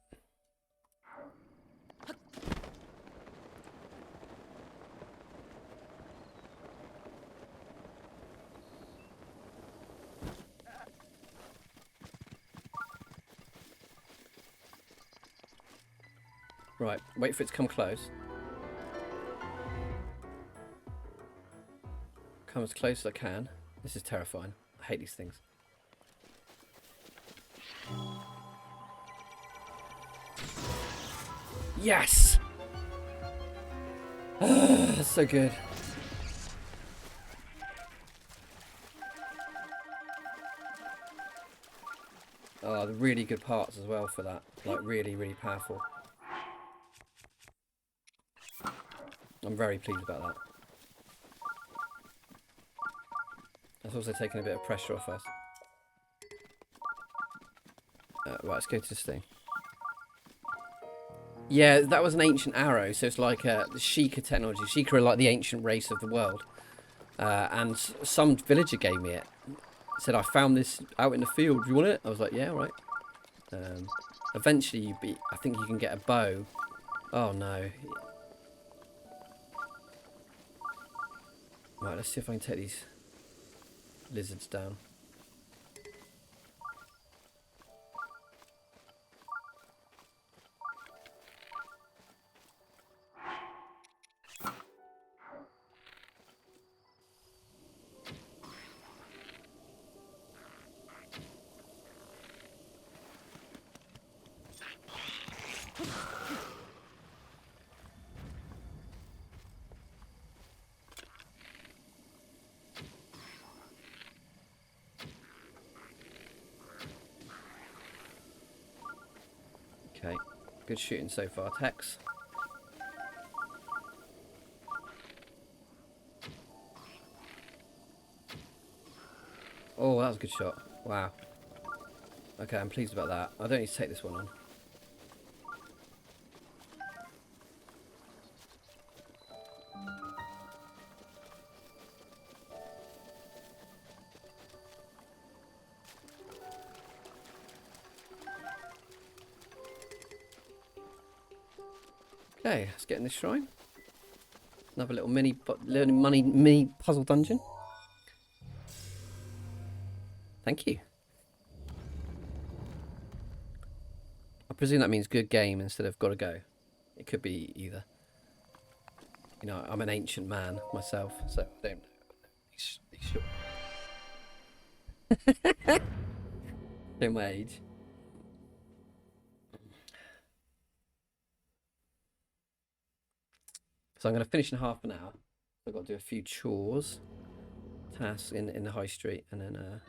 Right, wait for it to come close. Come as close as I can. This is terrifying. I hate these things. Yes! That's so good. Oh, the really good parts as well for that. Like really, really powerful. I'm very pleased about that. That's also taking a bit of pressure off us. Right, let's go to this thing. Yeah, that was an ancient arrow, so it's like the Sheikah technology. Sheikah are like the ancient race of the world. And some villager gave me it. Said, I found this out in the field. Do you want it? I was like, yeah, right. Eventually, I think you can get a bow. Oh, no. Right, let's see if I can take these lizards down. Okay, good shooting so far, Tex. Oh, that was a good shot. Wow. Okay, I'm pleased about that. I don't need to take this one on. Okay, let's get in this shrine. Another little mini puzzle dungeon. Thank you. I presume that means good game instead of gotta go. It could be either. You know, I'm an ancient man myself, so I don't know. He's sure. Same age. So I'm going to finish in half an hour. I've got to do a few chores, tasks in the high street, and then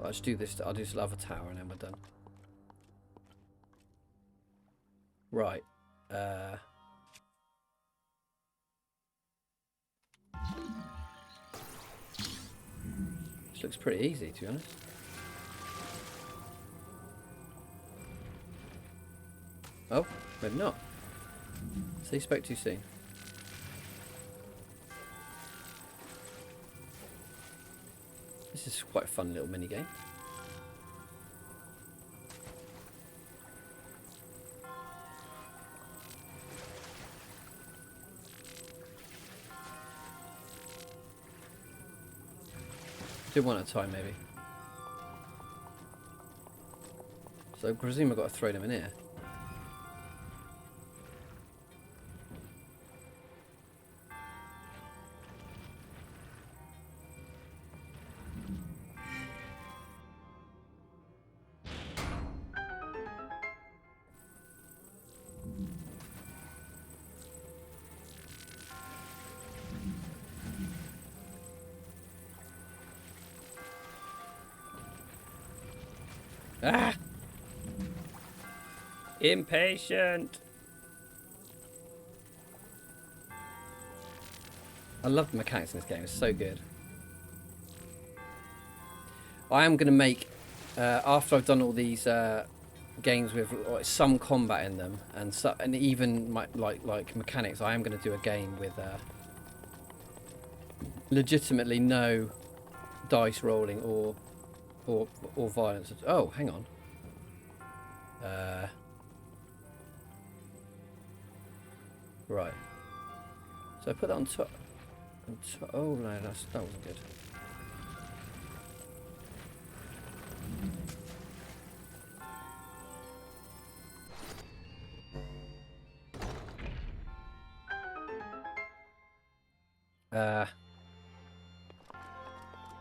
I'll just do this. I'll do this other tower, and then we're done. Right. This looks pretty easy, to be honest. Oh, maybe not. See, spoke too soon. This is quite a fun little mini game. Do one at a time, maybe. So I presume I've got to throw them in here. Ah! Impatient! I love the mechanics in this game, it's so good. I am going to make, after I've done all these games with some combat in them, and even like mechanics, I am going to do a game with legitimately no dice rolling or violence. Oh, hang on. Right. So I put that on top. Oh no, that wasn't good.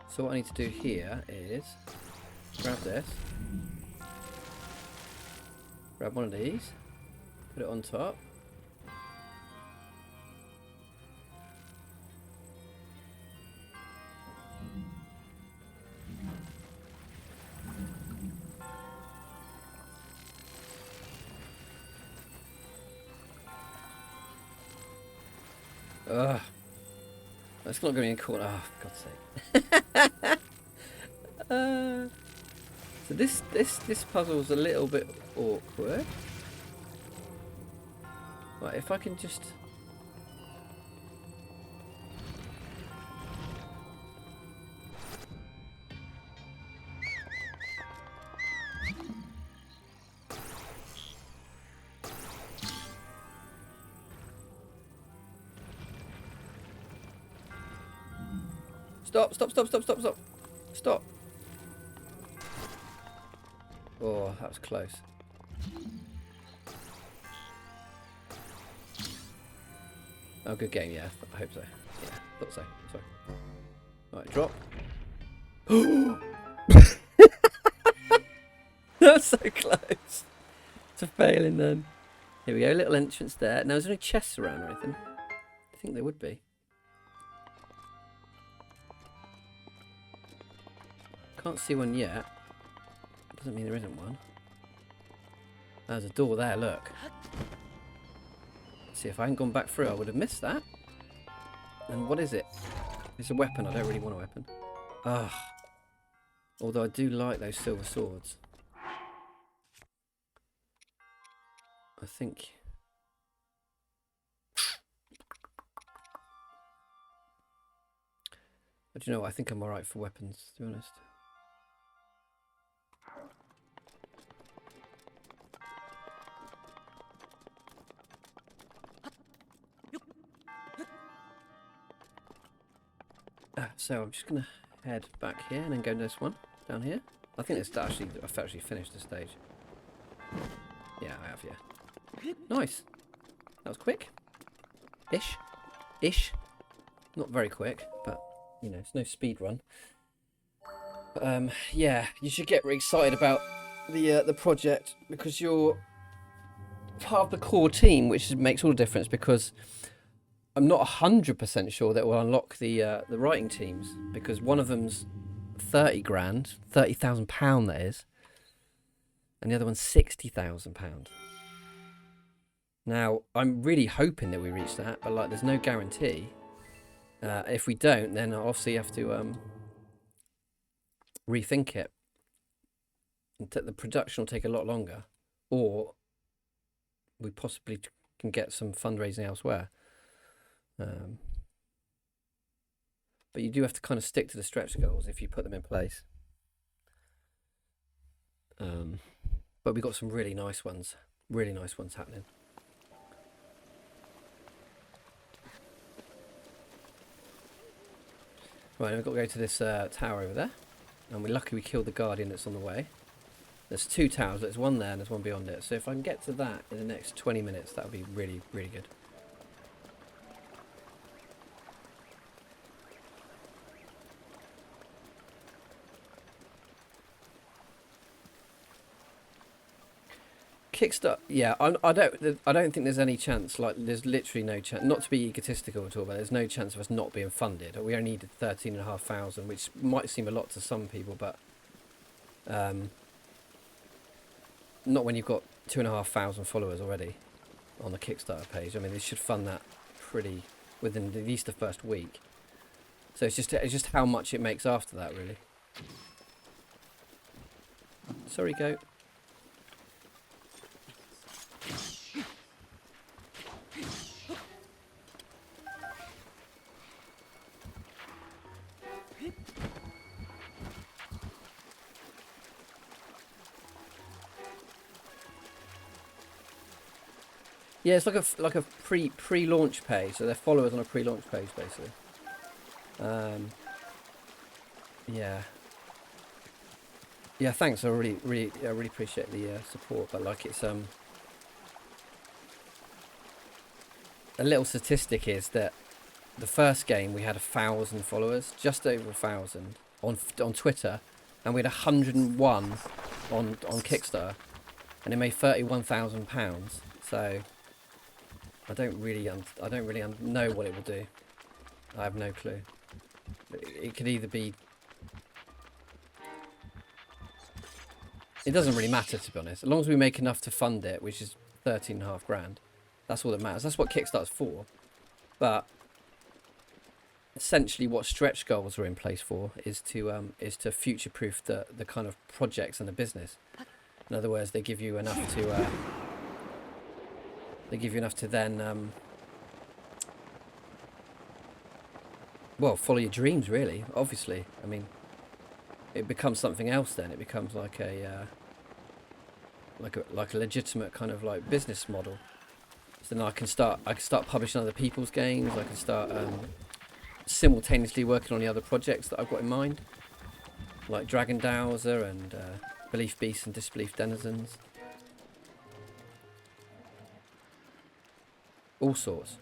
So what I need to do here is grab this, grab one of these, put it on top. Ugh. It's not going to be in corner. Oh, for God's sake. So this puzzle's a little bit awkward. Right, if I can just... Stop, stop, stop, stop, stop, stop. Stop. Oh, that was close. Oh, good game, yeah. I hope so. Yeah, thought so. Sorry. Right, drop. That was so close to failing then. Here we go, little entrance there. Now, is there any chests around or anything? I think there would be. Can't see one yet. Doesn't mean there isn't one. There's a door there, look. See, if I hadn't gone back through, I would have missed that. And what is it? It's a weapon. I don't really want a weapon. Ugh. Although I do like those silver swords. I think... But you know what? I think I'm alright for weapons, to be honest. So I'm just going to head back here and then go to this one down here. I think I've actually finished the stage. Yeah, I have, yeah. Nice. That was quick. ish. Not very quick, but you know, it's no speed run. Yeah, you should get really excited about the project because you're part of the core team, which makes all the difference. Because I'm not 100% sure that we'll unlock the writing teams because one of them's 30 grand, £30,000 that is, and the other one's £60,000. Now I'm really hoping that we reach that, but like, there's no guarantee. If we don't, then I'll obviously have to rethink it. The production will take a lot longer, or we possibly can get some fundraising elsewhere. But you do have to kind of stick to the stretch goals if you put them in place. But we've got some really nice ones happening. Right, we've got to go to this tower over there. And we're lucky we killed the guardian that's on the way. There's 2 towers, there's one there and there's one beyond it. So if I can get to that in the next 20 minutes, that would be really, really good. Kickstart, yeah. I don't think there's any chance. Like, there's literally no chance. Not to be egotistical at all, but there's no chance of us not being funded. We only needed 13,500, which might seem a lot to some people, but not when you've got 2,500 followers already on the Kickstarter page. I mean, they should fund that pretty within at least the first week. So it's just how much it makes after that, really. Sorry, goat. Yeah, it's like a pre-launch page, so they're followers on a pre-launch page, basically. Yeah, thanks. I really appreciate the support, but like, it's a little statistic is that the first game we had 1,000 followers, just over 1,000 on Twitter, and we had 101 on Kickstarter, and it made £31,000. So I don't really know what it will do. I have no clue. It could either be. It doesn't really matter, to be honest. As long as we make enough to fund it, which is 13.5 grand, that's all that matters. That's what Kickstarter's for. But essentially, what stretch goals are in place for is to future-proof the kind of projects and the business. In other words, they give you enough to. They give you enough to then, well, follow your dreams, really. Obviously, I mean, it becomes something else. Then it becomes like a legitimate kind of like business model. So then I can start publishing other people's games. I can start simultaneously working on the other projects that I've got in mind, like Dragon Dowser and Belief Beasts and Disbelief Denizens. All sorts.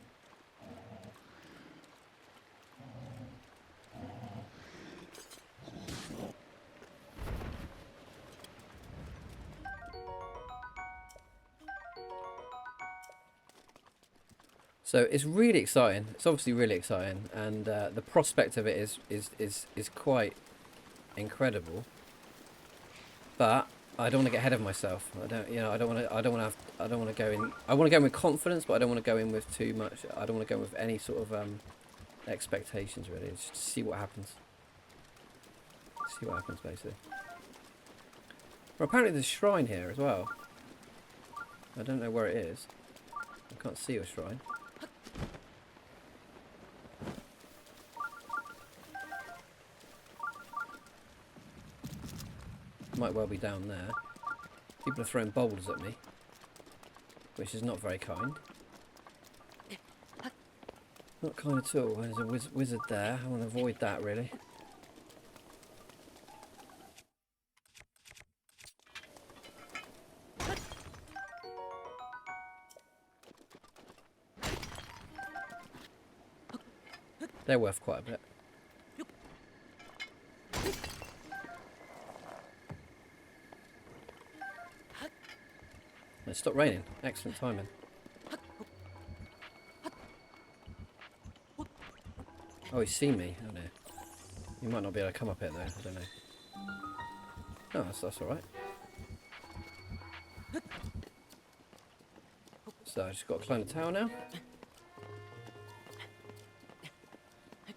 So it's really exciting. It's obviously really exciting, and the prospect of it is quite incredible. But I don't want to get ahead of myself. I don't want to go in. I want to go in with confidence, but I don't want to go in with too much. I don't want to go in with any sort of expectations, really. It's just see what happens. See what happens, basically. Well, apparently there's a shrine here as well. I don't know where it is. I can't see a shrine. Might well be down there. People are throwing boulders at me, which is not very kind. Not kind at all. There's a wizard there. I want to avoid that, really. They're worth quite a bit. It stopped raining. Excellent timing. Oh, he's seen me. Oh no. You might not be able to come up it though. I don't know. Oh, that's alright. So I just got to climb the tower now.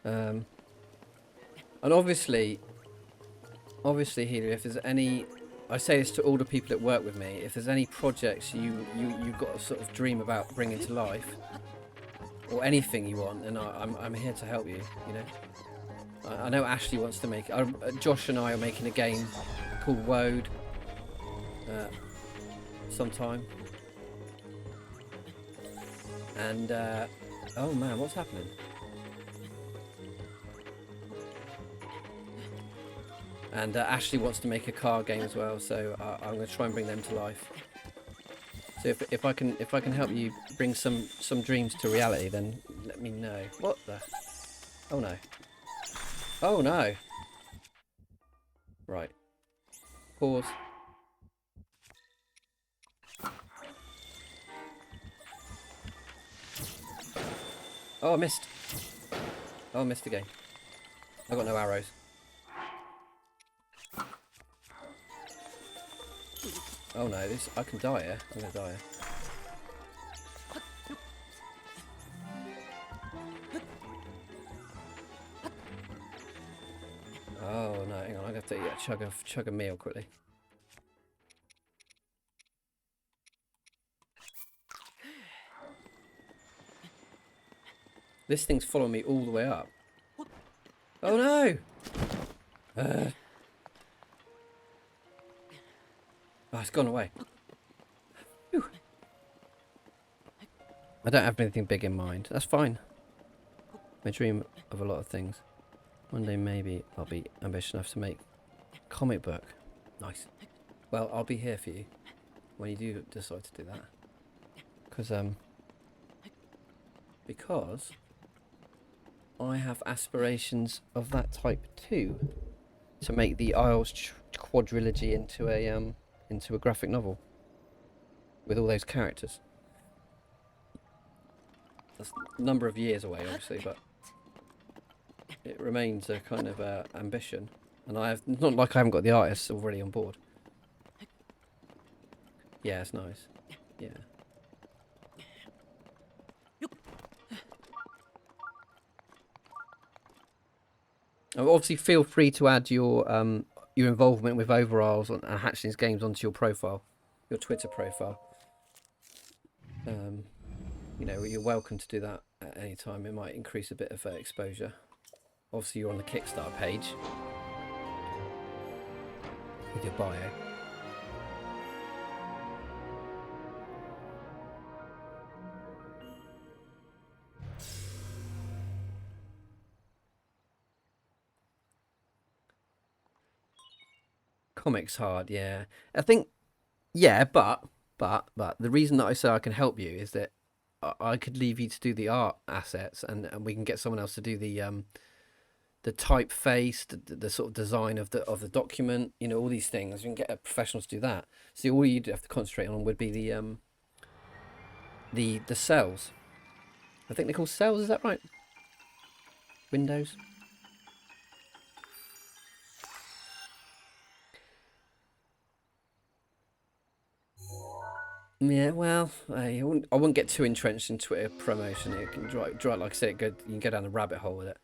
And obviously, Healy, if there's any, I say this to all the people that work with me, if there's any projects you've got a sort of dream about bringing to life, or anything you want, and I'm here to help you. You know, I know Ashley wants to make. Josh and I are making a game called Woad sometime. And oh man, what's happening? And Ashley wants to make a car game as well, so I'm going to try and bring them to life. So if I can help you bring some dreams to reality, then let me know. What the? Oh no! Oh no! Right. Pause. Oh, I missed. Oh, I missed again. I got no arrows. Oh no, this I can die here. I'm gonna die here. Oh no, hang on, I have to chug a meal quickly. This thing's following me all the way up. Oh no! Oh, it's gone away. Whew. I don't have anything big in mind. That's fine. I dream of a lot of things. One day maybe I'll be ambitious enough to make a comic book. Nice. Well, I'll be here for you when you do decide to do that. Because I have aspirations of that type too, to make the Isles quadrilogy into a graphic novel with all those characters. That's a number of years away, obviously, but it remains a kind of ambition, and not like I haven't got the artists already on board. Yeah, it's nice. Yeah. Obviously, feel free to add your involvement with Overisles and Hatchlings games onto your profile, your Twitter profile. You know, you're welcome to do that at any time. It might increase a bit of exposure. Obviously, you're on the Kickstarter page with your bio. Comics hard, yeah. I think, yeah, but the reason that I say I can help you is that I could leave you to do the art assets, and we can get someone else to do the typeface, the sort of design of the document, you know, all these things. You can get a professional to do that. So all you'd have to concentrate on would be the cells. I think they're called cells. Is that right? Windows. Yeah, well, I wouldn't get too entrenched in Twitter promotion. It can drive like I said, you can go down the rabbit hole with it.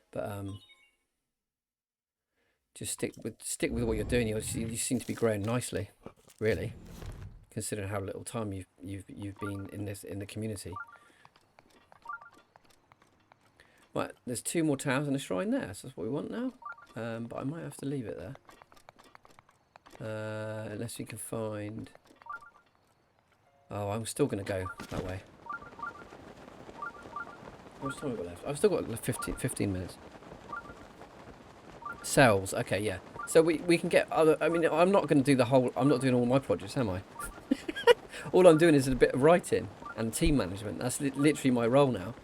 But just stick with what you're doing. You seem to be growing nicely, really, considering how little time you've been in the community. Right, there's 2 more towers and a shrine there, so that's what we want now. But I might have to leave it there, unless we can find. Oh, I'm still going to go that way. How much time have I got left? I've still got 15 minutes. Cells, okay, yeah. So we can get other. I mean, I'm not going to do the whole. I'm not doing all my projects, am I? All I'm doing is a bit of writing and team management. That's literally my role now.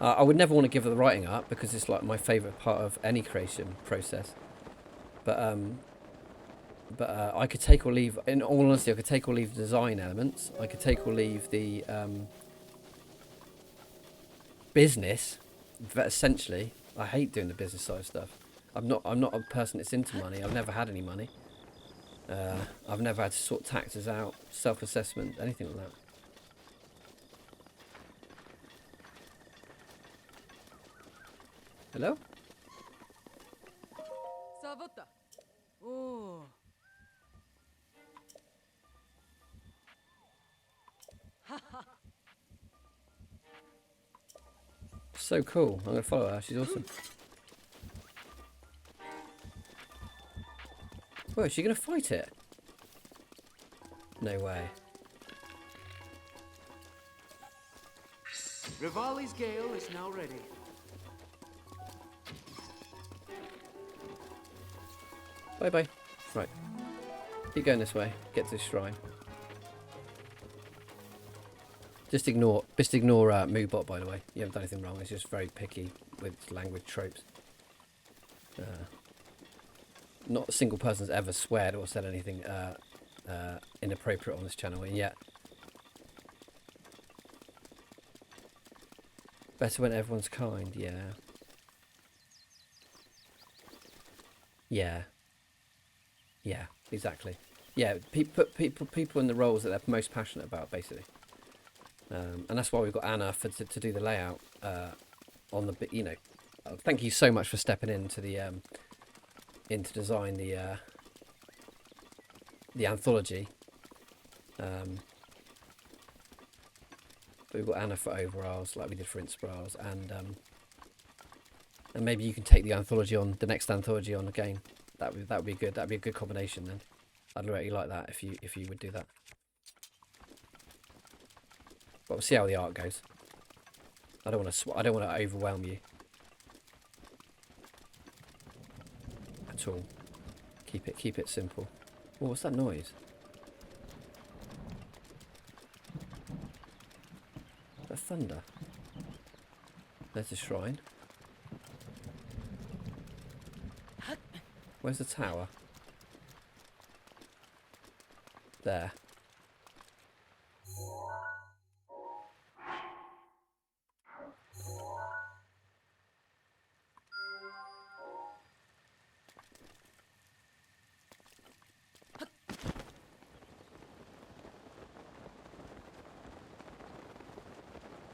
I would never want to give the writing up because it's like my favourite part of any creation process. But I could take or leave. In all honesty, I could take or leave the design elements. I could take or leave the business. But essentially, I hate doing the business side of stuff. I'm not a person that's into money. I've never had any money. I've never had to sort taxes out, self-assessment, anything like that. Hello? Oh. So cool. I'm going to follow her. She's awesome. Whoa, is she going to fight it? No way. Rivali's Gale is now ready. Bye-bye. Right. Keep going this way. Get to the shrine. Just ignore Moobot, by the way. You haven't done anything wrong. It's just very picky with language tropes. Not a single person's ever sweared or said anything inappropriate on this channel, and yet better when everyone's kind. Yeah, exactly. Yeah, put people in the roles that they're most passionate about, basically. And that's why we've got Anna to do the layout on the bit. You know, thank you so much for stepping into the to design the anthology. But we've got Anna for overalls, like we did for Inspirals, and maybe you can take the anthology on the next anthology on again. That would be good. That'd be a good combination then. I'd really like that if you would do that. But we'll see how the art goes. I don't want to overwhelm you at all. Keep it simple. Oh, what's that noise? Is that thunder? There's the shrine. Where's the tower? There.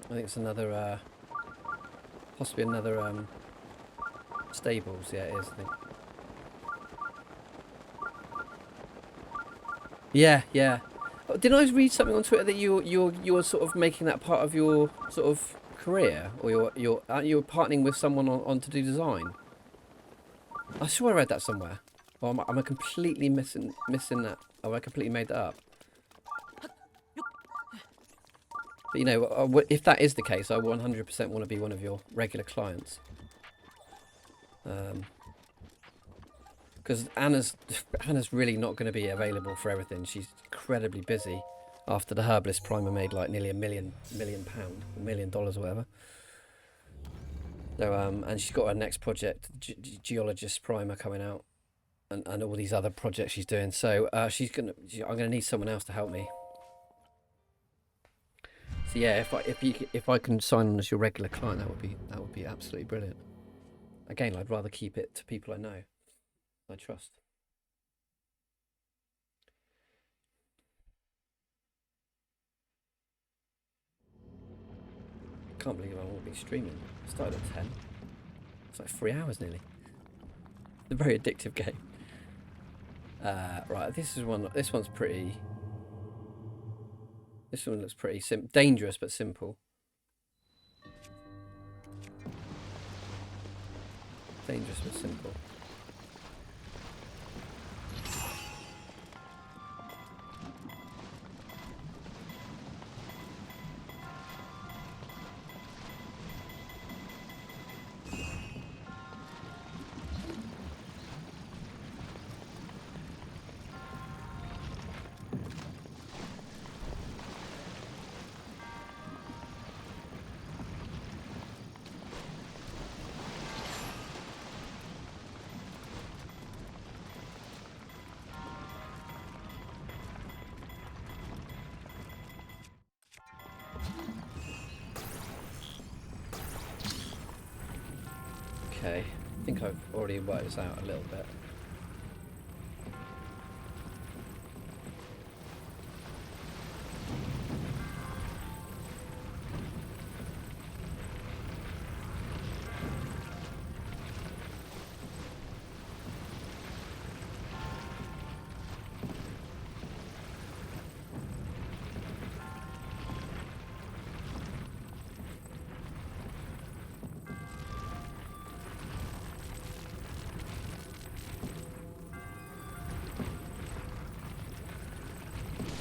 I think it's another, possibly another stables. Yeah, it is. I think. Yeah. Did I read something on Twitter that you're sort of making that part of your sort of career, or you're partnering with someone on to do design? I swear I read that somewhere. Or am I completely missing that? Have I completely made that up? But you know, if that is the case, I 100% want to be one of your regular clients. Because Anna's really not going to be available for everything. She's incredibly busy after the Herbalist Primer made like nearly £1 million, $1 million or whatever. So and she's got her next project, Geologist Primer, coming out, and all these other projects she's doing. So I'm gonna need someone else to help me. So yeah, if I can sign on as your regular client, that would be absolutely brilliant. Again, I'd rather keep it to people I know, I trust. I can't believe I won't be streaming. I started at 10. It's like 3 hours nearly. It's a very addictive game. Right, this one's pretty. This one looks pretty dangerous but simple. Dangerous but simple. Okay, I think I've already worked this out a little bit.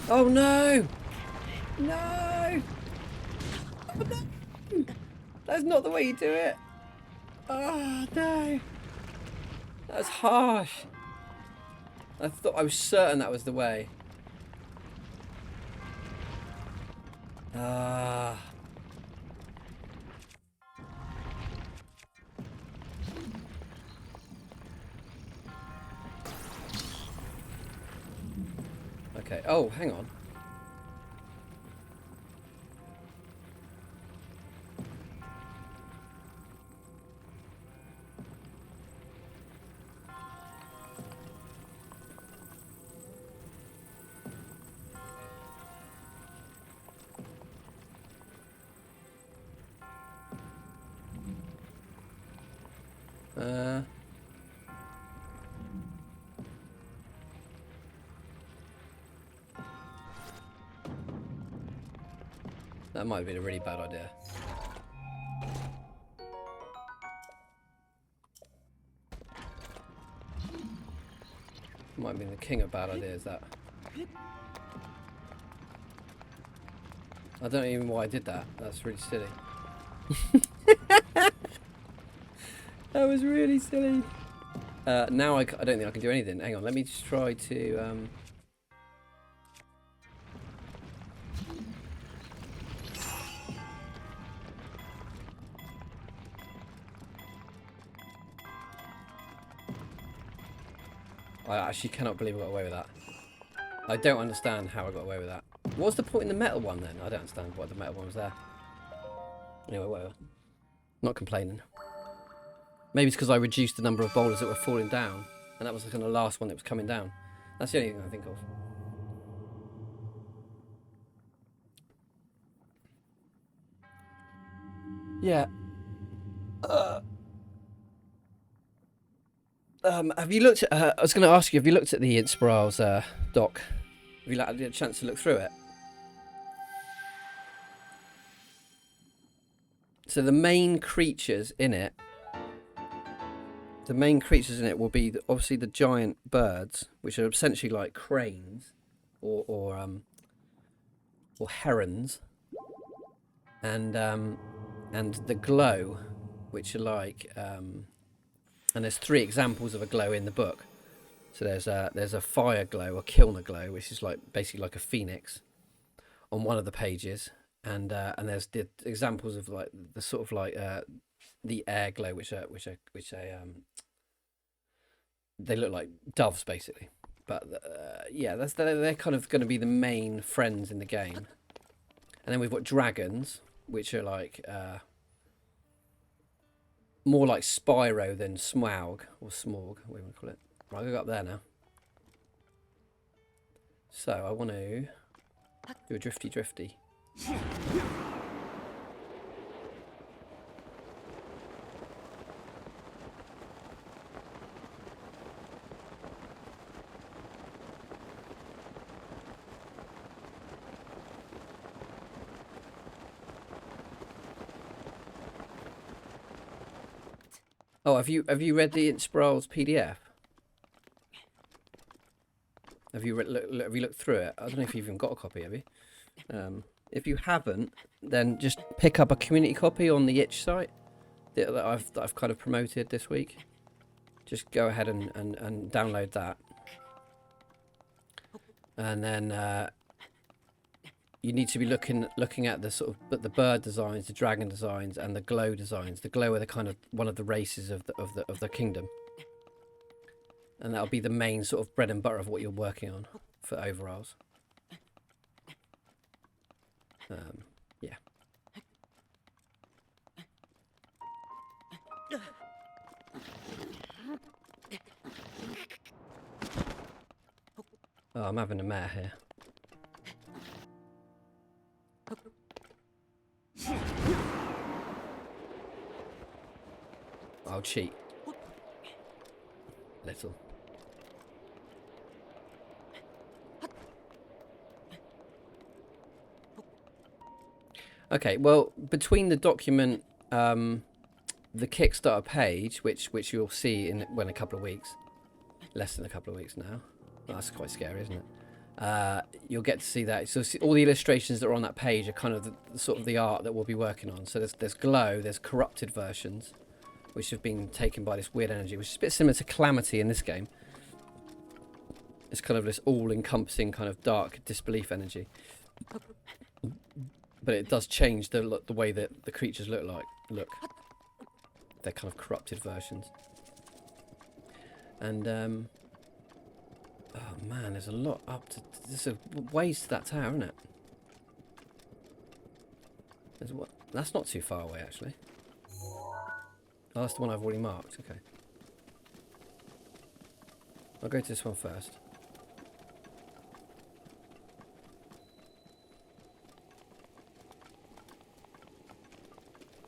Oh no! No! Oh no! That's not the way you do it! Oh no! That's harsh! I was certain that was the way. Ah. Okay. Oh, hang on. That might have been a really bad idea. Might have been the king of bad ideas, that. I don't know even why I did that. That's really silly. That was really silly. Now I don't think I can do anything. Hang on, let me just try to... I actually cannot believe I got away with that. I don't understand how I got away with that. What's the point in the metal one then? I don't understand why the metal one was there. Anyway, whatever. Not complaining. Maybe it's because I reduced the number of boulders that were falling down. And that was the kind of last one that was coming down. That's the only thing I think of. Yeah. Have you looked at... I was going to ask you, have you looked at the Inspirals doc? Have you had a chance to look through it? So the main creatures in it... The main creatures in it will be obviously the giant birds, which are essentially like cranes or herons, and the glow, which are like and there's 3 examples of a glow in the book. So there's a fire glow, a kilner glow, which is like basically like a phoenix, on one of the pages, and there's the examples of like the sort of like the air glow, which they look like doves basically. But yeah, they're kind of going to be the main friends in the game. And then we've got dragons, which are like more like Spyro than Smaug or Smorg, what do you want to call it. Right, I'll go up there now. So I want to do a drifty. Oh, have you read the Inspirals PDF? Have you looked through it? I don't know if you've even got a copy, have you? If you haven't, then just pick up a community copy on the itch site that I've kind of promoted this week. Just go ahead and download that, and then you need to be looking at the sort of the bird designs, the dragon designs, and the glow designs. The glow are the kind of one of the races of the kingdom, and that'll be the main sort of bread and butter of what you're working on for overalls. Yeah. Oh, I'm having a mare here. I'll cheat. Little. Okay, well, between the document, the Kickstarter page, which you'll see in a couple of weeks, less than a couple of weeks now. Well, that's quite scary, isn't it? You'll get to see that. So all the illustrations that are on that page are kind of the sort of the art that we'll be working on. So there's glow, there's corrupted versions, which have been taken by this weird energy, which is a bit similar to Calamity in this game. It's kind of this all-encompassing kind of dark disbelief energy. But it does change the way that the creatures look. They're kind of corrupted versions. And oh man, there's a lot up to. There's a ways to that tower, isn't it? That's not too far away actually. Oh, that's the one I've already marked. Okay. I'll go to this one first.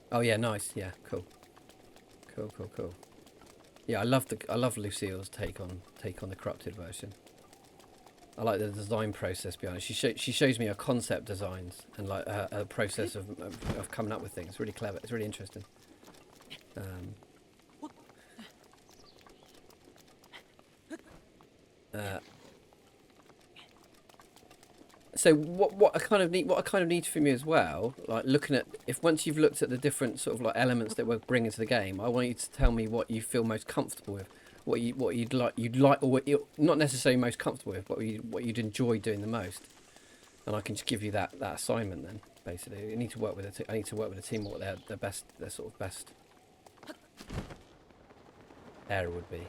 Oh yeah, nice. Yeah, cool. Cool. Yeah, I love Lucille's take on the corrupted version. I like the design process behind it. She shows me her concept designs and like a process of coming up with things. It's really clever. It's really interesting. So what I kind of need from you as well, like looking at once you've looked at the different sort of like elements that we're bringing to the game, I want you to tell me what you feel most comfortable with, what you'd like, or what not necessarily most comfortable with, but what you'd enjoy doing the most, and I can just give you that assignment then. Basically, I need to work with a team what their sort of best area would be.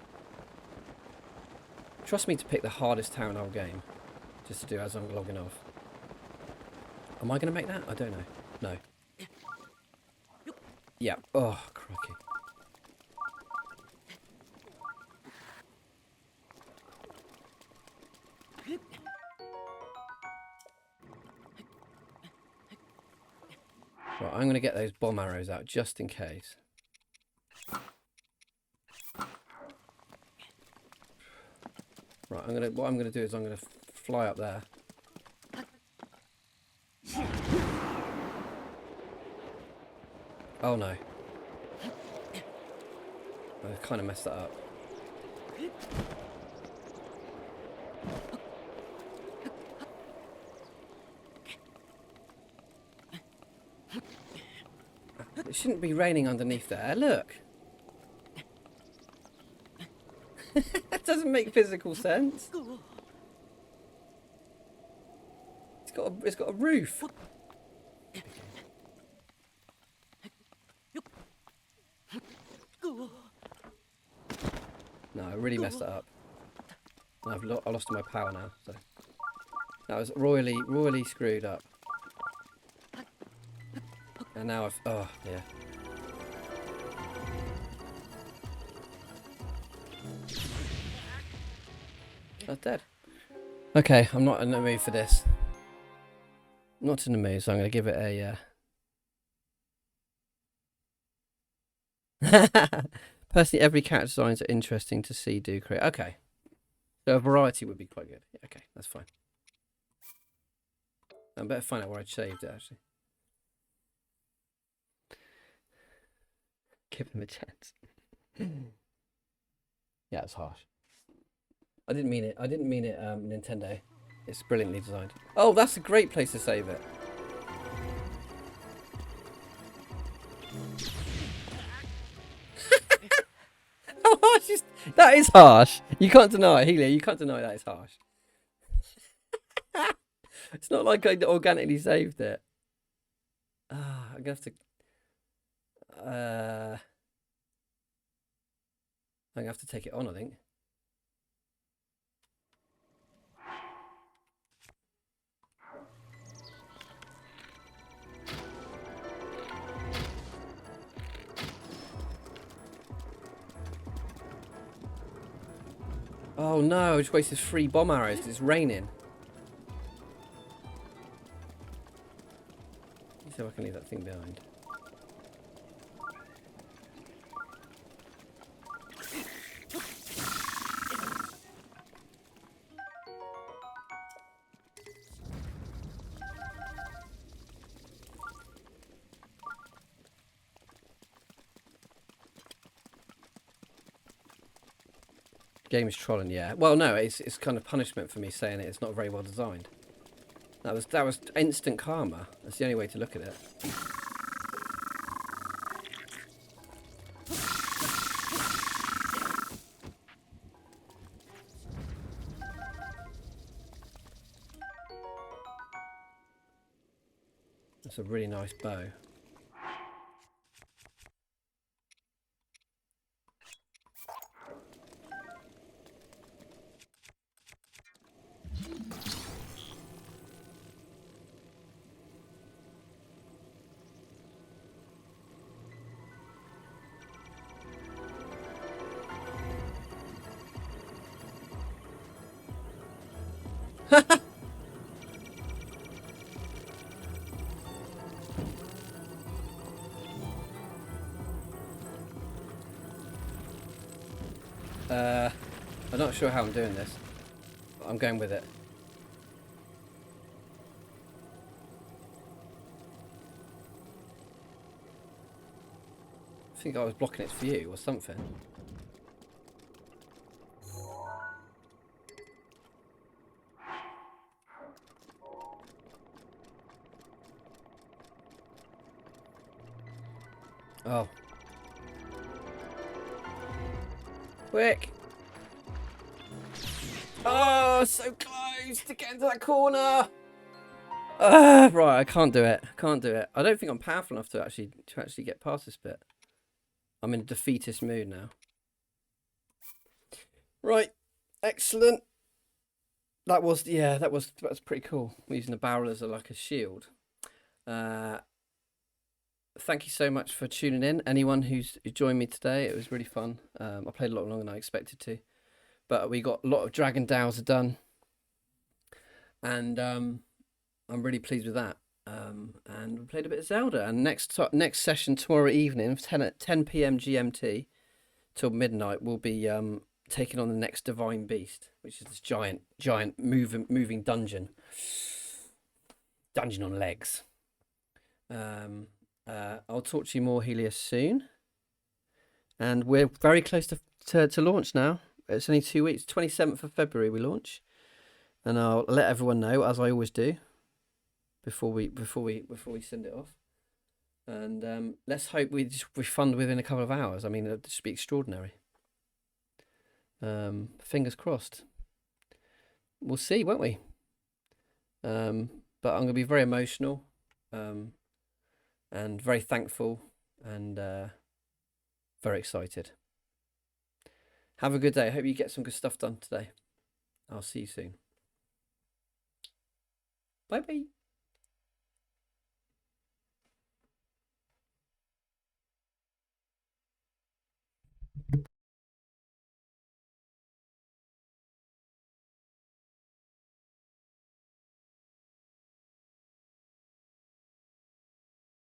Trust me to pick the hardest tower in the whole game. Just to do as I'm logging off. Am I going to make that? I don't know. No. Yeah. Oh, crikey. Right, I'm going to get those bomb arrows out just in case. Right, what I'm going to do is I'm going to fly up there. Oh no. I kind of messed that up. It shouldn't be raining underneath there. Look. That doesn't make physical sense. It's got a roof. No, I really messed that up. I lost my power now. So that was royally screwed up. And now oh yeah. I'm dead. Okay, I'm not in the mood for this. Not in the mood, so I'm going to give it a... Personally, every character designs are interesting to see do create. Okay. So a variety would be quite good. Yeah, okay, that's fine. I better find out where I saved it, actually. Give them a chance. Yeah, it's harsh. I didn't mean it, Nintendo. It's brilliantly designed. Oh, that's a great place to save it. How harsh is that? Is harsh. You can't deny it, Helia. You can't deny that is harsh. It's not like I organically saved it. I'm gonna have to. I'm gonna have to take it on, I think. Oh no, I just wasted 3 bomb arrows because it's raining. Let's see if I can leave that thing behind. Game is trolling, yeah. Well, no, it's kind of punishment for me saying it's not very well designed. That was instant karma. That's the only way to look at it. That's a really nice bow. I'm not sure how I'm doing this, but I'm going with it. I think I was blocking its view or something. Oh. Quick! Oh, so close to getting to that corner! Right, I can't do it. I can't do it. I don't think I'm powerful enough to actually get past this bit. I'm in a defeatist mood now. Right, excellent. That was pretty cool. We're using the barrel as like a shield. Thank you so much for tuning in. Anyone who's joined me today, it was really fun. I played a lot longer than I expected to, but we got a lot of Dragon Dowser done, and I'm really pleased with that. And we played a bit of Zelda. And next session tomorrow evening, 10 p.m. GMT till midnight, we'll be taking on the next Divine Beast, which is this giant moving dungeon on legs. I'll talk to you more, Helios, soon. And we're very close to launch now. It's only 2 weeks. 27th of February we launch, and I'll let everyone know, as I always do, before we send it off. And let's hope we just refund within a couple of hours. I mean, it'd just be extraordinary. Fingers crossed. We'll see, won't we? But I'm going to be very emotional. And very thankful and very excited. Have a good day. I hope you get some good stuff done today. I'll see you soon. Bye bye.